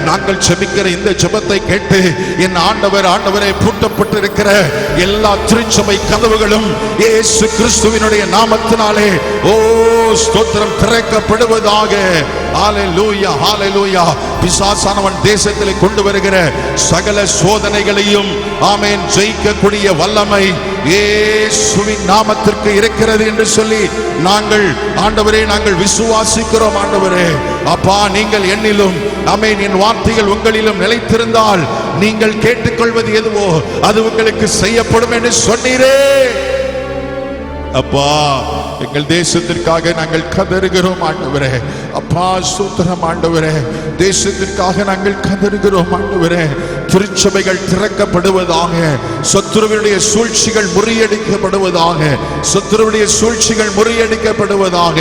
நாங்கள் ஜெபிக்கிற இந்த ஜெபத்தை கேட்டு என் ஆண்டவர் ஆண்டவரே பூட்டப்பட்டிருக்கிற எல்லா திருச்சபை கதவுகளும் இயேசு கிறிஸ்துவினுடைய நாமத்தினாலே வாசல்களே ஓ ஸ்தோத்திரம் திறக்கப்படுவதாக. ஹalleluya ஹalleluya. பிசாசானவன் தேசத்திலே கொண்டு வருகிற சகல சோதனைகளையும் ஆமென் ஜெயிக்கக்கூடிய வல்லமை இயேசுவின் நாமத்திற்கு இருக்கிறது என்று சொல்லி நாங்கள் ஆண்டவரே நாங்கள் விசுவாசிக்கிறோம். ஆண்டவரே அப்பா, நீங்கள் என்னிலும் ஆமென் என் வார்த்தைகள் உங்களிலும் நிலைத்திருந்தால் நீங்கள் கேட்டுக்கொள்வது எதுவோ அது உங்களுக்கு செய்யப்படும் என்று சொன்னீரே. அப்பா, எங்கள் தேசத்திற்காக நாங்கள் கதறுகிறோம் ஆண்டவரே. அப்பா ஸ்தோத்திரம் ஆண்டவரே, தேசத்திற்காக நாங்கள் கதறுகிறோம் ஆண்டவரே. திருச்சபைகள் திறக்கப்படுவதாக, சத்துருவினுடைய சூழ்ச்சிகள் முறியடிக்கப்படுவதாக, சத்துருவுடைய சூழ்ச்சிகள் முறியடிக்கப்படுவதாக,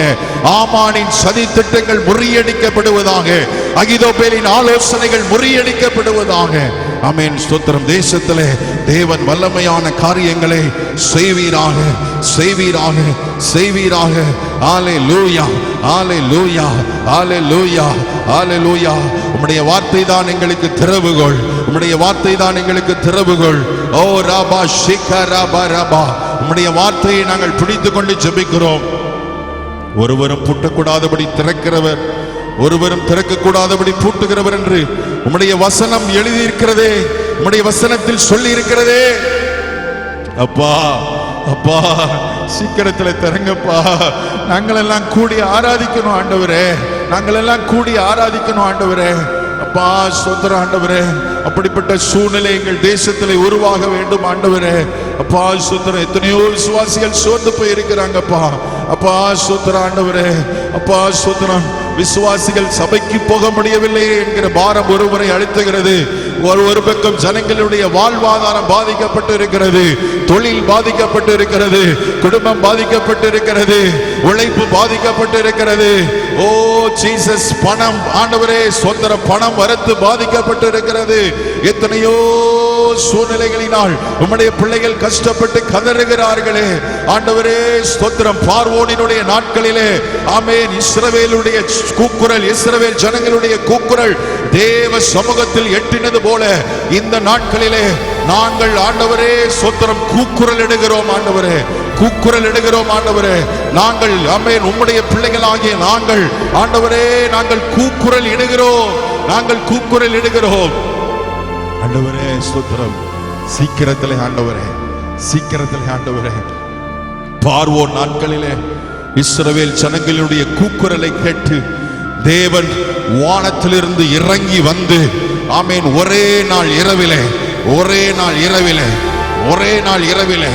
ஆமானின் சதி திட்டங்கள் முறியடிக்கப்படுவதாக, அகிதோபேலின் ஆலோசனைகள் முறியடிக்கப்படுவதாக. ஆமென் ஸ்தோத்திரம். தேசத்திலே தேவன் வல்லமையான காரியங்களை செய்வீராக செய்வீராக செய்வீராக. ஹalleluya ஹalleluya ஹalleluya ஹalleluya. உம்முடைய வார்த்தை தான் எங்களுக்கு திறவுகோல், உம்முடைய வார்த்தை தான் எங்களுக்கு திறவுகோல். ஓ ராபா ஷிகரபா ரபா, உம்முடைய வார்த்தையை நாங்கள் பிடித்துக் கொண்டு ஜெபிக்கிறோம். ஒருவரும் பூட்டக்கூடாதபடி திறக்கிறவர், ஒருவரும் திறக்கக்கூடாதபடி பூட்டுகிறவர் என்று உம்முடைய வசனம் எழுதியிருக்கிறதே, உம்முடைய வசனத்தில் சொல்லி இருக்கிறதே. அப்பா அப்பா, சீக்கிரத்தில் திறங்கப்பா. நாங்கள் எல்லாம் கூடி ஆராதிக்கணும் ஆண்டவரே, நாங்கள் எல்லாம் கூடி ஆராதிக்கணும் ஆண்டவரே. அப்பா ஸ்தோத்திரம் ஆண்டவரே, அப்படிப்பட்ட சூழ்நிலை எங்கள் தேசத்திலே உருவாக வேண்டும் ஆண்டவரே. அப்பா ஸ்தோத்திரம். எத்தனையோ விசுவாசிகள் சோர்ந்து போய் இருக்கிறாங்கப்பா. அப்பா ஸ்தோத்திரம் ஆண்டவரே. அப்பா ஸ்தோத்திரம். விசுவாசிகள் சபைக்கு போக முடியவில்லை என்கிற பாரம் ஒருவரை அழுத்துகிறது. ஒரு பக்கம் ஜனங்களுடைய வாழ்வாதாரம் பாதிக்கப்பட்டு இருக்கிறது, தொழில் பாதிக்கப்பட்டு இருக்கிறது, குடும்பம் பாதிக்கப்பட்டு இருக்கிறது, உழைப்பு பாதிக்கப்பட்டு இருக்கிறது. ஓ ஜீசஸ், பணம் ஆண்டவரே ஸ்தோத்திர, பணம் வரத்து பாதிக்கப்பட்டு இருக்கிறது. எத்தனையோ சூழ்நிலைகளினால் உம்முடைய பிள்ளைகள் கஷ்டப்பட்டு கதறுகிறார்களே ஆண்டவரே ஸ்தோத்திரம். பார்வோனினுடைய நாட்களிலே ஆமென் இஸ்ரவேலுடைய கூக்குரல், இஸ்ரவேல் ஜனங்களுடைய கூக்குரல் தேவ சமூகத்தில் எட்டினது போல இந்த நாட்களிலே நாங்கள் ஆண்டவரே ஸ்தோத்திரம் கூக்குரல் இடுகிறோம் ஆண்டவரே, கூக்குரல் இடுகிறோம் ஆண்டவரே. நாங்கள் ஆமென் உம்முடைய பிள்ளைகளாகிய நாங்கள் ஆண்டவரே நாங்கள் கூக்குரல் இடுகிறோம், நாங்கள் கூக்குரல் இடுகிறோம் ஆண்டவரே ஸ்தோத்திரம். சீக்கிரத்திலே ஆண்டவரே, சீக்கிரத்திலே ஆண்டவரே. பார்வோன் நாட்களிலே இஸ்ரவேல் ஜனங்களுடைய கூக்குரலை கேட்டு தேவன் வானத்திலிருந்து இறங்கி வந்து ஆமென் ஒரே நாள் இரவிலே, ஒரே நாள் இரவிலே, ஒரே நாள் இரவிலே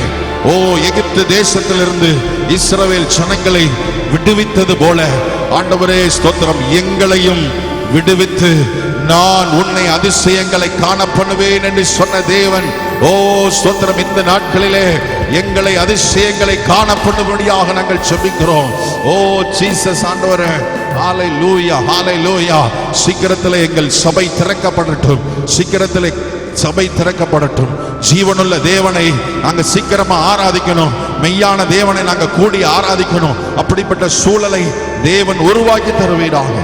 ஓ எகிப்து தேசத்திலிருந்து இஸ்ரவேல் ஜனங்களை விடுவித்தது போல ஆண்டவரே ஸ்தோத்திரம் எங்களையும் விடுவித்து நான் உன்னை அதிசயங்களை காண பண்ணுவேன் என்று சொன்ன தேவன் ஓ ஸ்தோத்திரம். இந்த நாட்களிலே எங்களை அதிசயங்களை காண பண்ணும்படியாக நாங்கள் ஜெபிக்கிறோம். ஓ ஜீசஸ் ஆண்டவரே, ஹalleluya ஹalleluya. சீக்கிரத்திலே எங்கள் சபை திறக்கப்படட்டும், சீக்கிரத்திலே சபை திறக்கப்படட்டும். ஜீவனுள்ள தேவனை நாங்க சீக்கிரமா ஆராதிக்கணும், மெய்யான தேவனை நாங்க கூடி ஆராதிக்கணும். அப்படிப்பட்ட சூழலை தேவன் உருவாக்கி தருவீராக.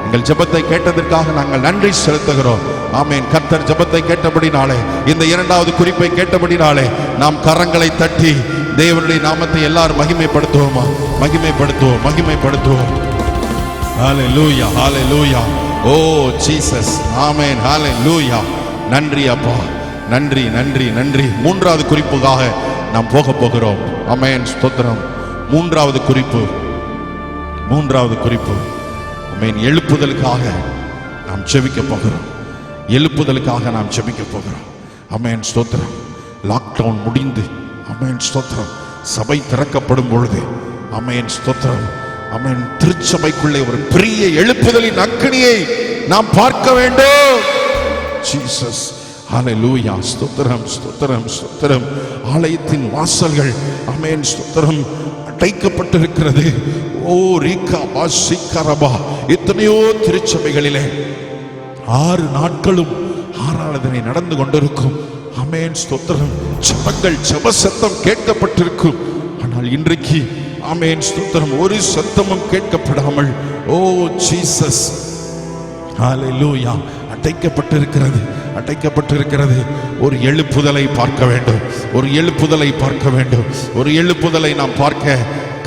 எங்கள் ஜெபத்தை கேட்டதற்காக நாங்கள் நன்றி செலுத்துகிறோம். ஆமென். கர்த்தர் ஜெபத்தை கேட்டபடினாலே, இந்த இரண்டாவது குறிப்பை கேட்டபடினாலே நாம் கரங்களை தட்டி தேவனுடைய நாமத்தை எல்லாரும் மகிமைப்படுத்துவோமா? மகிமைப்படுத்துவோம், மகிமைப்படுத்துவோம். ஹalleluya ஹalleluya. ஓ ஜீசஸ், ஆமென். ஹalleluya. நன்றி அப்பா, நன்றி நன்றி நன்றி. மூன்றாவது குறிப்புக்காக நாம் போக போகிறோம். ஆமென் ஸ்தோத்திரம். மூன்றாவது குறிப்பு, மூன்றாவது குறிப்பு ஆமென் எழுப்புதலுக்காக நாம் ஜெபிக்க போகிறோம். எழுப்புதலுக்காக நாம் ஜெபிக்க போகிறோம். ஆமென் ஸ்தோத்திரம். லாக்டவுன் முடிந்து ஆமென் ஸ்தோத்திரம் சபை திறக்கப்படும் பொழுது ஆமென் ஸ்தோத்திரம் ஆமென் திருச்சபைக்குள்ளே ஒரு பெரிய எழுப்புதலின் அக்கினியை நாம் பார்க்க வேண்டும். ஜீசஸ், ஹalleluya. ஸ்தோத்திரம் ஸ்தோத்திரம் ஸ்தோத்திரம். ஆலயத்தின் வாசல்கள் ஆமென் ஸ்தோத்திரம் அடைக்கப்பட்டிருக்கிறது. ஓ ரீகா பாசிகரபா. எத்தனையோ திருச்சபைகளிலே 6 நாட்களும் ஆராதனை நடந்து கொண்டிருக்கும். ஆமென் ஸ்தோத்திரம். ஜெபங்கள், ஜெப சத்தம் கேட்கப்பட்டிருக்கும். ஆனால் இன்றைக்கு ஆமென் ஸ்தோத்திரம் ஒரு சத்தமும் கேட்கப்படாமல் ஓ ஜீசஸ் ஹalleluya அடைக்கப்பட்டிருக்கிறது, அடைக்கப்பட்டிருக்கிறது. ஒரு எழுப்புதலை பார்க்க வேண்டும், ஒரு எழுப்புதலை பார்க்க வேண்டும், ஒரு எழுப்புதலை நாம் பார்க்க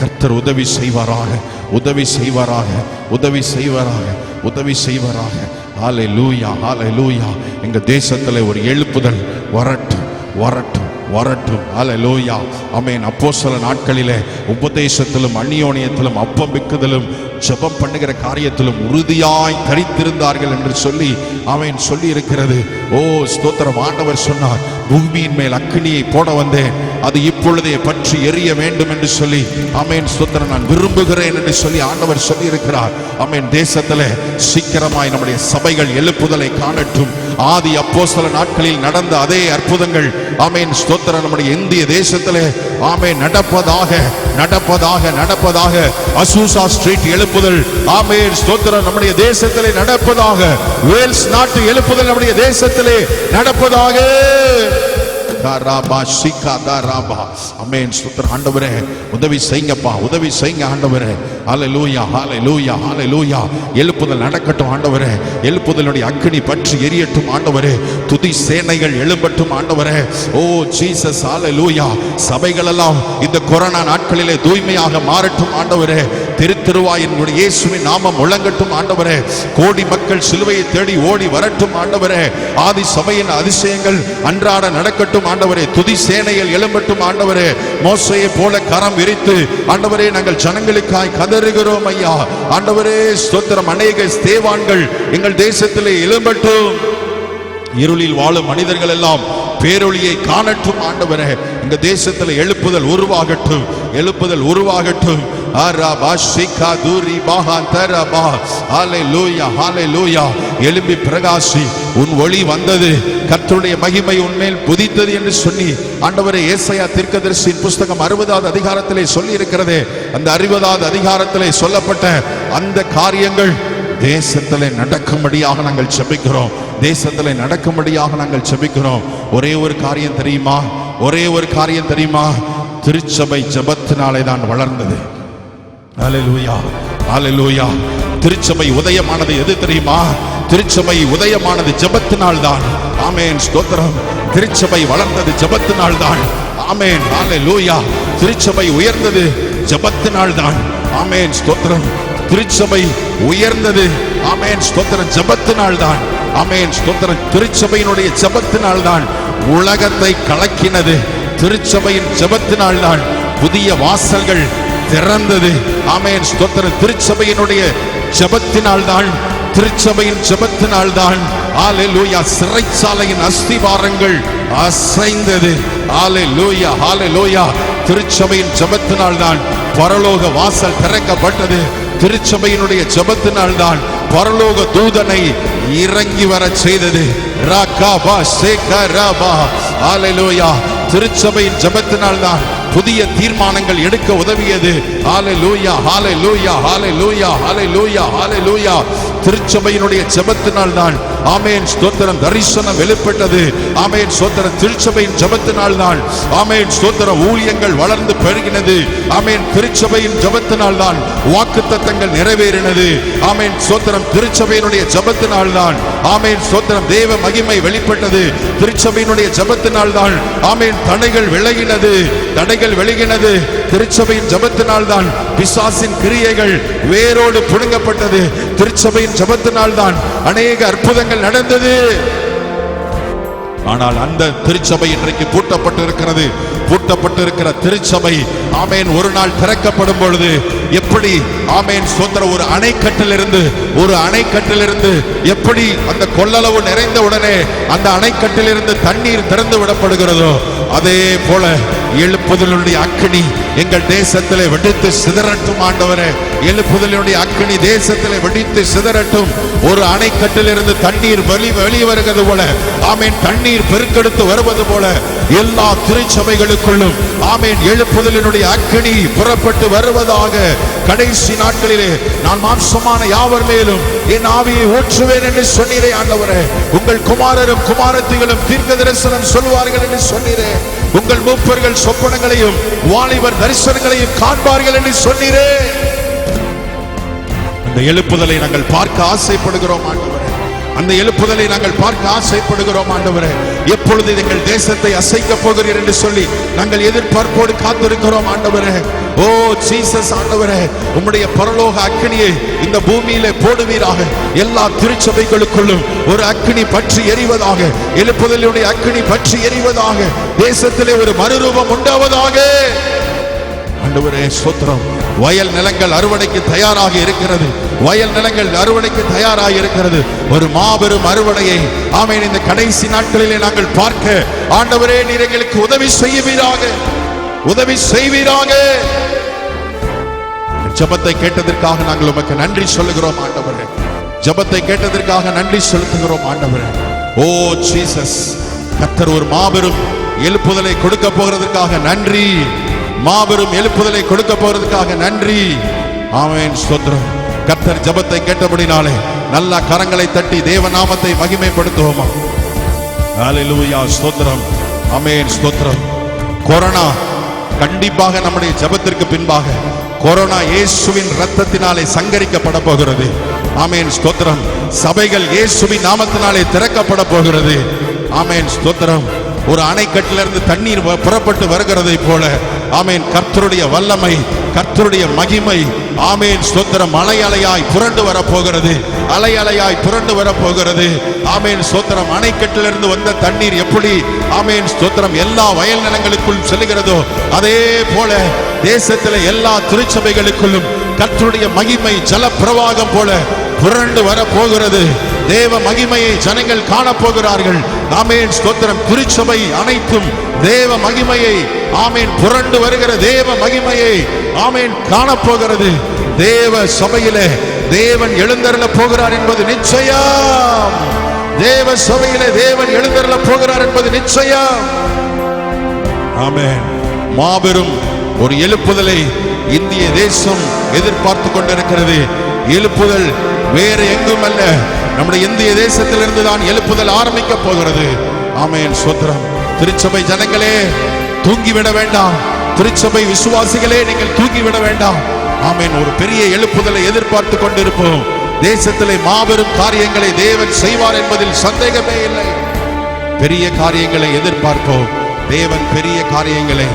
கர்த்தர் உதவி செய்வாராக, உதவி செய்வாராக, உதவி செய்வாராக, உதவி செய்வாராக. ஹல்லேலூயா, ஹல்லேலூயா. எங்க தேசத்துல ஒரு எழுப்புதல் வரட்டும், வரட்டும், வரட்டும். ஹல்லேலூயா, ஆமென். அப்போஸ்தல நாட்களிலே உபதேசத்திலும் அந்நியோன்யத்திலும் அப்பம் பிக்குதலும் ஜெபம் பண்ணுகிற காரியத்திலும் உறுதியாய் தரித்திருந்தார்கள் என்று சொல்லி அவன் சொல்லி இருக்கிறது. ஓ ஸ்தோத்திரம். ஆண்டவர் சொன்னார், பூமியின் மேல் அக்கினியை போட வந்தேன், அது இப்பொழுதே பற்றி எரிய வேண்டும் என்று சொல்லி ஆமென் ஸ்தோத்திரம் நான் விரும்புகிறேன் என்று சொல்லி ஆண்டவர் சொல்லி இருக்கிறார். ஆமென். தேசத்திலே சீக்கிரமாய் நம்முடைய சபைகள் எழுப்புதலை காணட்டும். ஆதி அப்போஸ்தல நாட்களில் நடந்த அதே அற்புதங்கள் ஆமென் ஸ்தோத்திரம் நம்முடைய இந்திய தேசத்திலே ஆமென் நடப்பதாக, நடப்பதாக, நடப்பதாக. அசூசா ஸ்ட்ரீட் எழுப்புதல் ஆமென் ஸ்தோத்திரம் நம்முடைய தேசத்திலே நடப்பதாக. வேல்ஸ் நாட்டு எழுப்புதல் நம்முடைய தேசத்திலே நடப்பதாக. ஆண்டவரே உதவி செய்யுங்கப்பா, உதவி செய்யுங்க ஆண்டவரே. ஹல்லேலூயா, ஹல்லேலூயா, ஹல்லேலூயா. எழுப்புதல் நடக்கட்டும் ஆண்டவரே. எழுப்புதலுடைய அக்கினி பற்றி எரியட்டும் ஆண்டவரே. துதி சேனைகள் எழும்பட்டும் ஆண்டவரே. ஓ ஜீசஸ், ஹல்லேலூயா. சபைகள் எல்லாம் இந்த கொரோனா நாட்களிலே தூய்மையாக மாறட்டும் ஆண்டவரே. திருத்திருவாயின் இயேசுவின் நாமம் முழங்கட்டும் ஆண்டவரே. கோடி மக்கள் சிலுவையை தேடி ஓடி வரட்டும் ஆண்டவரே. ஆதி சபையின் அதிசயங்கள் அன்றாட நடக்கட்டும் ஆண்டவரே. துதி சேனைகள் எழும்பட்டும் ஆண்டவரே. மோசேயை போல கரம் விரித்து ஆண்டவரே நாங்கள் ஜனங்களுக்காய் கதறுகிறோம் ஐயா. ஆண்டவரே ஸ்தோத்திரம். அநேக ஸ்தேவான்கள் எங்கள் தேசத்திலே எழும்பட்டும். இருளில் வாழும் மனிதர்கள் எல்லாம் பேரொளியை காணட்டும் ஆண்டவரே. இந்த தேசத்தில் எழுப்புதல் உருவாகட்டும், எழுப்புதல் உருவாகட்டும். எழும்பி பிரகாசி, உன் ஒளி வந்தது, கர்த்தருடைய மகிமை உன்மேல் புதித்தது என்று சொல்லி ஆண்டவரே ஏசாயா தீர்க்கதரிசியின் புஸ்தகம் 60வது அதிகாரத்திலே சொல்லி இருக்கிறதே. அந்த 60வது அதிகாரத்திலே சொல்லப்பட்ட அந்த காரியங்கள் தேசத்திலே நடக்கும்படியாக நாங்கள் செபிக்கிறோம். தேசத்திலே நடக்கும்படியாக நாங்கள் செபிக்கிறோம். ஒரே ஒரு காரியம் தெரியுமா? ஒரே ஒரு காரியம் தெரியுமா? திருச்சபை ஜெபத்தினாலே தான் வளர்ந்தது. ஹல்லேலூயா, ஹல்லேலூயா. திருச்சபை உதயமானது எது தெரியுமா? திருச்சபை உதயமானது ஜெபத்தினால் தான். ஆமென் ஸ்தோத்திரம். திருச்சபை வளர்ந்தது ஜெபத்தினால் தான். ஆமென், ஹல்லேலூயா. திருச்சபை உயர்ந்தது ஜெபத்தினால் தான். ஆமென் ஸ்தோத்திரம். திருச்சபை உயர்ந்தது ஆமென் ஸ்தோத்திரம் ஜெபத்தினால் தான். ஆமென் ஸ்தோத்திரம். திருச்சபையினுடைய ஜெபத்தினால் தான் உலகத்தை கலக்கினது. திருச்சபையின் ஜெபத்தினால் தான் புதிய வாசல்கள் திறந்தது. ஆமென் ஸ்தோத்திரம். திருச்சபையினுடைய ஜெபத்தினால் தான், திருச்சபையின் ஜெபத்தினால் தான் ஹல்லேலூயா சிறைச்சாலையின் அஸ்திவாரங்கள் அசைந்தது. ஹல்லேலூயா, ஹல்லேலூயா. திருச்சபையின் ஜெபத்தினால் தான் பரலோக வாசல் திறக்கப்பட்டது. திருச்சபையினுடைய ஜெபத்தினால் தான் பரலோக தூதனை இறங்கி வர செய்தது. ராகாபா சேகராபா. ஹல்லேலூயா. திருச்சபையின் ஜெபத்தினால் தான் புதிய தீர்மானங்கள் எடுக்க உதவியது. ஹல்லேலூயா, ஹல்லேலூயா, ஹல்லேலூயா, ஹல்லேலூயா, ஹல்லேலூயா. திருச்சபையினுடைய ஜெபத்தினால் தான் ஆமென் ஸ்தோத்திரம் தரிசனம் வெளிப்பட்டது. ஆமென் ஸ்தோத்திரம். திருச்சபையின் ஜெபத்தினால் தான் ஆமென் ஸ்தோத்திரம் ஊழியங்கள் வளர்ந்து பெருகினது. ஆமென். திருச்சபையின் ஜெபத்தினால் தான் வாக்குத்தத்தங்கள் நிறைவேறினது. ஆமென் ஸ்தோத்திரம். திருச்சபையினுடைய ஜெபத்தினால் தான் ஆமென் ஸ்தோத்திரம் தேவ மகிமை வெளிப்பட்டது. திருச்சபையினுடைய ஜெபத்தினால் தான் ஆமென் தடைகள் விலகினது, தடைகள் விலகினது. திருச்சபையின் ஜெபத்தினால் தான் பிசாசின் கிரியைகள் வேரோடு புடுங்கப்பட்டது. திருச்சபையின் ஜெபத்தினால் தான் அநேக அற்புதங்கள் நடந்தது. ஆனால் அந்த திருச்சபை இன்றைக்கு பூட்டப்பட்டிருக்கிறது. பூட்டப்பட்டிருக்கிற திருச்சபை ஆமென் ஒரு நாள் திறக்கப்படும் பொழுது எப்படி ஆமென் ஸ்தோத்திரம் ஒரு அணைக்கட்டிலிருந்து எப்படி அந்த கொள்ளளவு நிறைந்த உடனே அந்த அணைக்கட்டிலிருந்து தண்ணீர் திறந்து விடப்படுகிறதோ அதே போல எழுப்புதலுடைய அக்கினி எங்கள் தேசத்திலே வெடித்து சிதறட்டும் ஆண்டவரே. எழுப்புதலுடைய அக்கினி தேசத்திலே வெடித்து சிதறட்டும். ஒரு அணைக்கட்டிலிருந்து தண்ணீர் வெளியே வருகிறது போல ஆமென் தண்ணீர் பெருக்கெடுத்து வருவது போல எல்லா திருச்சபைகளுக்குள்ளும் ஆமென் எழுப்புதலினுடைய அக்கினி புறப்பட்டு வருவதாக. கடைசி நாட்களிலே நான் மாம்சமான யாவர் மேலும் என் ஆவியை ஊற்றுவேன் என்று சொன்னீரே ஆண்டவரே. உங்கள் குமாரரும் குமாரத்திகளும் தீர்க்க தரிசனம் சொல்வார்கள் என்று சொன்னீரே. உங்கள் மூப்பர்கள் சொப்பனங்களையும் வாலிபர் தரிசனங்களையும் காண்பார்கள் என்று சொன்னீரே. அந்த எழுப்புதலை நாங்கள் பார்க்க ஆசைப்படுகிறோம் ஆண்டவரே. அந்த எழுப்புதலை நாங்கள் பார்க்க ஆசைப்படுகிறோம் ஆண்டவரே. எப்பொழுது எங்கள் தேசத்தை அசைக்க போகிறீர் என்று சொல்லி நாங்கள் எதிர்பார்ப்போடு காத்திருக்கிறோம் ஆண்டவரே. ஓ ஜீசஸ் ஆண்டவரே, உம்முடைய பரலோக அக்கினியை இந்த பூமியிலே போடுவீராக. எல்லா திருச்சபைகளுக்குள்ளும் ஒரு அக்கினி பற்றி எரிவதாக, எழுப்புதலுடைய அக்கினி பற்றி எரிவதாக, தேசத்திலே ஒரு மறுரூபம் உண்டாவதாக. ஆண்டவரே ஸ்தோத்திரம். வயல் நிலங்கள் அறுவடைக்கு தயாராக இருக்கிறது. வயல் நிலங்கள் அறுவடைக்கு தயாராக இருக்கிறது. ஒரு மாபெரும் அறுவடையை ஆமென் இந்த கடைசி நாட்களிலே நாங்கள் பார்க்க ஆண்டவரே நீர் எங்களுக்கு உதவி செய்வீராக, உதவி செய்வீராக. ஜெபத்தை கேட்டதற்காக நாங்கள் உமக்கு நன்றி சொல்லுகிறோம் ஆண்டவரே. ஜெபத்தை கேட்டதற்காக நன்றி செலுத்துகிறோம் ஆண்டவரே. ஓ ஜீசஸ், கர்த்தர் ஒரு மாபெரும் எழுப்புதலை கொடுக்க போகிறதற்காக நன்றி. மாபெரும் எழுப்புதலை கொடுக்க போறதுக்காக நன்றி. ஆமென் ஸ்தோத்திரம். கர்த்தர் ஜெபத்தை கேட்டபடினாலே நல்ல கரங்களை தட்டி தேவ நாமத்தை மகிமைப்படுத்துவோமா? ஹல்லேலூயா ஸ்தோத்திரம். ஆமென் ஸ்தோத்திரம். கொரோனா கண்டிப்பாக நம்முடைய ஜெபத்திற்கு பின்பாக கொரோனா இயேசுவின் இரத்தத்தினாலே சங்கரிக்கப்பட போகிறது. ஆமென் ஸ்தோத்திரம். சபைகள் இயேசுவின் நாமத்தினாலே திறக்கப்பட போகிறது. ஆமென் ஸ்தோத்திரம். ஒரு அணைக்கட்டிலிருந்து தண்ணீர் புறப்பட்டு வருகிறதை போல ஆமென் கர்த்தருடைய வல்லமை, கர்த்தருடைய மகிமை ஆமென் ஸ்தோத்திரம் அலை அலையாய் புரண்டு வர போகிறது. அலை அலையாய் புரண்டு வர போகிறது. ஆமென் ஸ்தோத்திரம். அணைக்கட்டிலிருந்து வந்த தண்ணீர் எப்படி ஆமென் ஸ்தோத்திரம் எல்லா வயல் நிலங்களுக்குள் செல்கிறதோ அதே போல தேசத்தில் எல்லா திருச்சபைகளுக்குள்ளும் கர்த்தருடைய மகிமை ஜல பிரவாகம் போல புரண்டு வர போகிறது. தேவ மகிமையை ஜனங்கள் காண போகிறார்கள். ஆமென் ஸ்தோத்திரம். திருச்சபை அனைத்தும் தேவ மகிமையை ஆமென் புரண்டு வருகிற தேவ மகிமையை ஆமென் காண போகிறது. தேவ சபையிலே தேவன் எழுந்தருள போகிறார் என்பது நிச்சயம். தேவ சபையிலே தேவன் எழுந்தருள போகிறார் என்பது நிச்சயம். ஆமென். மாபெரும் ஒரு எழுப்புதலை இந்திய தேசம் எதிர்பார்த்து கொண்டிருக்கிறது. எழுப்புதல் வேறு எங்கும் அல்ல, நம்முடைய இந்திய தேசத்திலிருந்து தான் எழுப்புதல் ஆரம்பிக்க போகிறது. ஆமென் ஸ்தோத்திரம். திருச்சபை ஜனங்களே தூங்கிவிட வேண்டாம். திருச்சபை விசுவாசிகளே நீங்கள் தூங்கிவிட வேண்டாம். ஆமென். ஒரு பெரிய எழுப்புதலை எதிர்பார்த்து கொண்டிருப்போம். தேசத்திலே மாபெரும் காரியங்களை தேவன் செய்வார் என்பதில் சந்தேகமே இல்லை. பெரிய காரியங்களை எதிர்பார்ப்போம். தேவன் பெரிய காரியங்களை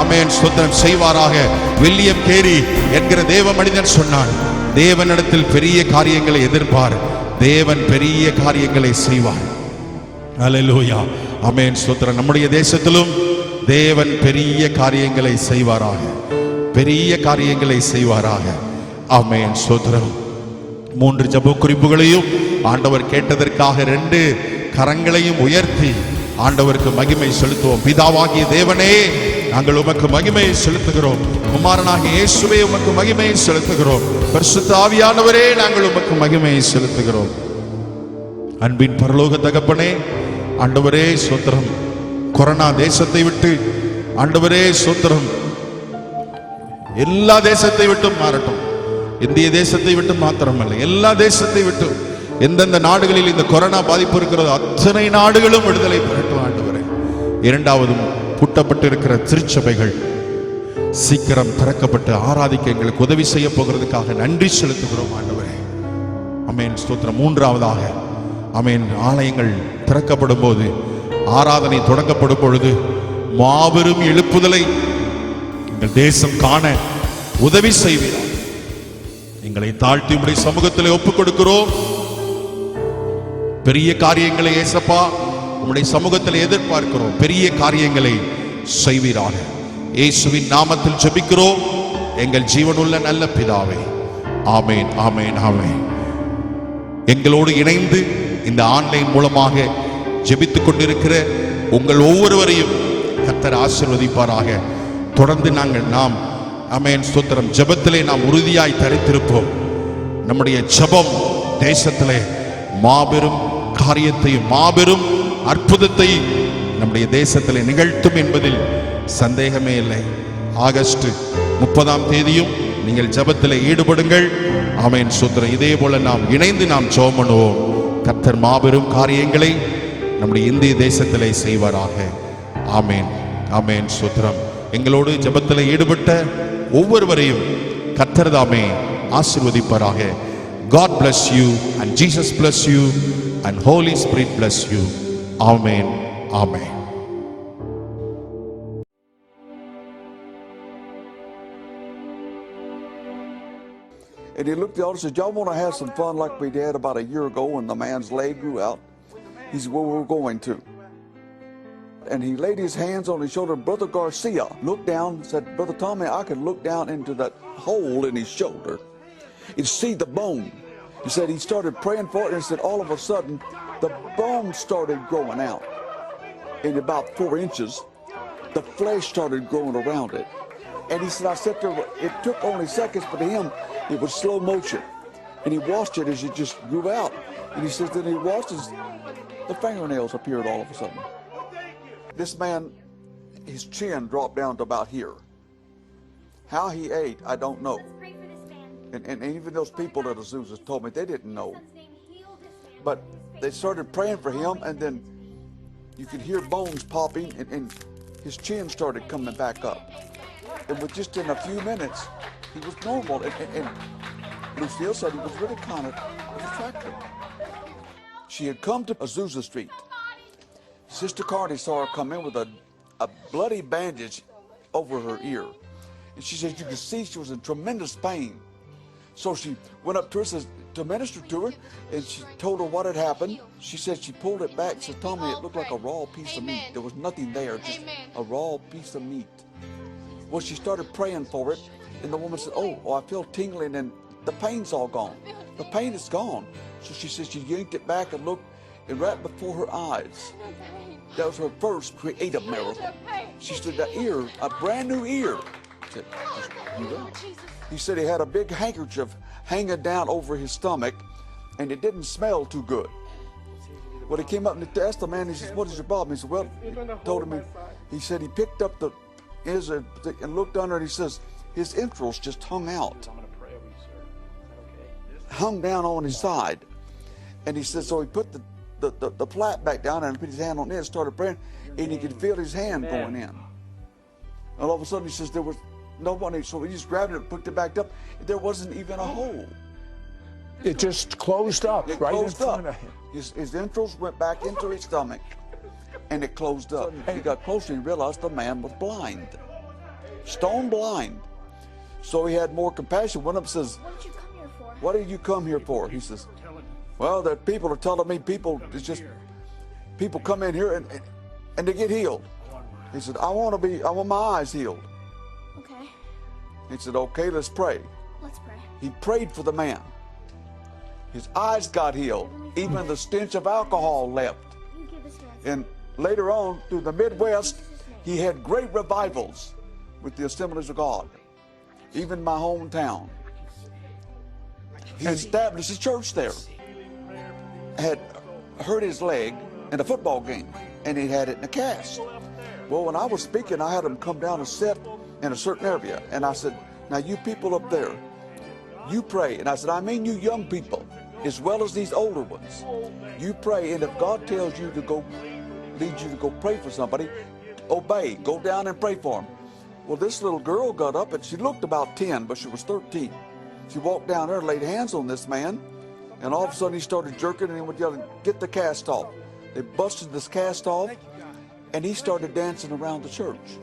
ஆமென் ஸ்தோத்திரம் செய்வாராக. வில்லியம் கேரி என்கிற தேவ மனிதன் சொன்னான், தேவனிடத்தில் பெரிய காரியங்களை எதிர்பார், தேவன் பெரிய காரியங்களை செய்வார். ஹல்லேலூயா. ஆமென் ஸ்தோத்திரம். நம்முடைய தேசத்திலும் தேவன் பெரிய காரியங்களை செய்வாராக, பெரிய காரியங்களை செய்வாராக. ஆமென் ஸ்தோத்திரம். 3 ஜெப குறிப்புகளையும் ஆண்டவர் கேட்டதற்காக 2 கரங்களையும் உயர்த்தி ஆண்டவருக்கு மகிமை செலுத்துவோம். பிதாவாகிய தேவனே, நாங்கள் உமக்கு மகிமையை செலுத்துகிறோம். குமாரனாகிய இயேசுவே, உமக்கு மகிமையை செலுத்துகிறோம். பரிசுத்த ஆவியானவரே, நாங்கள் உமக்கு மகிமையை செலுத்துகிறோம். அன்பின் பரலோக தகப்பனே, ஆண்டவரே ஸ்தோத்திரம். கொரோனா தேசத்தை விட்டு ஆண்டவரே ஸ்தோத்திரம் எல்லா தேசத்தை விட்டும் மாறட்டும். இந்திய தேசத்தை விட்டு மாத்திரமல்ல, எல்லா தேசத்தை விட்டும் எந்தெந்த நாடுகளில் இந்த கொரோனா பாதிப்பு இருக்கிறதோ அத்தனை நாடுகளும் விடுதலை பெறட்டும் ஆண்டவரே. 2வது பூட்டப்பட்டிருக்கிற திருச்சபைகள் சீக்கிரம் திறக்கப்பட்டு ஆராதிக்க எங்களுக்கு உதவி செய்ய போகிறதுக்காக நன்றி செலுத்துகிறோம் ஆண்டவரே. ஆமென் ஸ்தோத்திரம். 3வதாக ஆமென் ஆலயங்கள் திறக்கப்படும் போது, ஆராதனை தொடங்கப்படும் பொழுது மாபெரும் எழுப்புதலை எங்கள் தேசம் காண உதவி செய்வீர். எங்களை தாழ்த்தி உம்முடைய சமூகத்தில் ஒப்புக் கொடுக்கிறோம். பெரிய காரியங்களை ஏசப்பா உம்முடைய சமூகத்தில் எதிர்பார்க்கிறோம். பெரிய காரியங்களை செய்வீராக. இயேசுவின் நாமத்தில் ஜெபிக்கிறோம் எங்கள் ஜீவனுள்ள நல்ல பிதாவே. ஆமென், ஆமென், ஆமென். எங்களோடு இணைந்து இந்த ஆன்லைன் மூலமாக ஜெபித்துக் கொண்டிருக்கிற உங்கள் ஒவ்வொருவரையும் கர்த்தர் ஆசீர்வதிப்பாராக. தொடர்ந்து நாம் ஆமென் ஸ்தோத்திரம் ஜெபத்திலே நாம் உறுதியாய் தரித்திருப்போம். நம்முடைய ஜெபம் தேசத்திலே மாபெரும் காரியத்தையும் மாபெரும் அற்புதத்தை நம்முடைய தேசத்திலே நிகழ்த்தும் என்பதில் சந்தேகமே இல்லை. ஆகஸ்ட் 30ஆம் தேதியும் நீங்கள் ஜெபத்திலே ஈடுபடுங்கள். ஆமென் ஸ்தோத்திரம். இதே போல நாம் இணைந்து நாம் ஜெபம் பண்ணுவோம். கர்த்தர் மாபெரும் காரியங்களை நம்முடைய இந்திய தேசத்திலே செய்வாராக. ஆமென், ஆமென் ஸ்தோத்திரம். எங்களோடு ஜெபத்திலே ஈடுபட்ட ஒவ்வொருவரையும் கர்த்தர் தாமே ஆசீர்வதிப்பாராக. God bless you, and Jesus bless you, and Holy Spirit bless you. Amen. Amen. And he looked at the altar and said, y'all want to have some fun like we did about a year ago when the man's leg grew out? He said, well, we're going to. And he laid his hands on his shoulder. Brother Garcia looked down and said, Brother Tommy, I could look down into that hole in his shoulder and see the bone. He said he started praying for it, and he said all of a sudden the bone started growing out in about 4 inches. The flesh started growing around it. And he said, I sat there, it took only seconds, but to him, it was slow motion. And he watched it as it just grew out. And he says, then he watched as the fingernails appeared all of a sudden. This man, his chin dropped down to about here. How he ate, I don't know. And even those people at Azusa told me they didn't know. But they started praying for him, and then you could hear bones popping, and his chin started coming back up. And with just in a few minutes, he was normal. And Lucille said he was really kind of attractive. She had come to Azusa Street. Sister Carney saw her come in with a bloody bandage over her ear. And she said you could see she was in tremendous pain. So she went up to her to minister to her, and she told her what had happened. She said she pulled it back and said, Tommy, it looked like a raw piece of meat. There was nothing there, just a raw piece of meat. Well, she started praying for it, and the woman said, oh, I feel tingling, and the pain's all gone. The pain is gone. So she said she yanked it back and looked, and right before her eyes, that was her first creative miracle. She said, that ear, a brand new ear. Said, he said he had a big handkerchief hanging down over his stomach, and it didn't smell too good. Well, he came up and asked the man, he says, what is your problem? He said, well, he told him, he said he picked up and looked under, and he says his entrails just hung out. Hung down on his side. And he said, so he put the flap back down and put his hand on it and started praying, and he could feel his hand going in. And all of a sudden he says there was nobody, so he just grabbed it and put it back up. There wasn't even a hole. It just closed up right in front of him. His entrails went back into his stomach, and it closed up. He got closer and realized the man was blind. Stone blind. So he had more compassion. Went up and says, what did you come here for? He says, well, the people are telling me people come in here and they get healed. He said, I want my eyes healed. Okay. He said, okay, let's pray. Let's pray. He prayed for the man. His eyes got healed. Even the stench of alcohol left. And later on, through the Midwest, he had great revivals with the Assemblies of God. Even my hometown. He established a church there. Had hurt his leg in a football game, and he had it in a cast. Well, when I was speaking, I had him come down and sit in a certain area, and I said, now you people up there, you pray. And I said, I mean you young people, as well as these older ones. You pray, and if God tells you to go, leads you to go pray for somebody, obey, go down and pray for them. Well, this little girl got up, and she looked about 10, but she was 13. She walked down there and laid hands on this man, and all of a sudden he started jerking, and he would yell, get the cast off. They busted this cast off, and he started dancing around the church.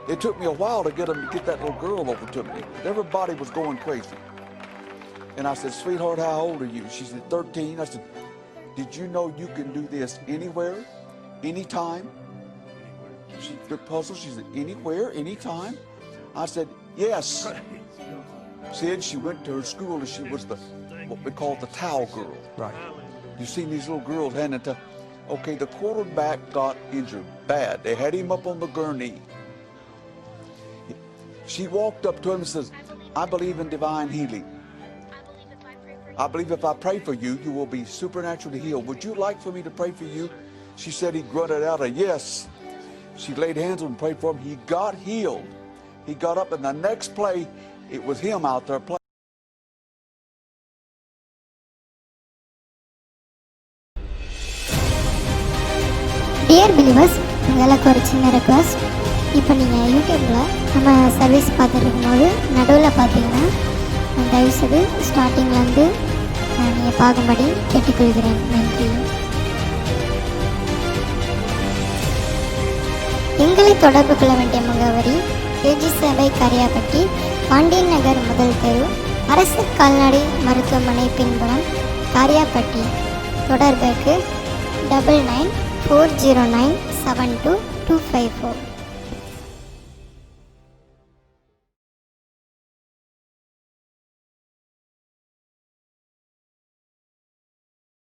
It took me a while to get him to get that little girl over to me. Everybody was going crazy. And I said, sweetheart, how old are you? She said, 13. I said, did you know you can do this anywhere, anytime? She looked puzzled. She said, anywhere, anytime? I said, yes. Said she went to her school and she was what we call the towel girl. Right. You seen these little girls handing to, okay, the quarterback got injured bad. They had him up on the gurney. She walked up to him and says, I believe in divine healing. I believe if I pray for you, you will be supernaturally healed. Would you like for me to pray for you? She said he grunted out a yes. She laid hands on him and prayed for him. He got healed. He got up, and the next play, it was him out there playing. Dear believers, உங்களுக்கு ஒரு சின்ன request. இப்போ நீங்கள் யூடியூப்பில் நம்ம service பார்த்துட்டு இருக்கும்போது நடுவில் பார்த்தீங்கன்னா தயவுசெய்து ஸ்டார்டிங்லேருந்து நீங்கள் பார்க்கும்படி கேட்டுக்கொள்கிறேன். நன்றி. எங்களை தொடர்பு கொள்ள வேண்டிய முகவரி கேஜி சபை கரியாப்பட்டி, பாண்டியன் நகர் முதல் தெரு, அரசு கால்நடை மருத்துவமனை பின்புறம், காரியாப்பட்டி. தொடர்புக்கு 9940972254.